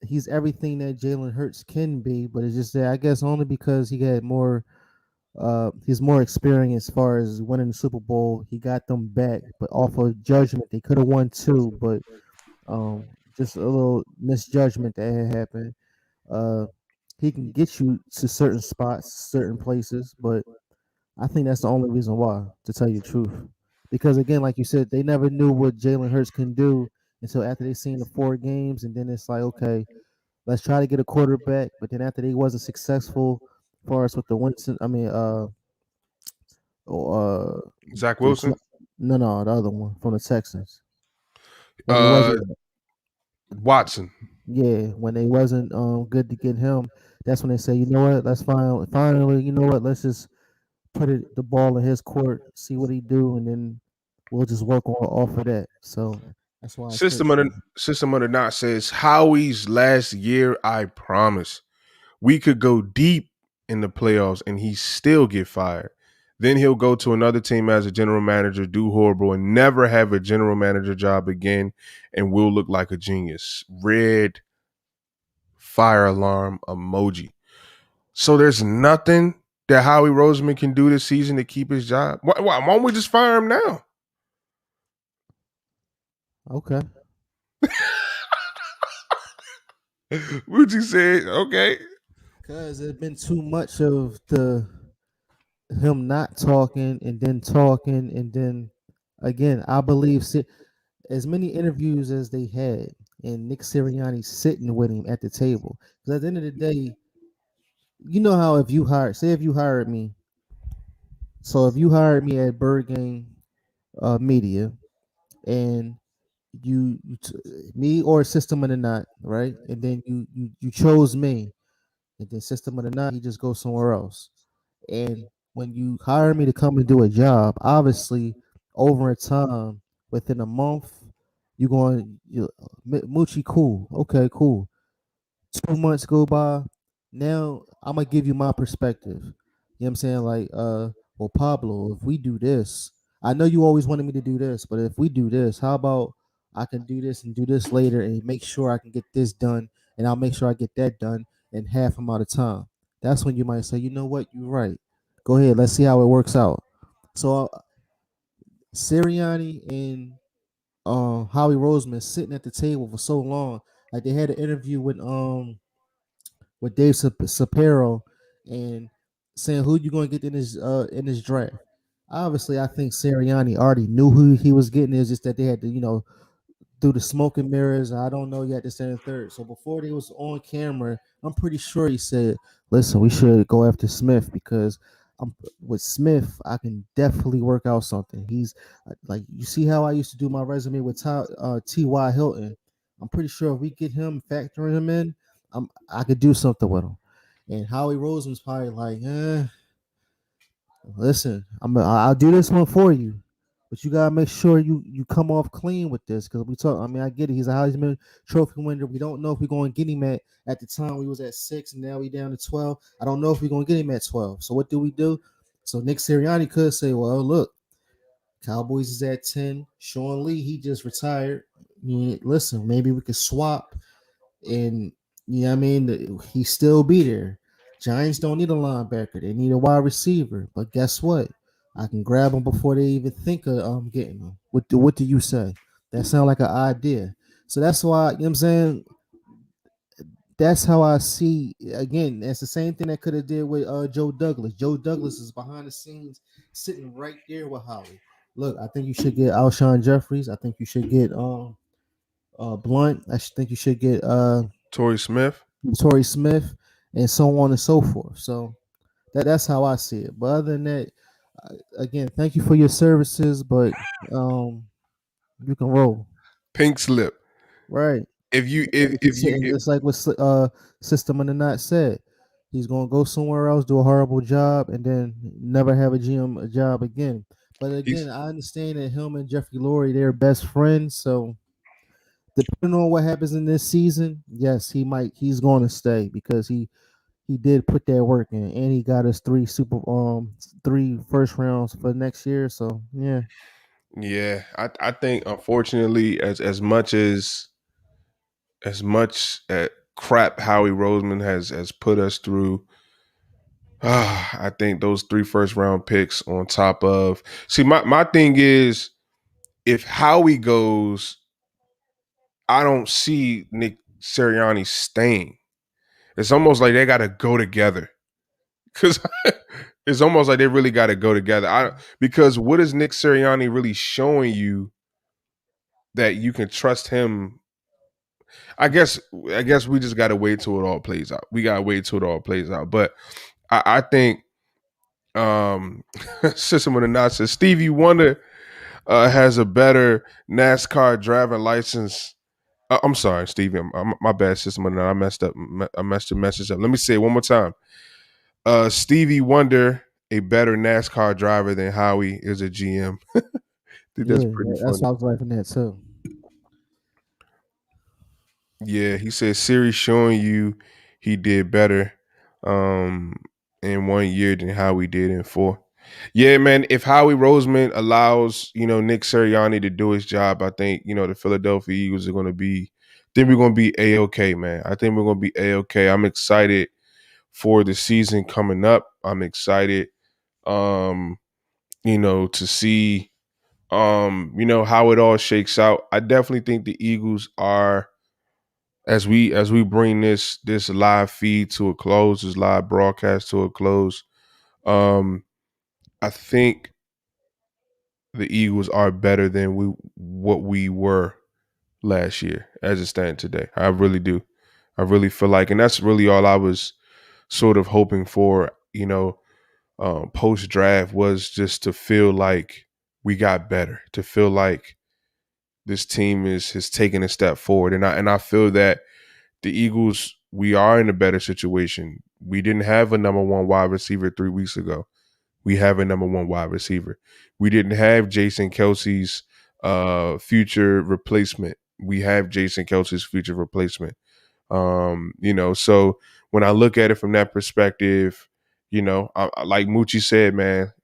He's everything that Jalen Hurts can be, but it's just that I guess only because he had more he's more experienced as far as winning the Super Bowl. He got them back, but off of judgment. They could have won 2, but just a little misjudgment that had happened. He can get you to certain spots, certain places, but I think that's the only reason why, to tell you the truth. Because again, like you said, they never knew what Jalen Hurts can do until after they seen the 4 games, and then it's like, okay, let's try to get a quarterback. But then after they wasn't successful, as far as with the Winston, Zach Wilson. No, the other one from the Texans. Watson. Yeah, when they wasn't good to get him, that's when they say, you know what, let's finally, you know what, let's just put the ball in his court, see what he do, and then we'll just work off of that. So that's why System of the Knot says Howie's last year, I promise. We could go deep in the playoffs and he still get fired. Then he'll go to another team as a general manager, do horrible, and never have a general manager job again, and we'll look like a genius. Red fire alarm emoji. So there's nothing that Howie Roseman can do this season to keep his job? Why don't we just fire him now? Okay. Ruchi said, okay. Because there's been too much of him not talking and then again, I believe as many interviews as they had and Nick Sirianni sitting with him at the table. Because at the end of the day, you know how if you hired me, so if you hired me at Bird Game Media and me or System of the Knot, right? And then you chose me, and then System of the Knot, he just goes somewhere else. And when you hire me to come and do a job, obviously over time, within a month, Moochie, cool, okay, cool. 2 months go by. Now I'm gonna give you my perspective. You know what I'm saying? Like, well, Pablo, if we do this, I know you always wanted me to do this, but if we do this, how about I can do this and do this later and make sure I can get this done, and I'll make sure I get that done in half amount of time. That's when you might say, you know what, you're right. Go ahead, let's see how it works out. So Sirianni and Howie Roseman sitting at the table for so long, like they had an interview with Dave Sapiro and saying who you going to get in this draft. Obviously, I think Sirianni already knew who he was getting. It's just that they had to, through the smoke and mirrors. I don't know yet the second third. So before they was on camera, I'm pretty sure he said, "Listen, we should go after Smith because with Smith, I can definitely work out something. He's like you see how I used to do my resume with T.Y. Hilton. I'm pretty sure if we get him, factoring him in, I could do something with him." And Howie Roseman's probably like, listen, I'll do this one for you, but you gotta make sure you come off clean with this because we talk. I mean, I get it. He's a Heisman Trophy winner. We don't know if we're going to get him at the time we was at 6, and now we down to 12. I don't know if we're going to get him at 12. So what do we do? So Nick Sirianni could say, well, look, Cowboys is at 10. Sean Lee, he just retired. Listen, maybe we could swap, and you know what I mean. He still be there. Giants don't need a linebacker; they need a wide receiver. But guess what? I can grab them before they even think of getting them. What do you say? That sounds like an idea. So that's why, you know what I'm saying, that's how I see. Again, that's the same thing that could have did with Joe Douglas. Joe Douglas is behind the scenes, sitting right there with Howie. Look, I think you should get Alshon Jeffries. I think you should get Blunt. I think you should get Torrey Smith, and so on and so forth. So that's how I see it. But other than that, again, thank you for your services, but you can roll. Pink slip. Right. If you it's like what System of the Knot said. He's gonna go somewhere else, do a horrible job, and then never have a GM job again. But again, I understand that him and Jeffrey Lurie, they're best friends. So depending on what happens in this season, yes, he's going to stay because he did put that work in, and he got us 3 first rounds for next year. So yeah, I think unfortunately, as much crap Howie Roseman has put us through, I think those 3 first round picks on top of my thing is if Howie goes, I don't see Nick Sirianni staying. It's almost like they got to go together because it's almost like they really got to go together. Because what is Nick Sirianni really showing you that you can trust him? I guess we just got to wait till it all plays out. We got to wait till it all plays out. But I think System of the Knot says Stevie Wonder has a better NASCAR driving license. I'm sorry, Stevie. My bad, System of the Knot. I messed up. I messed your message up. Let me say it one more time. Stevie Wonder, a better NASCAR driver than Howie is a GM. I think that's pretty funny. That's what I was laughing at too. Yeah, he said Siri showing you he did better in 1 year than Howie did in 4. Yeah, man, if Howie Roseman allows, Nick Sirianni to do his job, I think, the Philadelphia Eagles are going to be, I think we're going to be A-okay, man. I think we're going to be A-okay. I'm excited for the season coming up. I'm excited, to see, how it all shakes out. I definitely think the Eagles are, as we bring this live feed to a close, this live broadcast to a close. I think the Eagles are better than what we were last year as it stands today. I really do. I really feel like, and that's really all I was sort of hoping for, post draft, was just to feel like we got better, to feel like this team has taken a step forward. And I feel that the Eagles, we are in a better situation. We didn't have a number one wide receiver 3 weeks ago. We have a number one wide receiver. We didn't have Jason Kelce's future replacement. We have Jason Kelce's future replacement. So when I look at it from that perspective, I like Moochie said, man,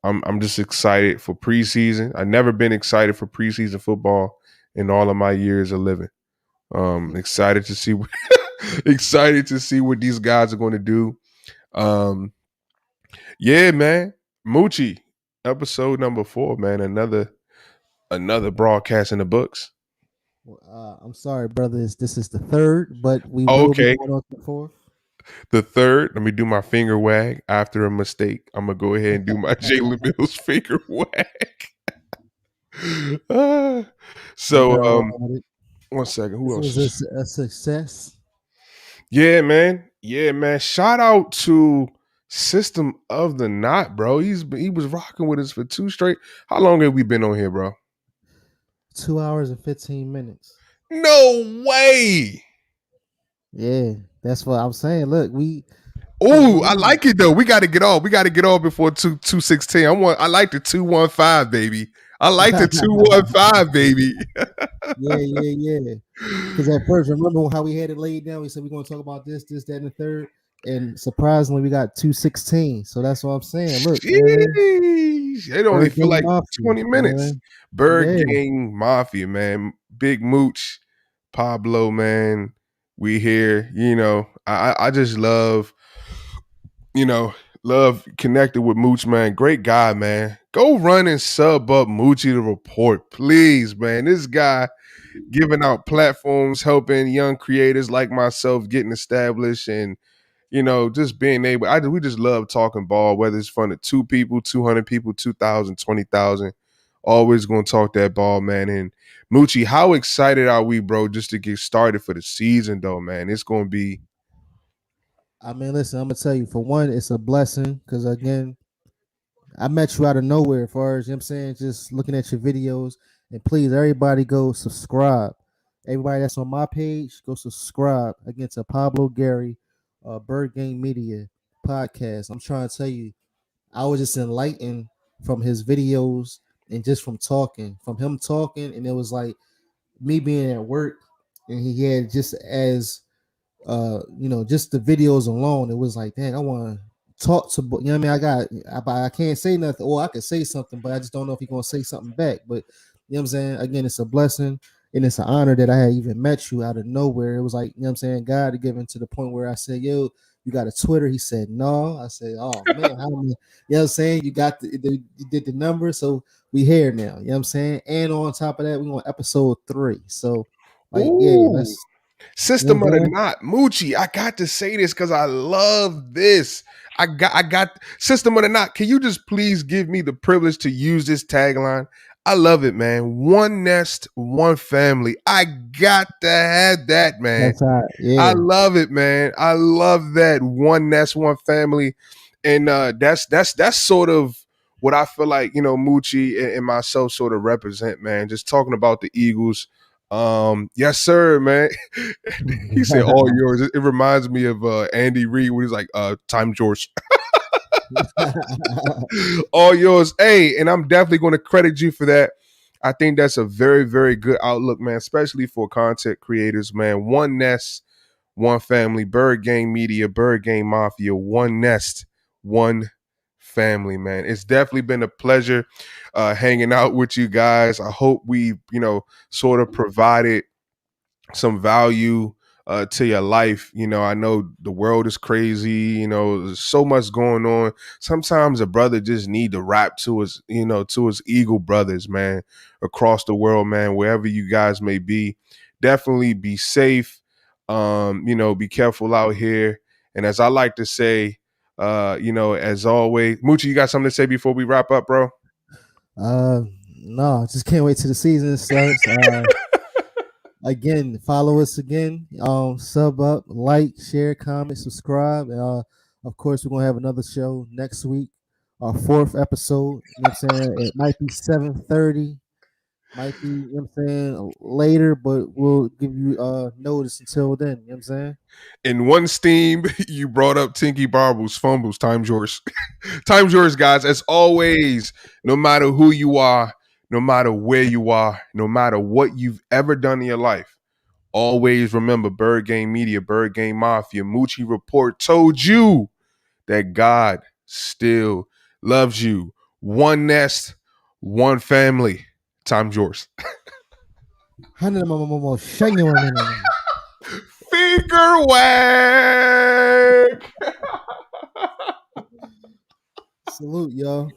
I'm just excited for preseason. I've never been excited for preseason football in all of my years of living. Excited to see excited to see what these guys are going to do. Yeah, man. Moochie, episode number 4, man. Another broadcast in the books. I'm sorry, brothers. This is the 3rd, but we will be going on to the 4th. The 3rd. Let me do my finger wag after a mistake. I'm gonna go ahead and do my Jalen Mills finger wag. One second. Who else? This was a success. Yeah, man. Shout out to System of the Knot, bro. He was rocking with us for 2 straight. How long have we been on here, bro? 2 hours and 15 minutes. No way. Yeah, that's what I'm saying. Look, I like it though. We got to get off. We got to get off before 2:16. I like the 2:15, baby. I like the 2:15, baby. Yeah. Because at first, remember how we had it laid down? We said we're going to talk about this, that, and the third. And surprisingly, we got 2:16. So that's what I'm saying. Look, it only feel like Mafia, 20 minutes. Man. Bird Gang Mafia, man. Big Mooch, Pablo, man. We here. I just love, connected with Mooch, man. Great guy, man. Go run and sub up Moochie the Report, please, man. This guy giving out platforms, helping young creators like myself getting established, and just being able. We just love talking ball, whether it's from the 2 people, 200 people, 2,000, 20,000. Always going to talk that ball, man. And Moochie, how excited are we, bro, just to get started for the season, though, man? It's going to be. I mean, listen, I'm going to tell you, for one, it's a blessing because, again, I met you out of nowhere as far as, I'm saying, just looking at your videos. And please, everybody go subscribe. Everybody that's on my page, go subscribe again to Pablo Gary, Bird Gang Media podcast. I'm trying to tell you, I was just enlightened from his videos and just from him talking. And it was like me being at work and he had just as, just the videos alone. It was like, dang, I want to talk to, I mean? I can't say nothing, or I could say something, but I just don't know if he's going to say something back. But you know what I'm saying? Again, it's a blessing and it's an honor that I had even met you out of nowhere. It was like, you know what I'm saying? God had given to the point where I said, yo, you got a Twitter? He said, no. I said, oh man, how many, you know what I'm saying? You got you did the number. So we here now, you know what I'm saying? And on top of that, we on episode 3. So like, let's System of the Knot. Moochie, I got to say this because I love this. I got System of the Knot. Can you just please give me the privilege to use this tagline? I love it, man. One nest, one family. I got to have that, man. That's right. Yeah. I love it, man. I love that. One nest, one family. And that's sort of what I feel like, Moochie and myself sort of represent, man. Just talking about the Eagles. Yes, sir, man. He said all yours. It reminds me of Andy Reid when he's like, time George. All yours. Hey, and I'm definitely going to credit you for that. I think that's a very, very good outlook, man, especially for content creators, man. One nest, one family. Bird Gang Media, Bird Gang Mafia, one nest, one family, man. It's definitely been a pleasure hanging out with you guys. I hope we, sort of provided some value to your life. You know, I know the world is crazy. You know, there's so much going on. Sometimes a brother just need to rap to his, you know, to his Eagle brothers, man, across the world, man, wherever you guys may be. Definitely be safe. You know, be careful out here. And as I like to say, you know, as always, Moochie, you got something to say before we wrap up, bro? No, just can't wait till the season starts. Again, follow us again. Sub up, like, share, comment, subscribe. Of course, we're gonna have another show next week, our 4th episode. You know what I'm saying? It might be 7:30, might be, you know what I'm saying, later, but we'll give you notice until then. You know what I'm saying? In one steam, you brought up Tinky Barble's fumbles. Time's yours. Time's yours, guys. As always, no matter who you are, no matter where you are, no matter what you've ever done in your life, always remember Bird Game Media, Bird Game Mafia, Moochie Report told you that God still loves you. One nest, one family. Time's yours. Finger wag. Salute, y'all.